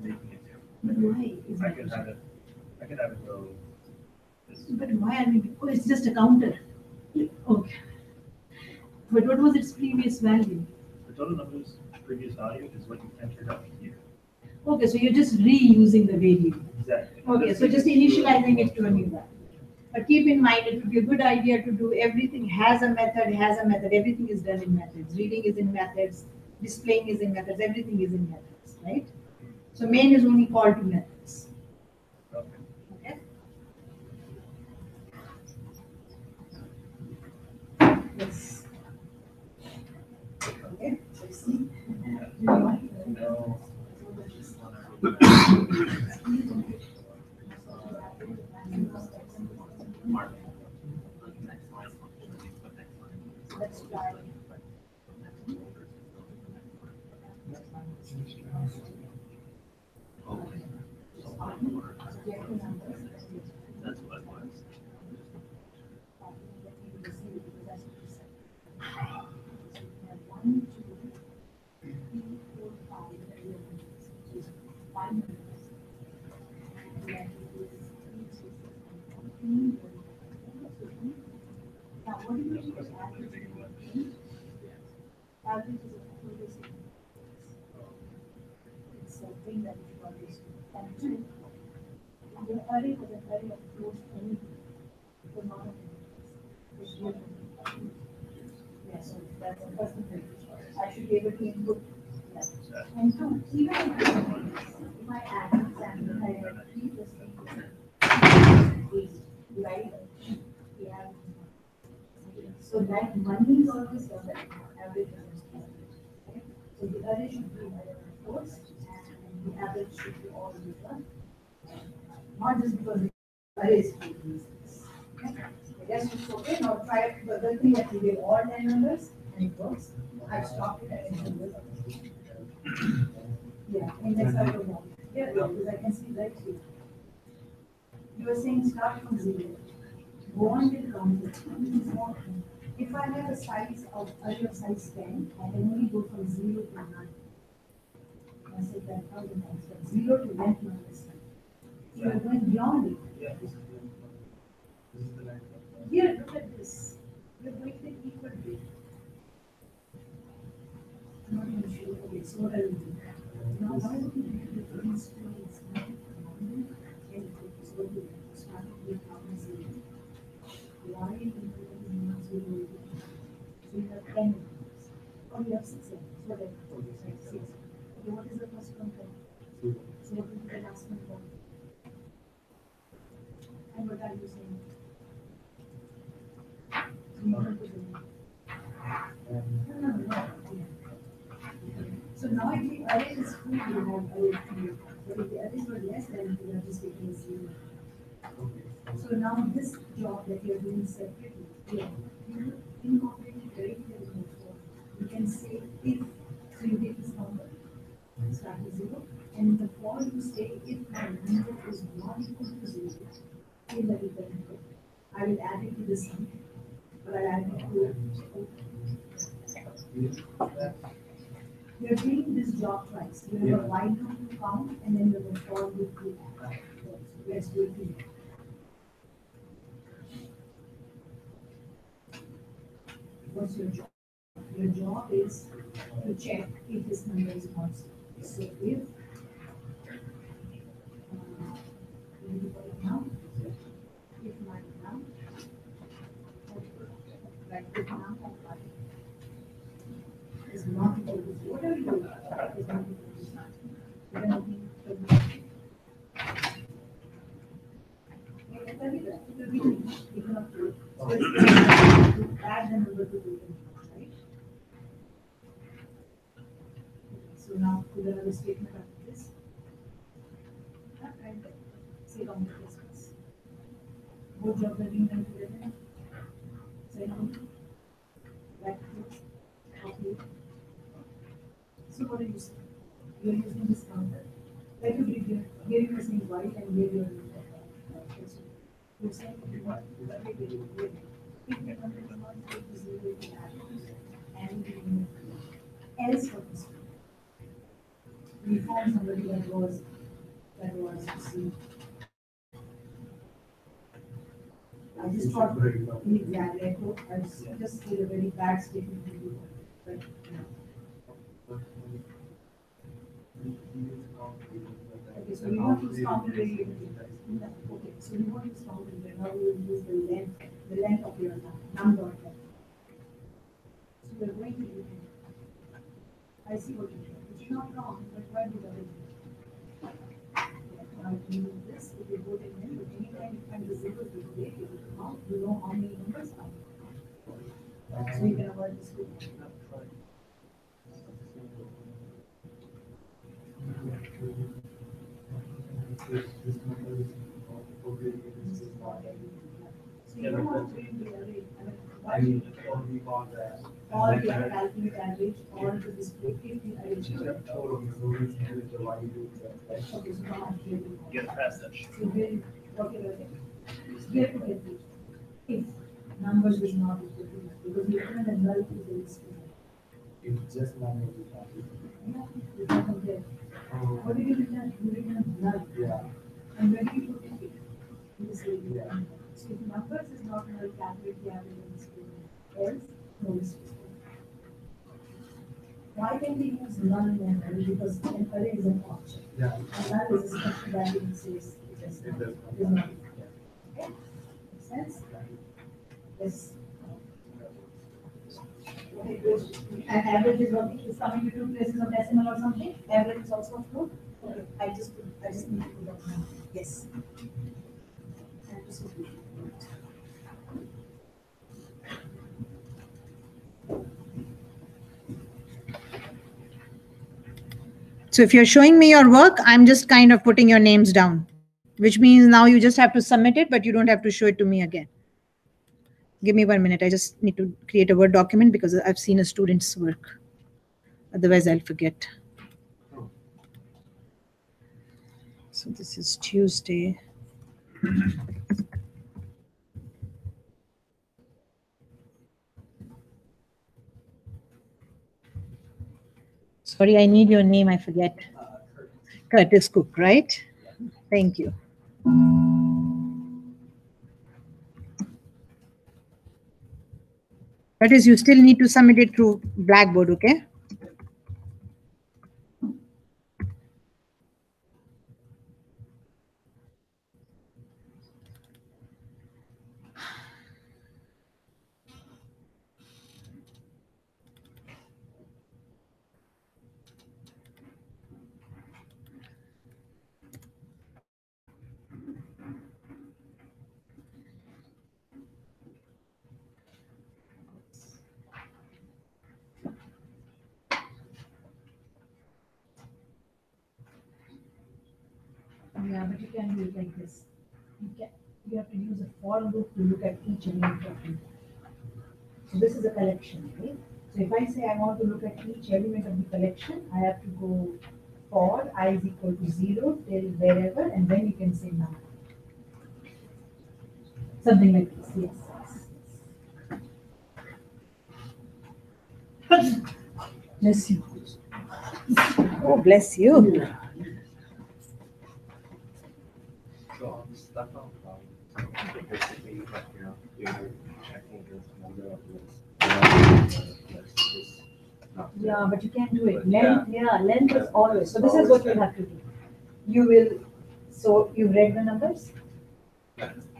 making it 0. But why? Is I my can have it, I can have it go this. But why are we? Oh, it's just a counter. Okay. But what was its previous value? The total numbers previous value is what you entered up here. Okay, so you're just reusing the variable. Exactly. Okay, so just initializing it to a new value. But keep in mind, it would be a good idea to do everything has a method, everything is done in methods. Reading is in methods, displaying is in methods, everything is in methods, right? So main is only called to methods. Okay. Okay? Yes. Okay, so see. No. Mark. Let's try. That's what it was. what do you mean by average? Average is a total sign. It's a thing that you always do. And two, the array was an array of close anything. So not of it's real. Yeah, so that's the first thing. I should be able to input that. And two, even if I add example, I have 3 plus 3 plus 8, right? We have so that money is always the average is okay? So the array should be force and the average should be always one. Not just because the array is okay? The rest is okay. Now try the other thing that we give all 10 numbers and it works. I stopped it at 10 numbers. Yeah, index I don't know. Yeah, because I can see right here. You were saying start from 0. Go on till count. If I have a size of array of size 10, I can only go from 0 to 9. I said that 1,000 times, from 0 to length minus 9. You are going beyond it. Here, look at this. You're going to equal to. I'm not even sure. Okay, so what I will do. Now, why would you make the difference between it's not and it's going to start with 0. Why is it not 0? So you have 10 numbers. Or you have 6 numbers. Whatever. 6. Okay, what is the first one? So what will be the last one? And what are you saying? So now if the array is full, you have array 3. But if the arrays were less, then you are just taking 0. So now this job that you are doing separately, here, you incorporate it very clearly. You can say if, so you take this number, start with 0, and the for you say if my number is not equal to 0, in the return input. I will add it to the sum, but I'll add it to you're doing this job twice. You have a while loop to count, and then you have a for loop to add. Let's do it together. What's your job? Your job is to check if this number is constant. So if now, if my now, like if now is not equal to 4, whatever you do is not equal to 9. Then it will be equal to so it's add the number to the right? So now put another statement after this. Right there. Say how much this. Both jobs are being done together. Say how much. Right. Okay. So what are you saying? You are using this counter. Like you did here. Here you are saying white and here you are using you're saying if the number is not equal to 0, you can add and else for this one. We found somebody that was C. I just thought exactly. I thought I just did a very bad statement to you, but okay, so we want to use complementary. Okay, so we want to use complementary. Now we will use the length of your number. So we are going to use it. I see what you're doing. It's not wrong, but why do that? Now if you use this, if you go to the end, anytime you find the zeros with date, you will count, you know how many numbers are. So you can avoid this group. So you don't want to read the array. I mean, or the calculate average, or to display if the array is okay, so how much do you Get past that. So here, whatever. Here to get it. If numbers is not equal to that, because you can the null is the list. It's just numbers is not equal. Yeah, you can compare. What did you return? You return null. Yeah. And when you put it in this way, so if numbers is not null, calculate the average in this way. else, no space. Why can we use null and array? Because an array is an object. Yeah. And null is a special value that says it is It not. does It is not. Okay? Makes sense? Yes. Okay, good. And average is coming to two places of decimal or something? Average is also a float? Okay, I just need to put that now. Yes. And just put it. So if you're showing me your work, I'm just kind of putting your names down, which means now you just have to submit it, but you don't have to show it to me again. Give me 1 minute. I just need to create a Word document because I've seen a student's work. Otherwise, I'll forget. So this is Tuesday. Sorry, I need your name. I forget. Curtis Cook, right? Thank you. Curtis, you still need to submit it through Blackboard, okay? Yeah, but you can do it like this. You have to use a for loop to look at each element of it. So this is a collection, right? So if I say I want to look at each element of the collection, I have to go for I is equal to 0 till wherever, and then you can say number. Something like this, yes. Bless you. Oh, bless you. So on the stuff basically, like, you're checking this number of lists. Yeah, but you can't do it. Yeah. Length is always. So this is what you have to do. You will, so you read the numbers,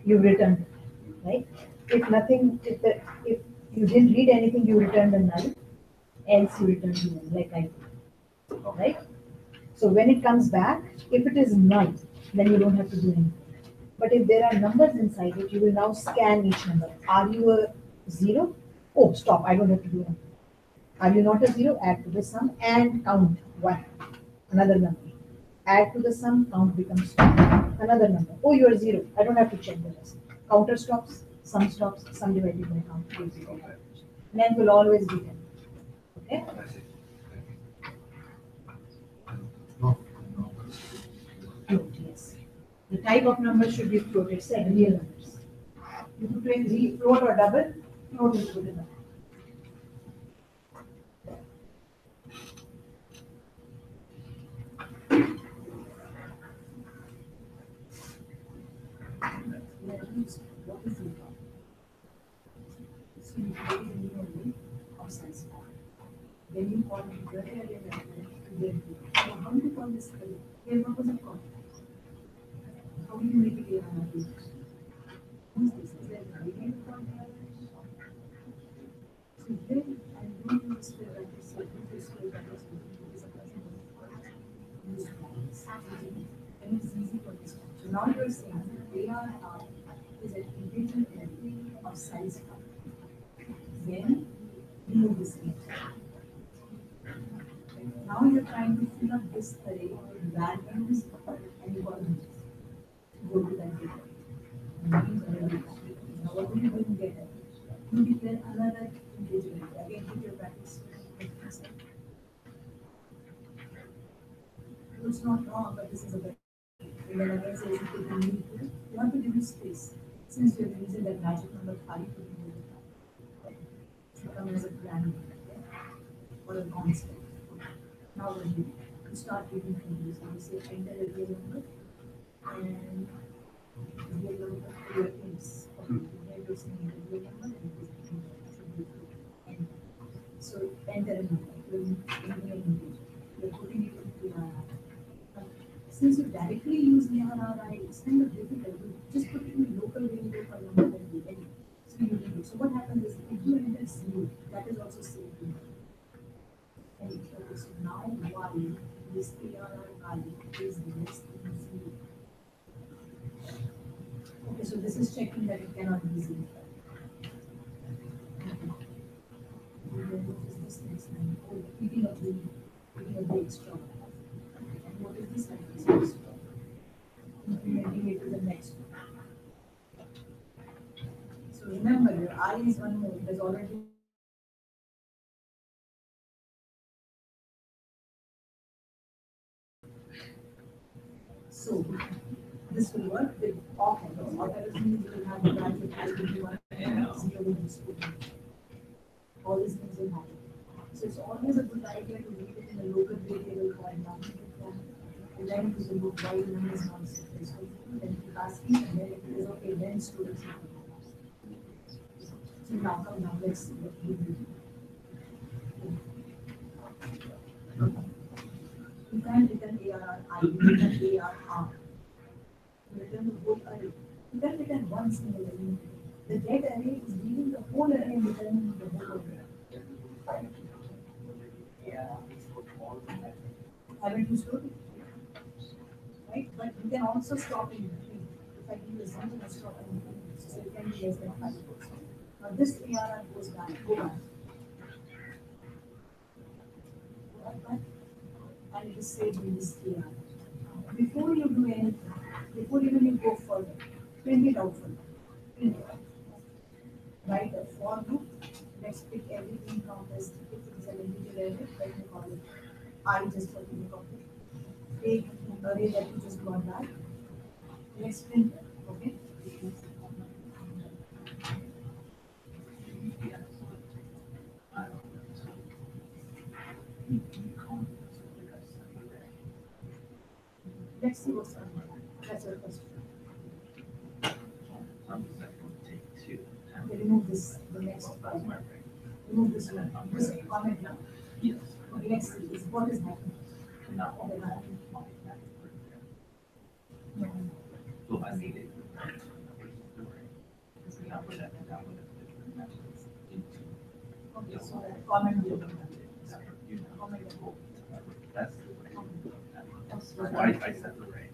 you returned it, right? If nothing, if you didn't read anything, you return the null, else you return the null, like I did, right? So when it comes back, if it is null, then you don't have to do anything. But if there are numbers inside it, you will now scan each number. Are you a 0? Oh, stop, I don't have to do anything. Are you not a 0? Add to the sum and count 1, another number. Add to the sum, count becomes 2, another number. Oh, you are 0. I don't have to check the rest. Counter stops, sum divided by count gives you. Length will always be 10. Okay? Float, yes. The type of number should be floated, say real numbers. You put in float or double, float is good enough. What is it? So you create a new array of size 5. Then you call it the array element. So how do you call this array? Here, what was it called? How do you make it here on a page? What is this? Is there an array called the array? So here, I don't use the brackets, so I put this square brackets is a person. Use brackets. And it's easy for this one. So now you're saying AR is an integer array of size 5. Then remove this integer. Now you're trying to fill up this array with values and you want to go to that data. Now what do you do in data? You declare another integer array. Again, put your brackets. It's not wrong, but this is a better. And then again says you want to give it space. Since you're using that magic number 5 to give it to come as a grand or a constant. Now what do you start reading from this? You say enter a real number and real number for your ins. Okay, you're saying a real number and enter a number, you're entering an integer, you're putting it into ARR. Since you directly use ARR, it's kind of difficult. You just put it in a local variable for number that you get. So you do it. So what happens is if you enter 0, that is also saved in there. And okay, so now why this ARR value is less than 0? Okay, so this is checking that it cannot be 0. What is this next line? Oh, picking up the extra. And what is this line? Implementing it to the next one. So remember, your I is one more. It has already. So this will work with operators. Operators means you will have the value equal to 1 and 0 will be spoken. All these things will happen. So it's always a good idea to leave it in a local variable called number, and then you will look why the number is not successful. Then keep asking, and then if it is okay, then store it. So now come down, let's see what we do. You can return ARR, you return ARR. You return the whole array. You can return one single element. The get array is reading the whole array and returning the whole array. Haven't you stored it? Right? But you can also stop in between. If I give you something, I stop in between. So it can be less than 5. Now this ARR goes back. Go back. And it is saved in this ARR. Before you do anything, before even you go further, print it out for them. Print it out. Write a for loop. Let's pick everything from this. If it is an integer array, let me call it I just for the look of it. Take array that you just got back. Let's print it. Okay. Let's see what's on there. That's your question. Okay, remove this, the next one. Remove this one. This comment now. Yes. Okay, let's see. What is happening? So I need it. Okay, so that comment will be That's why I set the rate.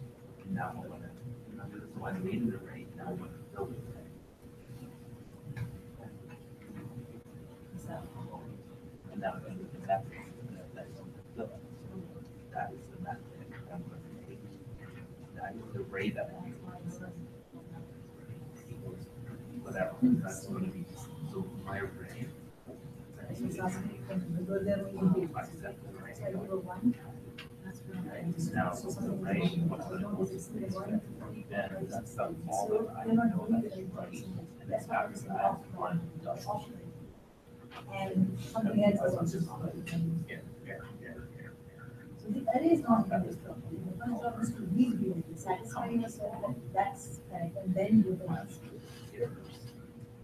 Now I'm gonna, so I made the rate, now I'm gonna build it. And now I'm gonna do the method. That is the method I'm gonna take. That is the rate that I'm whatever, that's gonna be, so my array. It's asking because there will be I set the rate. so you were one. Now, So something right, like what's the one. and that's the all So that I you're not know doing that's it in right. person. And That's then why I'm after saying that, one does. And something else is also. So the array is not the first job. The first job is to read the array, satisfy yourself that that's correct, and then do the next.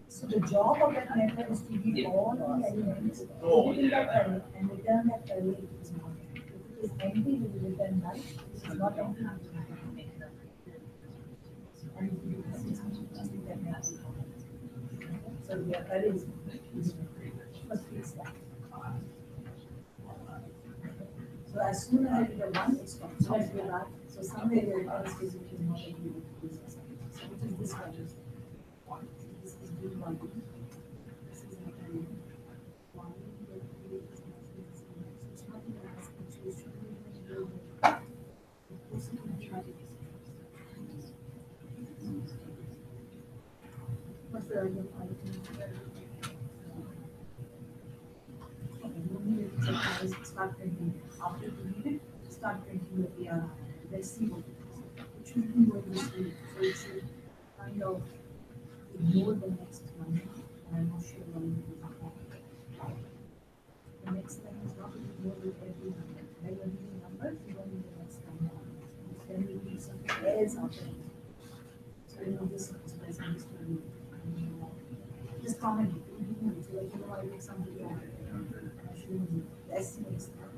So the job of that method is to read all the elements, put it in that array, and return that array if it is not. If it is empty, we will return null. If it is not empty, we will return null. And if you do this, it's that method. So the array is first fix that. So as soon as I do the one, it stops. So let's go back. So somewhere your return space which is not agree with this. So which is this one? This is B1. This is not an one. It's not even asking, so it should be even below. This is going to try to what's the idea of start printing. After you read it, start printing the ARR. Let's see what it is. It should be going this way. So it should kind of ignore the next one. And I'm not sure why it is not. The next line is not to ignore with every number. When you're reading numbers, you don't need the next line. Then you read something else after it. So you know this expressing this to you. Just comment it. So like, I did something wrong. showing zero. The estimate is zero.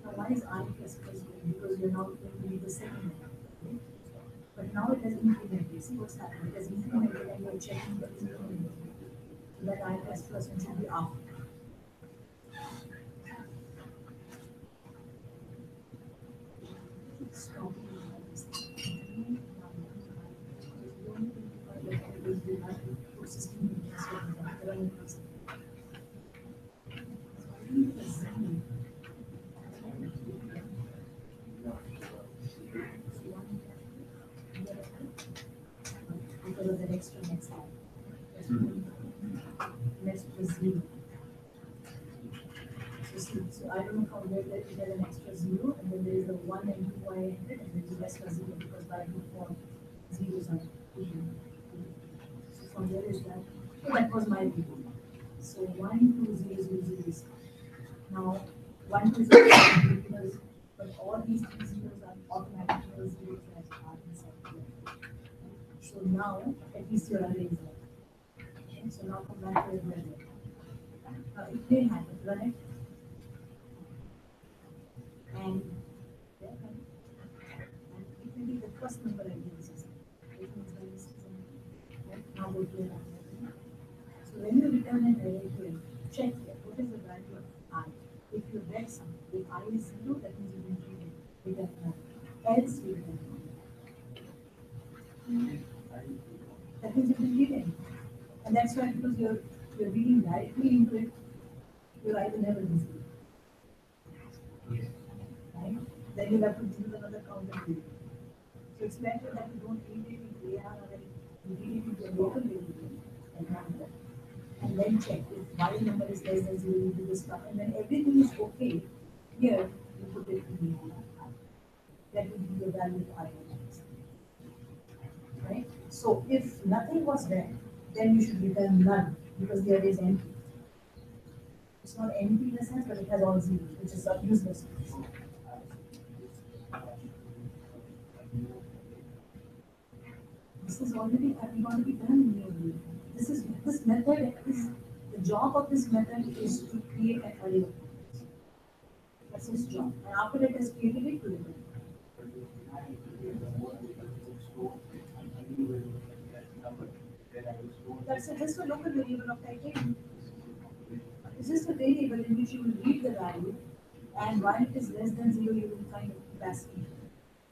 Now, why is I plus plus zero? Because you're now going to be the second method. Okay? But now it has incremented. See what's happening? It has incremented and you're checking the increment. So that I plus plus one should be after. Because of the extra next time. Next was zero. So see, so I don't know from where that it has an extra zero, and then there is a 1 and 2 y entered, and then the extra zero because by default zeros are hidden. So from where is that? So that was my view. So 1, 2, 0, 0, 0 is now 1, 2, 0 because but all these three zeros are automatically zeros as are inside here. So now at least your array is there. Okay, so now come back to the array. Now it may happen, run it. And it will be the first number I use. It means when this is right now go to another. So when you return an array here, check here, what is the value of I? If you read something, if I is 0, that means you will return none. Else you return none. That means you will return. And that's why because you're reading directly into it, your I will never be 0. Right? Then you have to use another counter to it. So it's better that you don't read it into AR or you read it into a local variable and then check if y number is less than 0, you do this stuff, and then everything is okay. Here you put it in the that will be the value of I. Right? So if nothing was there, then you should return none because the array is empty. It's not empty in a sense, but it has all zeros, which is useless. This is already done in your view. This method is the job of this method is to create an array of numbers. That's its job. And after it has created it, to return. That's just a local variable of type A. It's just a variable in which you will read the value, and while it is less than 0, you will find a capacity.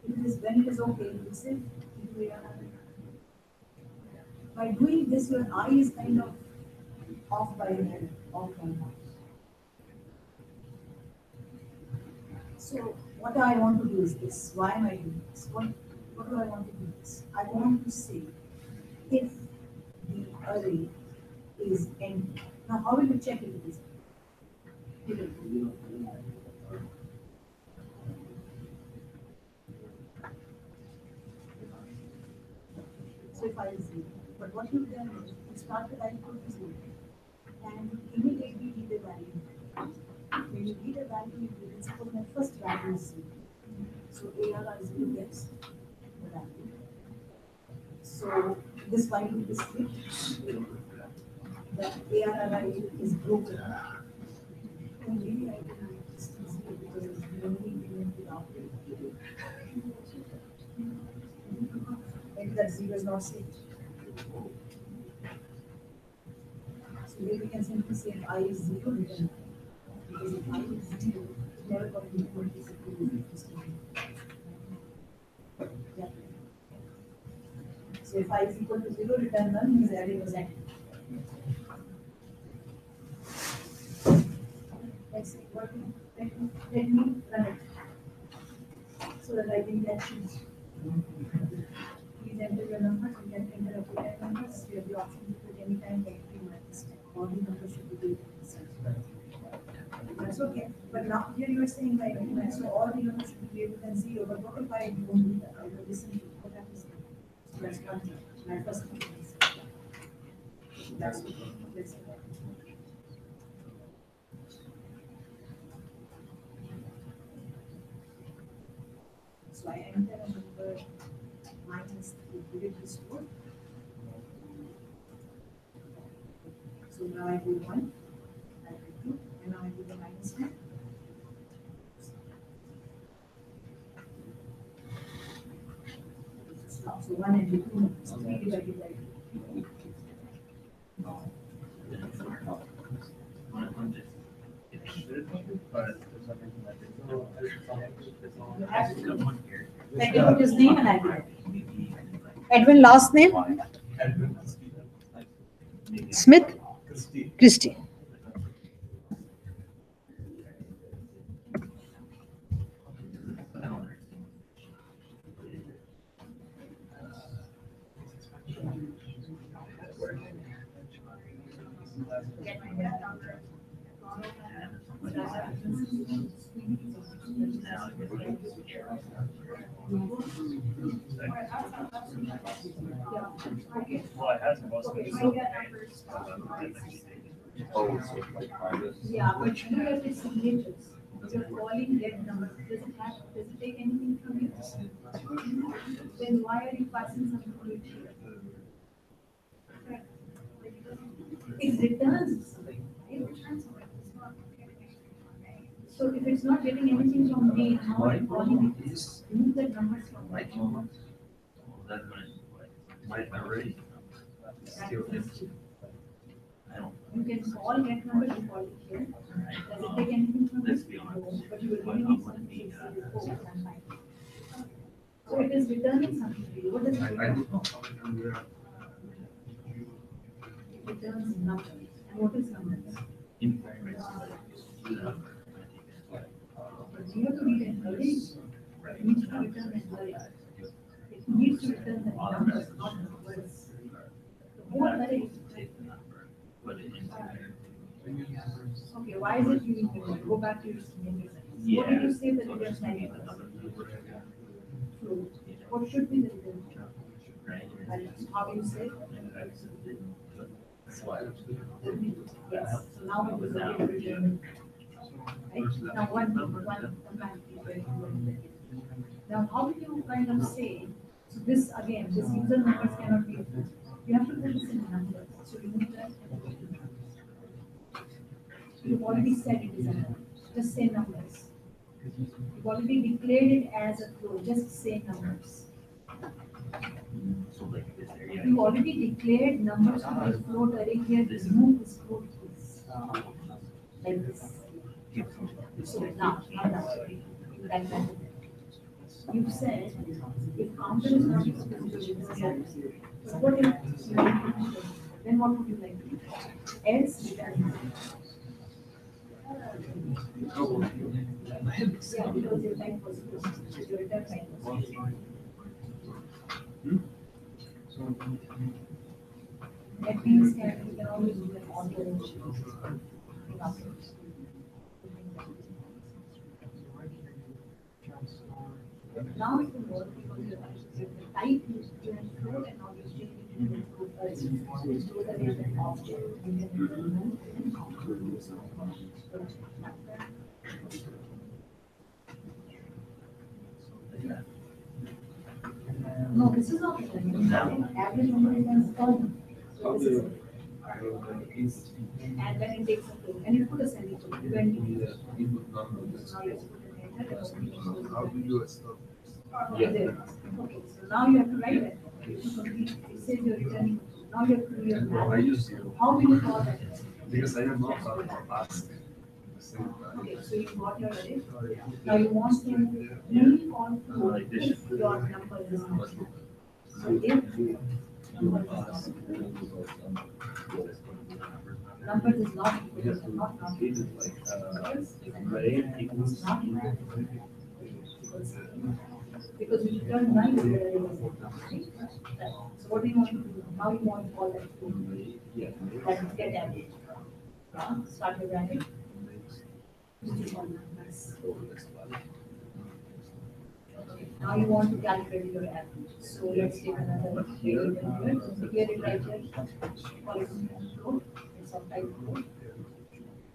When it is okay, you will say by doing this, your I is kind of off by an error, off by one. So what I want to do is this. Why am I doing this? What do I want to do this? I want to say if the array is empty. Now how will you check if it is empty? So if I is 0. But what you've done is you start the value equal to 0 and you immediately read the value. When you read a value, you can suppose my first value is 0. So ARR 0 gets the value. So this value is split. The ARR is broken. And maybe I can make this 0 because it's the only incremented after it. Maybe that 0 is not saved. So here we can simply say if I is 0, return. Because if I is 0, it never got incremented to yeah. So if I is equal to 0, return none, means array was empty. Let's see, let me run it so that I can get choose. Please enter your numbers. You can enter up to 10 numbers. You have the option to put any time like 3 minus 10. All the numbers should be dated. That's okay. But now here you are saying like, so all the numbers should be greater than 0. But what if I don't do that? I will listen to what happens. So that's one thing. My first thing is that's okay. Let's see. So I enter a number minus the unit store. So now I do 1, I do 2, And now I do the minus sign. So 1 and 2, 3 divided by 2. You have to put his name and address. Edwin, last name? Smith? Christie. Yeah, but you have the signatures. You're calling get number. Does it take anything from you? Then why are you passing something to it here? It returns. So if it's not getting anything from me, how are you calling it? Remove the numbers from my phone. That's my already. I don't. You can call get number, you call it here. Does it take anything from Let's you? be honest. But you will give me something, so you say, oh, I'm fine. So it is returning something to you. What does it return? It returns numbers. And what is numbers? But you have to read an array. It needs to return an array. It needs to return the numbers, not the words. The whole array. Okay, why is it you go back to your signature? What did you say the return sign was? Float. What should be the return? How you say? Yes, so now it is a return. Right? Now one back. Now how do you kind of say, so this again, this user numbers cannot be, you have to put this in numbers, so remove that. You've already said it is a number, just say numbers. You've already declared it as a float, just say numbers. So like this area. You already declared numbers to this float array here, remove this float please. Like this. So now, like that. You said if counter is not equal to this, so what if you like to do? Then what would you like to do? Else return. Yeah, because your type was closed. Your return type was closed. That means that you can always do an alteration. Now it will work because the type is to float and now you change it into a float. So that is an object. You can remove and no, this is not returning. Average number is as 1,000. So this is it. And then it takes a float. And you put a semicolon. When you How do you do it? there. Okay, so now you have to write that. It says you're returning. Now you have to do your I math. use zero How will you call that? because I have not thought about last. Okay, so you got your array. Now you want to only call float if your number is not. So if number is not equal, it is not equal. Not equal. Because you return 9 to the array was not. So what do you want to do? How you want to call that float? That is get average. Start your bracket. Now you want to calculate your average. So let's take another variable here. Here it right here. Call it float. It's of type float.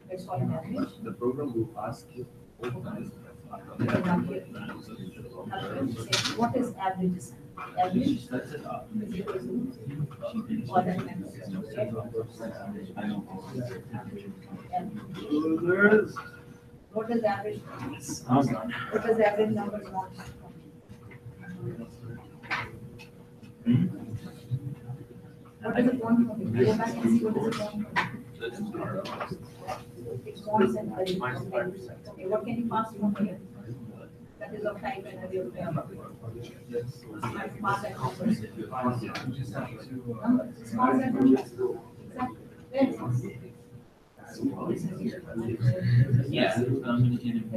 Let's call it average. The program will ask you. What is average? average. Sets it up. All that matters. Losers. What does average? I'm done. What does average numbers want? What does it want from you? Go back and see what does it want from you. It wants and values. Okay, what can you pass from here? That is of type and value of pass that numbers. Numbers. Pass that numbers. Exactly. Where is this? Yeah, in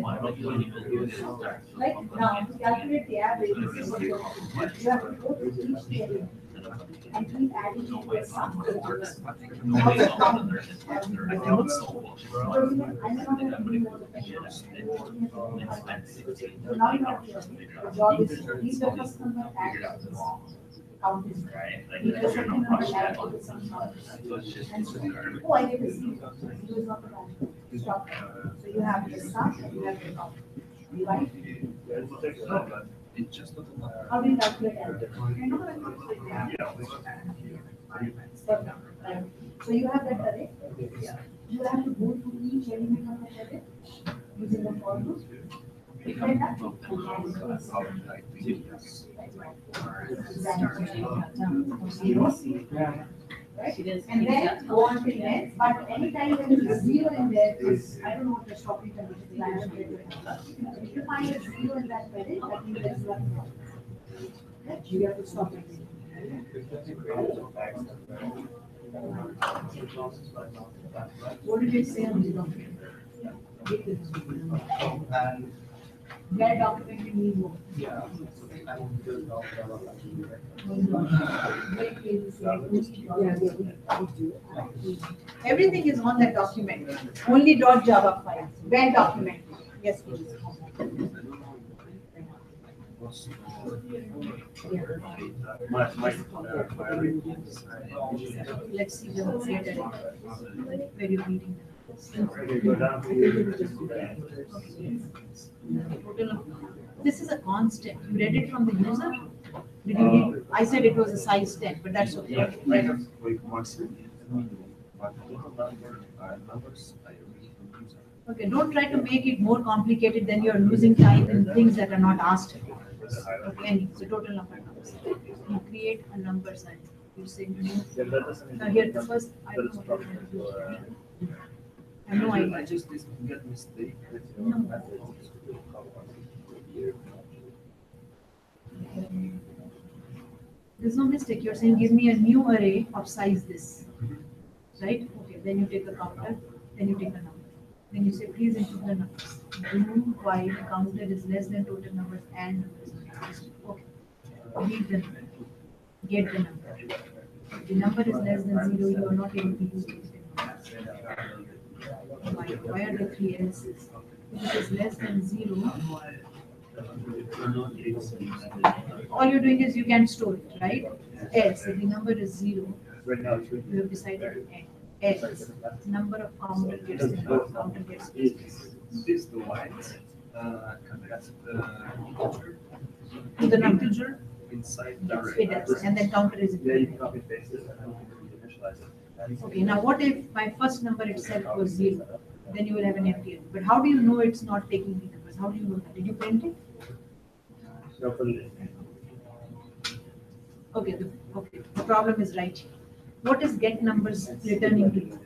my calculating Like now, to calculate the average, this is what you have to go to each area and keep adding to the sum. So now you have the job is to leave the first number and count this. Leave the second number and put some numbers. And so, oh, I get a C. Zero is not the value. Stop. So you have the sum and you have the count. Divide. How do you calculate average? So you have that array. You have to go to each element of that array using the for loop. Right? And then go on to next, but anytime there is a zero in there, I don't know what the stopping condition is. If you find a zero in that value, that means there is nothing wrong. Right? You have to stop it. What did it say on the document? Where document means what? Everything is on that document. Only .java files. Where document? Yes, please. Let's see the where you're reading. This is a constant. You read it from the user? Did you read? I said it was a size 10, but that's okay. Okay, don't try to make it more complicated than you're losing time in things that are not asked. Okay, and it's a total number of numbers. You create a number size. You say new. Now here the first, I don't know what you're going to do. I have no idea. I just get mistake with your No. methods. There's no mistake. You're saying give me a new array of size this. Right? Okay, then you take a counter, then you take a number. Then you say please input the numbers. Do while counter is less than total numbers and numbers. Okay. Read the number. Get the number. If the number is less than 0, you are not able to use it. Why are the three else's? If it is less than 0, all you're doing is you can store it, right? Else, if the number is 0, you have decided to end. Else, number of counter gets This divides connects the integer to the number. inside the array. It does, and then counter is Yeah, you equal. copy paste it and then you initialize it. Okay, now what if my first number itself was 0? Then you will have an empty array. But how do you know it's not taking the numbers? How do you know that? Did you print it? Okay, the problem is right here. What is get numbers returning to you?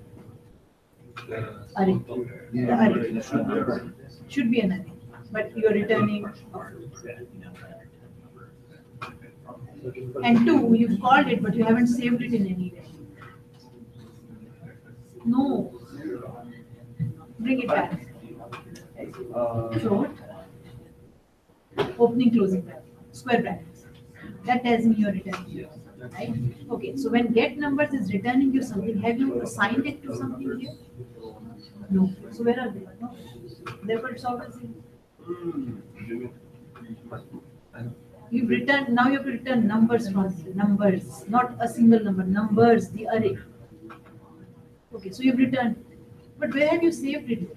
Array. The array. Should be an array, but you are returning. And 2, you've called it, but you haven't saved it in any way. No. Bring it back. Float. Opening, closing bracket. Square brackets. That tells me you're returning. Right? Okay, so when get numbers is returning you something, have you assigned it to something here? No. So where are they? No. Therefore, it's always in. You've returned, now you have to return numbers from numbers, not a single number, numbers, the array. Okay, so you've returned. But where have you saved it?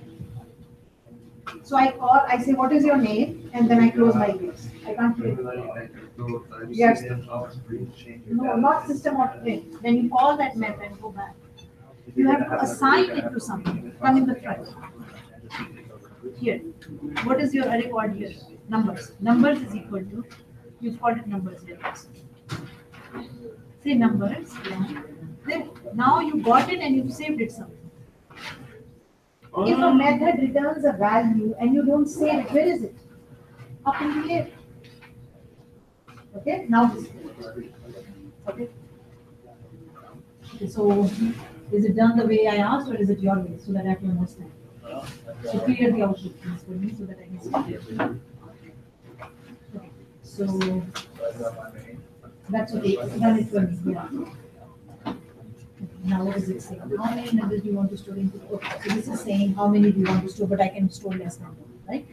So I say, what is your name? And then I close my gates. I can't print. Yes. No, not system of print. When you call that method, go back. You have to assign it to something. Come in the front. Here. What is your array called here? Numbers. Numbers is equal to, you've called it numbers here. Say numbers. Yeah. Then now you got it and you've saved it somewhere. If a method returns a value and you don't save it, where is it? Up in the air. Okay, now this. Okay. Okay, so is it done the way I asked, or is it your way, so that I can understand? So clear the output please for me so that I can see. Okay. So that's okay. It's done it for me. Yeah. Now what is it saying? How many numbers do you want to store into? Okay, so this is saying how many do you want to store, but I can store less number, right?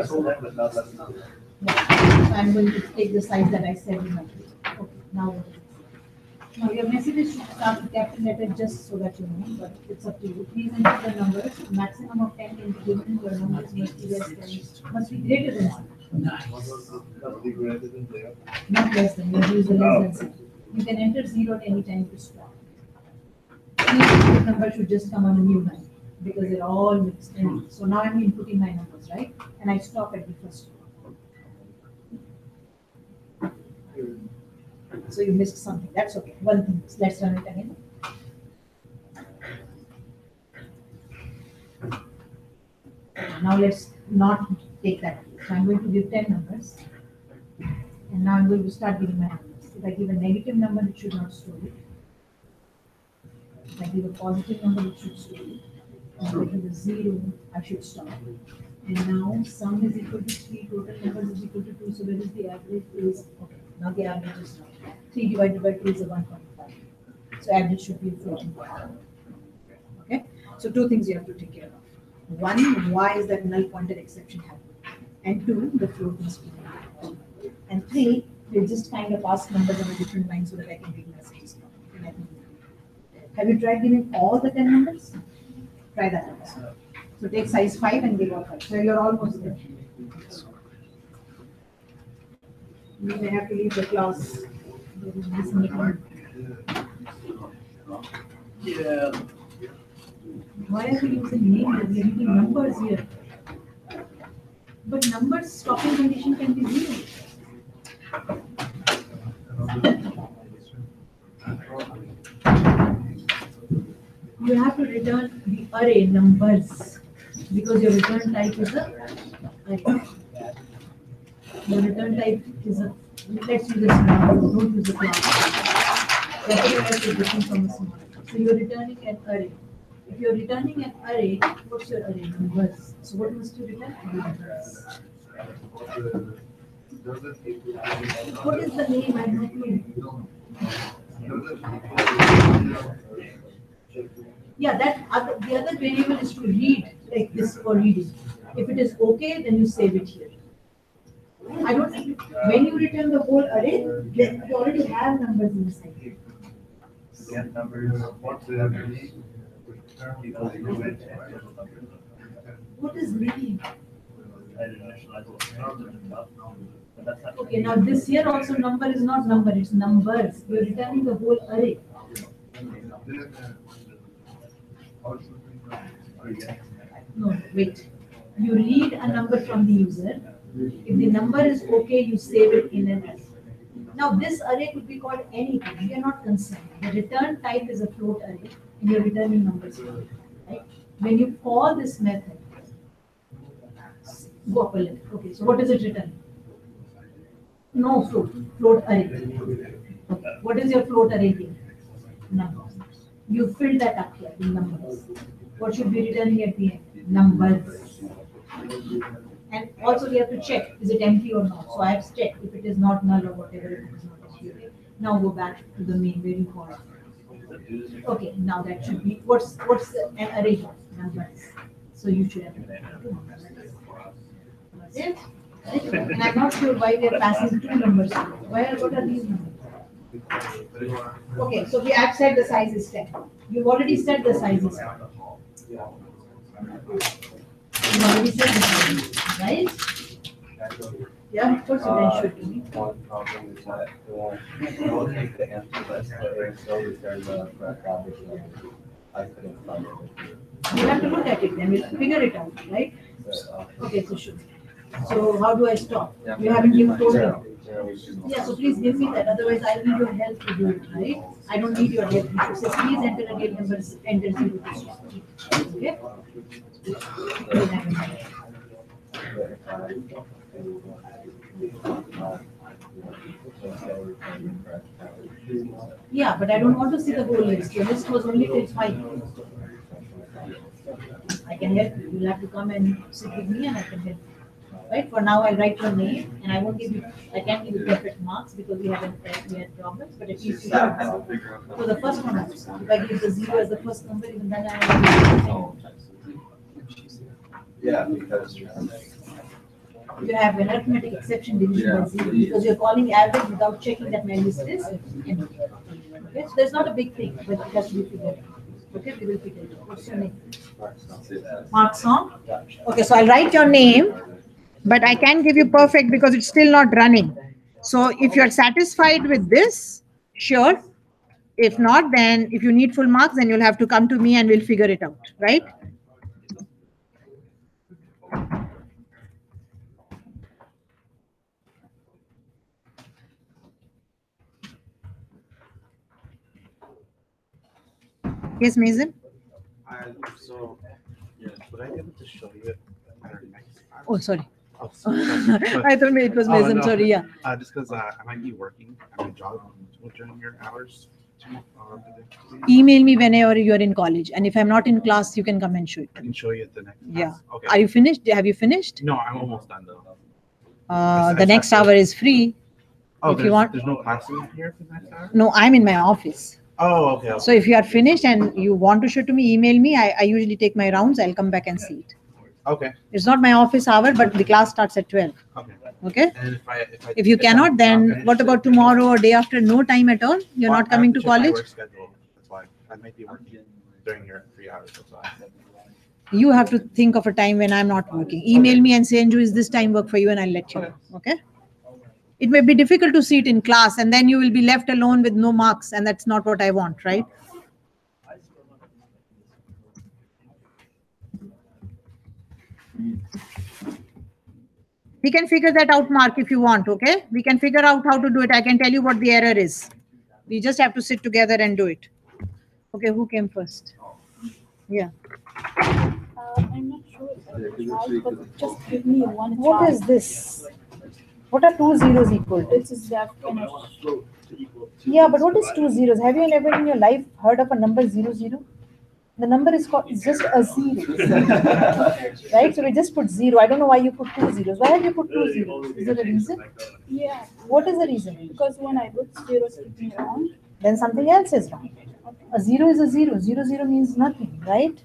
So I'm going to take the size that I said in my case. Okay, now what is it? Now your messages should start with capital letter just so that you know, but it's up to you. Please enter the numbers. Maximum of 10 can be given. Your numbers must be less than, must be greater than 1. Not less than. You use the less than sign. You can enter 0 at any time to stop. Each number should just come on a new line because they're all mixed in. So now I'm inputting my numbers, right? And I stop at the first one. So you missed something. That's okay. One thing. Let's run it again. Now let's not take that. So I'm going to give 10 numbers. And now I'm going to start giving my numbers. If I give a negative number, it should not store it. If I give a positive number, it should store it. If I give a 0, I should stop. And now sum is equal to 3, total numbers is equal to 2. So where is the average is, okay, now the average is not. 3 divided by 2 is a 1.5. So average should be a 14.5. Okay, so two things you have to take care of. One, why is that null pointer exception happening? And two, the float must be null. And three, we'll just kind of ask numbers on a different line so that I can read messages. Have you tried giving all the 10 numbers? Try that also. So take size 5 and give all 5. So you're almost there. You may have to leave the class. Yeah. Why are we using names? We are using numbers here. But numbers stopping condition can be 0. You have to return the array numbers because your return type is a array. The return type is a, let's use a small, don't use a class. Capital S is different from a small. So you're returning an array. If you're returning an array, what's your array? Numbers. So what must you return? Numbers. What is the name? I'm not doing. Yeah, that the other variable is to read like this for reading. If it is okay, then you save it here. I don't think when you return the whole array, you already have numbers inside. Get numbers. What is name? But that's not. Okay, now this here also number is not number, it's numbers. You're returning the whole array. No, wait. You read a number from the user. If the number is okay, you save it in an array. Now this array could be called anything. We are not concerned. The return type is a float array, and you're returning numbers. Right? When you call this method, go up a little. Okay, so what is it return? No float array. Okay. What is your float array here? Numbers. You fill that up here in numbers. What should be returning at the end? Numbers. And also we have to check, is it empty or not? So I have checked if it is not null or whatever, it is not empty. Now go back to the main where you call it. Okay, now that should be, what's an array? Numbers. So you should have it. And I'm not sure why we are passing 2 numbers. What are these numbers? Okay, so we have said the size is 10. You've already said the size is 10. You already said this, right? Yeah, of course you can show it to me. One problem is that it won't take the answer list, but it still returns the correct average number. I couldn't find it. You have to look at it and we'll figure it out, right? Okay, so sure. So how do I stop? You haven't even told me. Yeah, so please give me that, otherwise I need your help to do it, right? I don't need your help. You should say, please enter a gate number, enter 0 to 6. Okay? Yeah, but I don't want to see the whole list. Your list was only till 5. I can help you. You'll have to come and sit with me and I can help you. Right? For now, I'll write your name and I won't give you, I can't give you perfect marks because we had problems, but at least you have. So the first one, if I give the 0 as the first number, even then I will. Yeah, because You have an arithmetic exception division by 0 because you're calling average without checking that my list is empty. Okay, so there's not a big thing, but it has to be figured out. Okay, we will figure it out. What's your name? Mark Song. Okay, so I'll write your name, but I can give you perfect because it's still not running. So if you're satisfied with this, sure. If not, then if you need full marks, then you'll have to come to me and we'll figure it out, right? Yes, Mason? So, yeah, would I be able to show you it at our next class? Oh, sorry. Oh, sorry. I thought it was Mason, no. sorry, yeah. Just because I might be working at my job during your hours. Email me whenever you're in college, and if I'm not in class, you can come and show it. I can show you at the next class. Yeah. Okay. Are you finished? Have you finished? No, I'm almost done though. The next hour is free. Oh, if you want. There's no class in here for the next hour? No, I'm in my office. Oh, okay. So if you are finished and you want to show to me, email me. I usually take my rounds. I'll come back and see it. Okay. It's not my office hour, but the class starts at 12. Okay. Okay. And if you cannot, then what about tomorrow or day after? No time at all? You're not coming to college? That's why I might be working during your 3 hours. That's why. You have to think of a time when I'm not working. Email me and say, Anju, is this time work for you? And I'll let you know. Okay. It may be difficult to see it in class and then you will be left alone with no marks. And that's not what I want, right? We can figure that out, Mark, if you want, okay? We can figure out how to do it. I can tell you what the error is. We just have to sit together and do it. Okay, who came first? Yeah. I'm not sure if I can try, but just give me one What try. is this? What are 2 zeros equal to? This is that finish. Yeah, but what is 2 zeros? Have you ever in your life heard of a number 0, 0? The number is called, it's just a 0. Right? So we just put 0. I don't know why you put 2 zeros. Why have you put 2 zeros? Is there a reason? Yeah, What is the reason? because when I put zeros it me wrong. Then something else is wrong. A 0 is a 0. 0, 0 means nothing, right?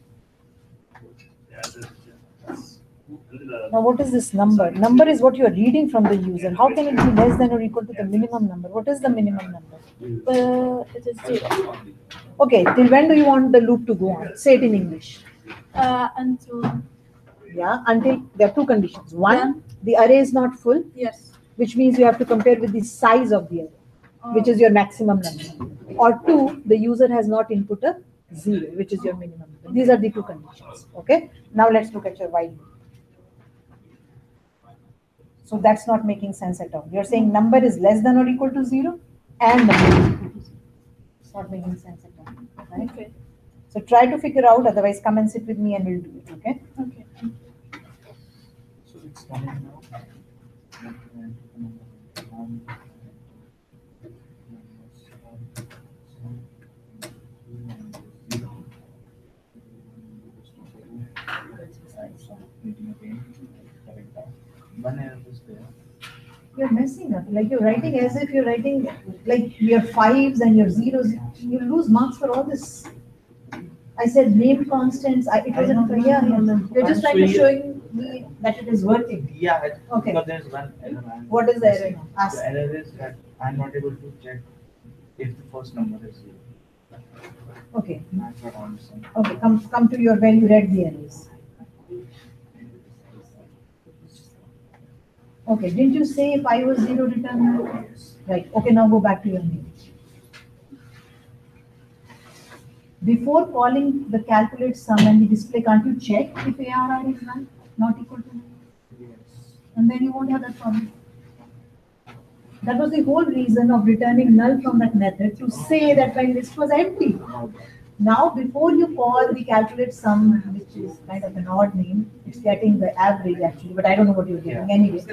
Now, what is this number? Number is what you are reading from the user. How can it be less than or equal to the minimum number? What is the minimum number? It is 0. Okay, till when do you want the loop to go on? Say it in English. Until Yeah, until there are 2 conditions. One, Then- the array is not full, yes. which means you have to compare with the size of the array, which is your maximum number. Or 2, the user has not input a 0, which is your minimum number. These are the 2 conditions. Okay, now let's look at your while loop. So that's not making sense at all. You're saying number is less than or equal to 0 and number is equal to 0. It's not making sense at all. Right? Okay. So try to figure out, otherwise come and sit with me and we'll do it, okay? Okay. So it's coming now. You're messing up. Like you're writing as if you're writing like your 5s and your 0s. You lose marks for all this. I said name constants. It wasn't yeah. You're just trying to showing me that it is working. Yeah. Okay. Because there's one error. What is the error now? Ask. The error is that I'm not able to check if the first number is 0. Okay. That's what I'm saying. Okay. Come to your where you read the errors. Okay, didn't you say if I was 0, return null? Right, okay, now go back to your main. Before calling the calculate sum and the display, can't you check if ARR is null, not equal to null? Yes. And then you won't have that problem. That was the whole reason of returning null from that method, to say that my list was empty. Now, before you call the calculate sum, which is kind of an odd name, it's getting the average actually, but I don't know what you're getting anyway.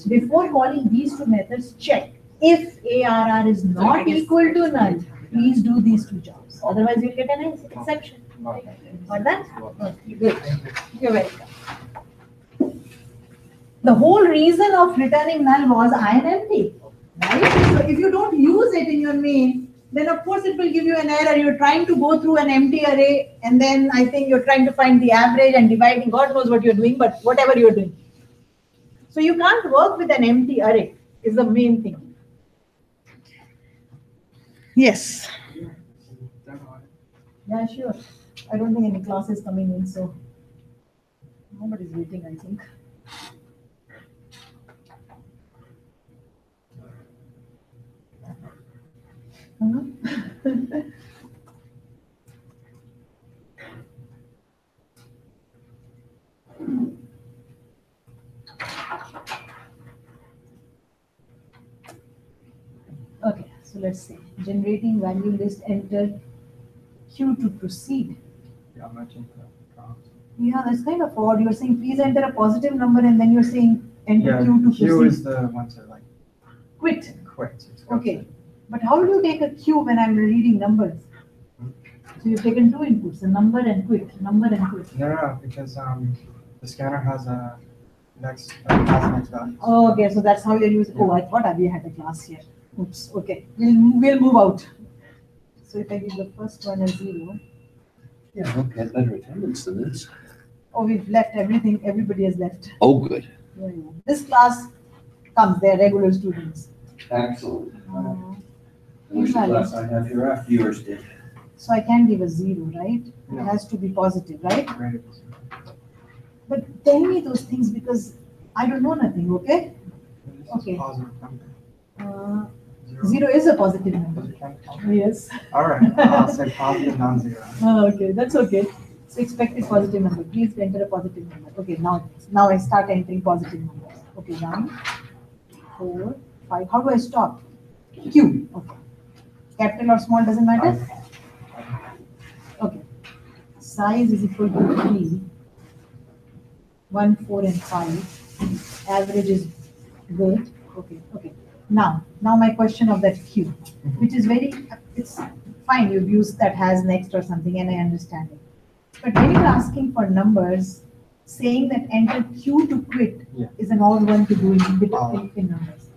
Before calling these two methods, check if ARR is not equal to null. Please do these two jobs. Otherwise, you'll get an exception. Got that? Okay, good. You're welcome. The whole reason of returning null was I am empty, right? So if you don't use it in your main, then of course it will give you an error. You're trying to go through an empty array, and then I think you're trying to find the average and dividing. God knows what you're doing, but whatever you're doing. So you can't work with an empty array is the main thing. Yes. Yeah, sure. I don't think any class is coming in, so nobody's waiting, I think. Okay, so let's see. Generating value list, enter Q to proceed. Yeah, matching the prompts. Yeah, that's kind of odd. You're saying please enter a positive number, and then you're saying enter Q to proceed. Q is the ones that like quit. quit. Okay, but how do you take a Q when I'm reading numbers? So you've taken two inputs, a number and quit, number and quit. No, because the scanner has a next value. Oh, okay, so that's how you're using. Oh, I thought we had a class here. Oops. Okay, we'll move out. So if I give the first one a 0. Yeah, I hope you had better attendance than this. Oh, we've left everything. Everybody has left. Oh, good. Yeah, yeah. This class comes. They're regular students. Excellent. Which class I have here after yours did. So I can give a 0, right? No. It has to be positive, right? Right. But tell me those things because I don't know nothing, okay? Okay. Positive number. 0 is a positive number. Yes. All right, I'll say positive, non-zero. Oh, okay, that's okay. So expected positive number. Please enter a positive number. Okay, now I start entering positive numbers. Okay, 1, 4, 5. How do I stop? Q. Okay. Capital or small doesn't matter. Okay. Size is equal to 3. 1, 4, and 5. Average is good. Okay. Okay. Now my question of that Q, which is it's fine. You've used that has next or something, and I understand it. But when you're asking for numbers, saying that enter Q to quit is an odd one to do in numbers.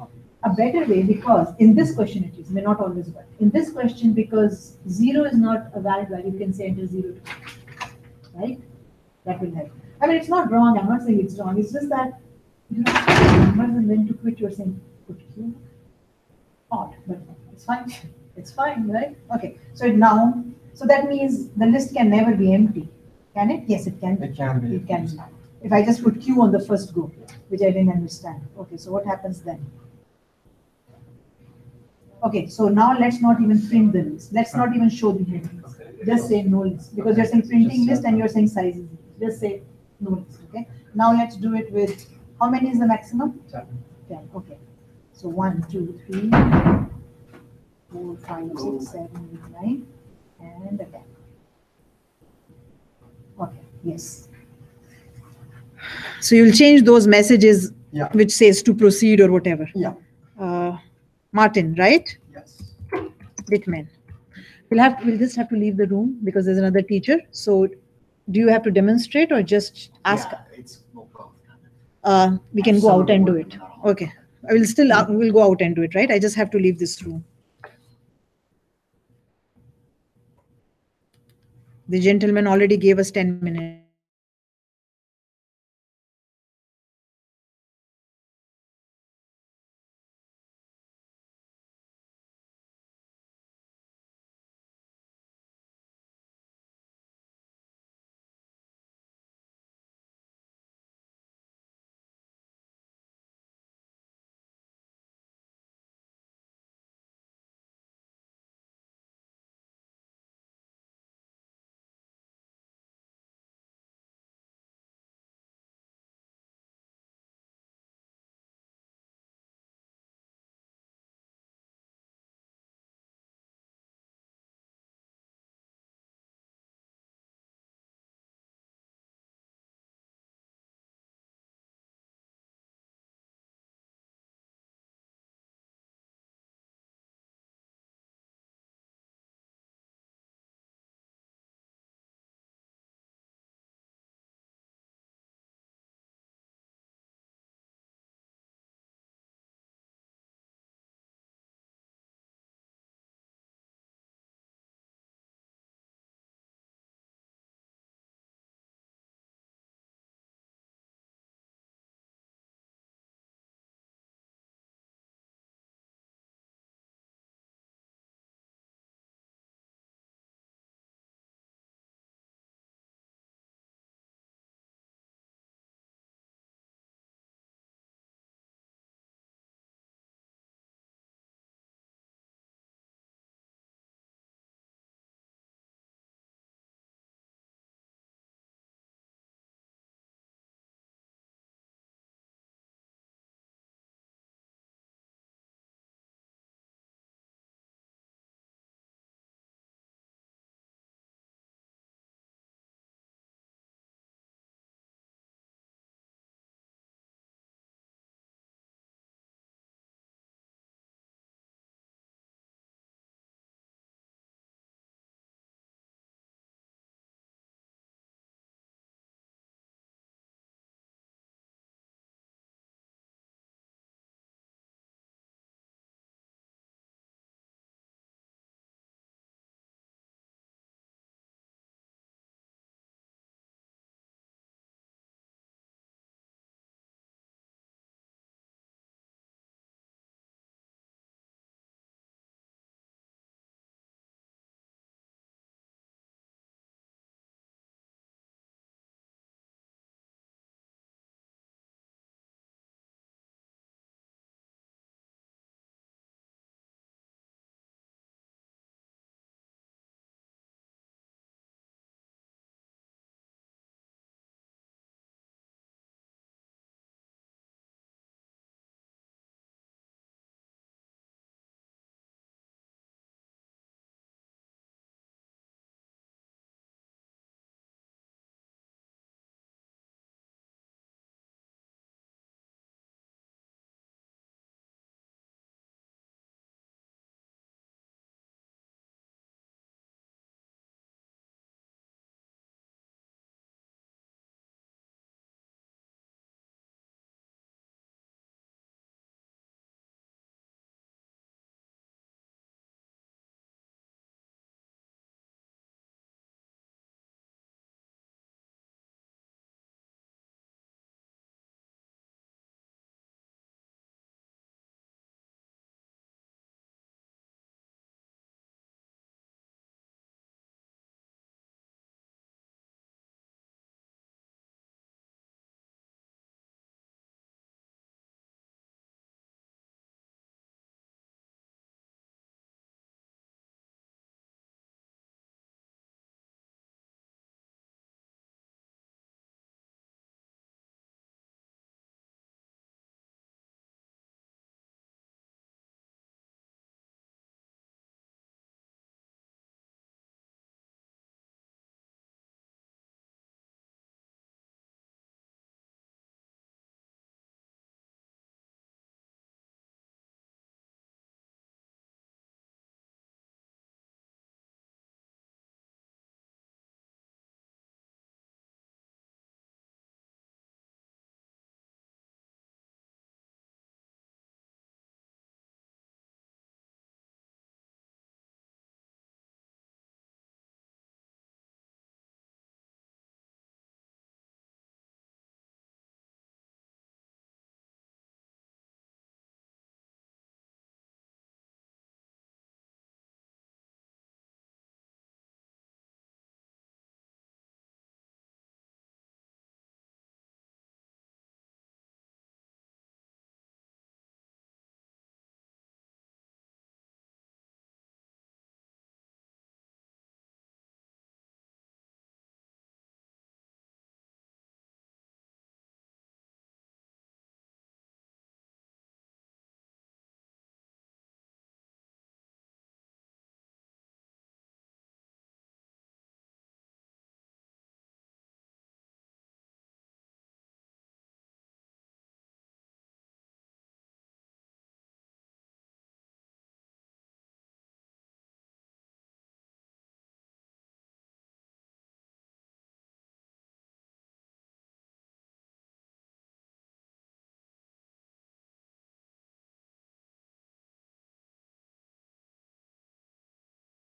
A better way, because in this question it is, may not always work. In this question, because 0 is not a valid value, you can say enter 0 to quit, right? That will help. I mean, it's not wrong. I'm not saying it's wrong. It's just that you're asking numbers and when to quit, you're saying put Q. Odd, but it's fine. It's fine, right? Okay. So that means the list can never be empty. Can it? Yes, it can. It can be. It can be. If I just put Q on the first go, which I didn't understand. Okay, so what happens then? Okay, so now let's not even print the list. Let's not even show the headings. Just say no list, because you're saying printing list and you're saying sizes. Just say no list, okay? Now let's do it with, how many is the maximum? 10. 10, okay. So 1, 2, 3, 4, 5, 6, 7, 8, 9, and a 10. Okay, yes. So you'll change those messages Yeah. which says to proceed or whatever. Yeah. Martin, right? Yes. Bitman. We'll just have to leave the room because there's another teacher. So do you have to demonstrate or just ask? Yeah, it's both. We can go out and do it. Okay. We'll go out and do it, right? I just have to leave this room. The gentleman already gave us 10 minutes.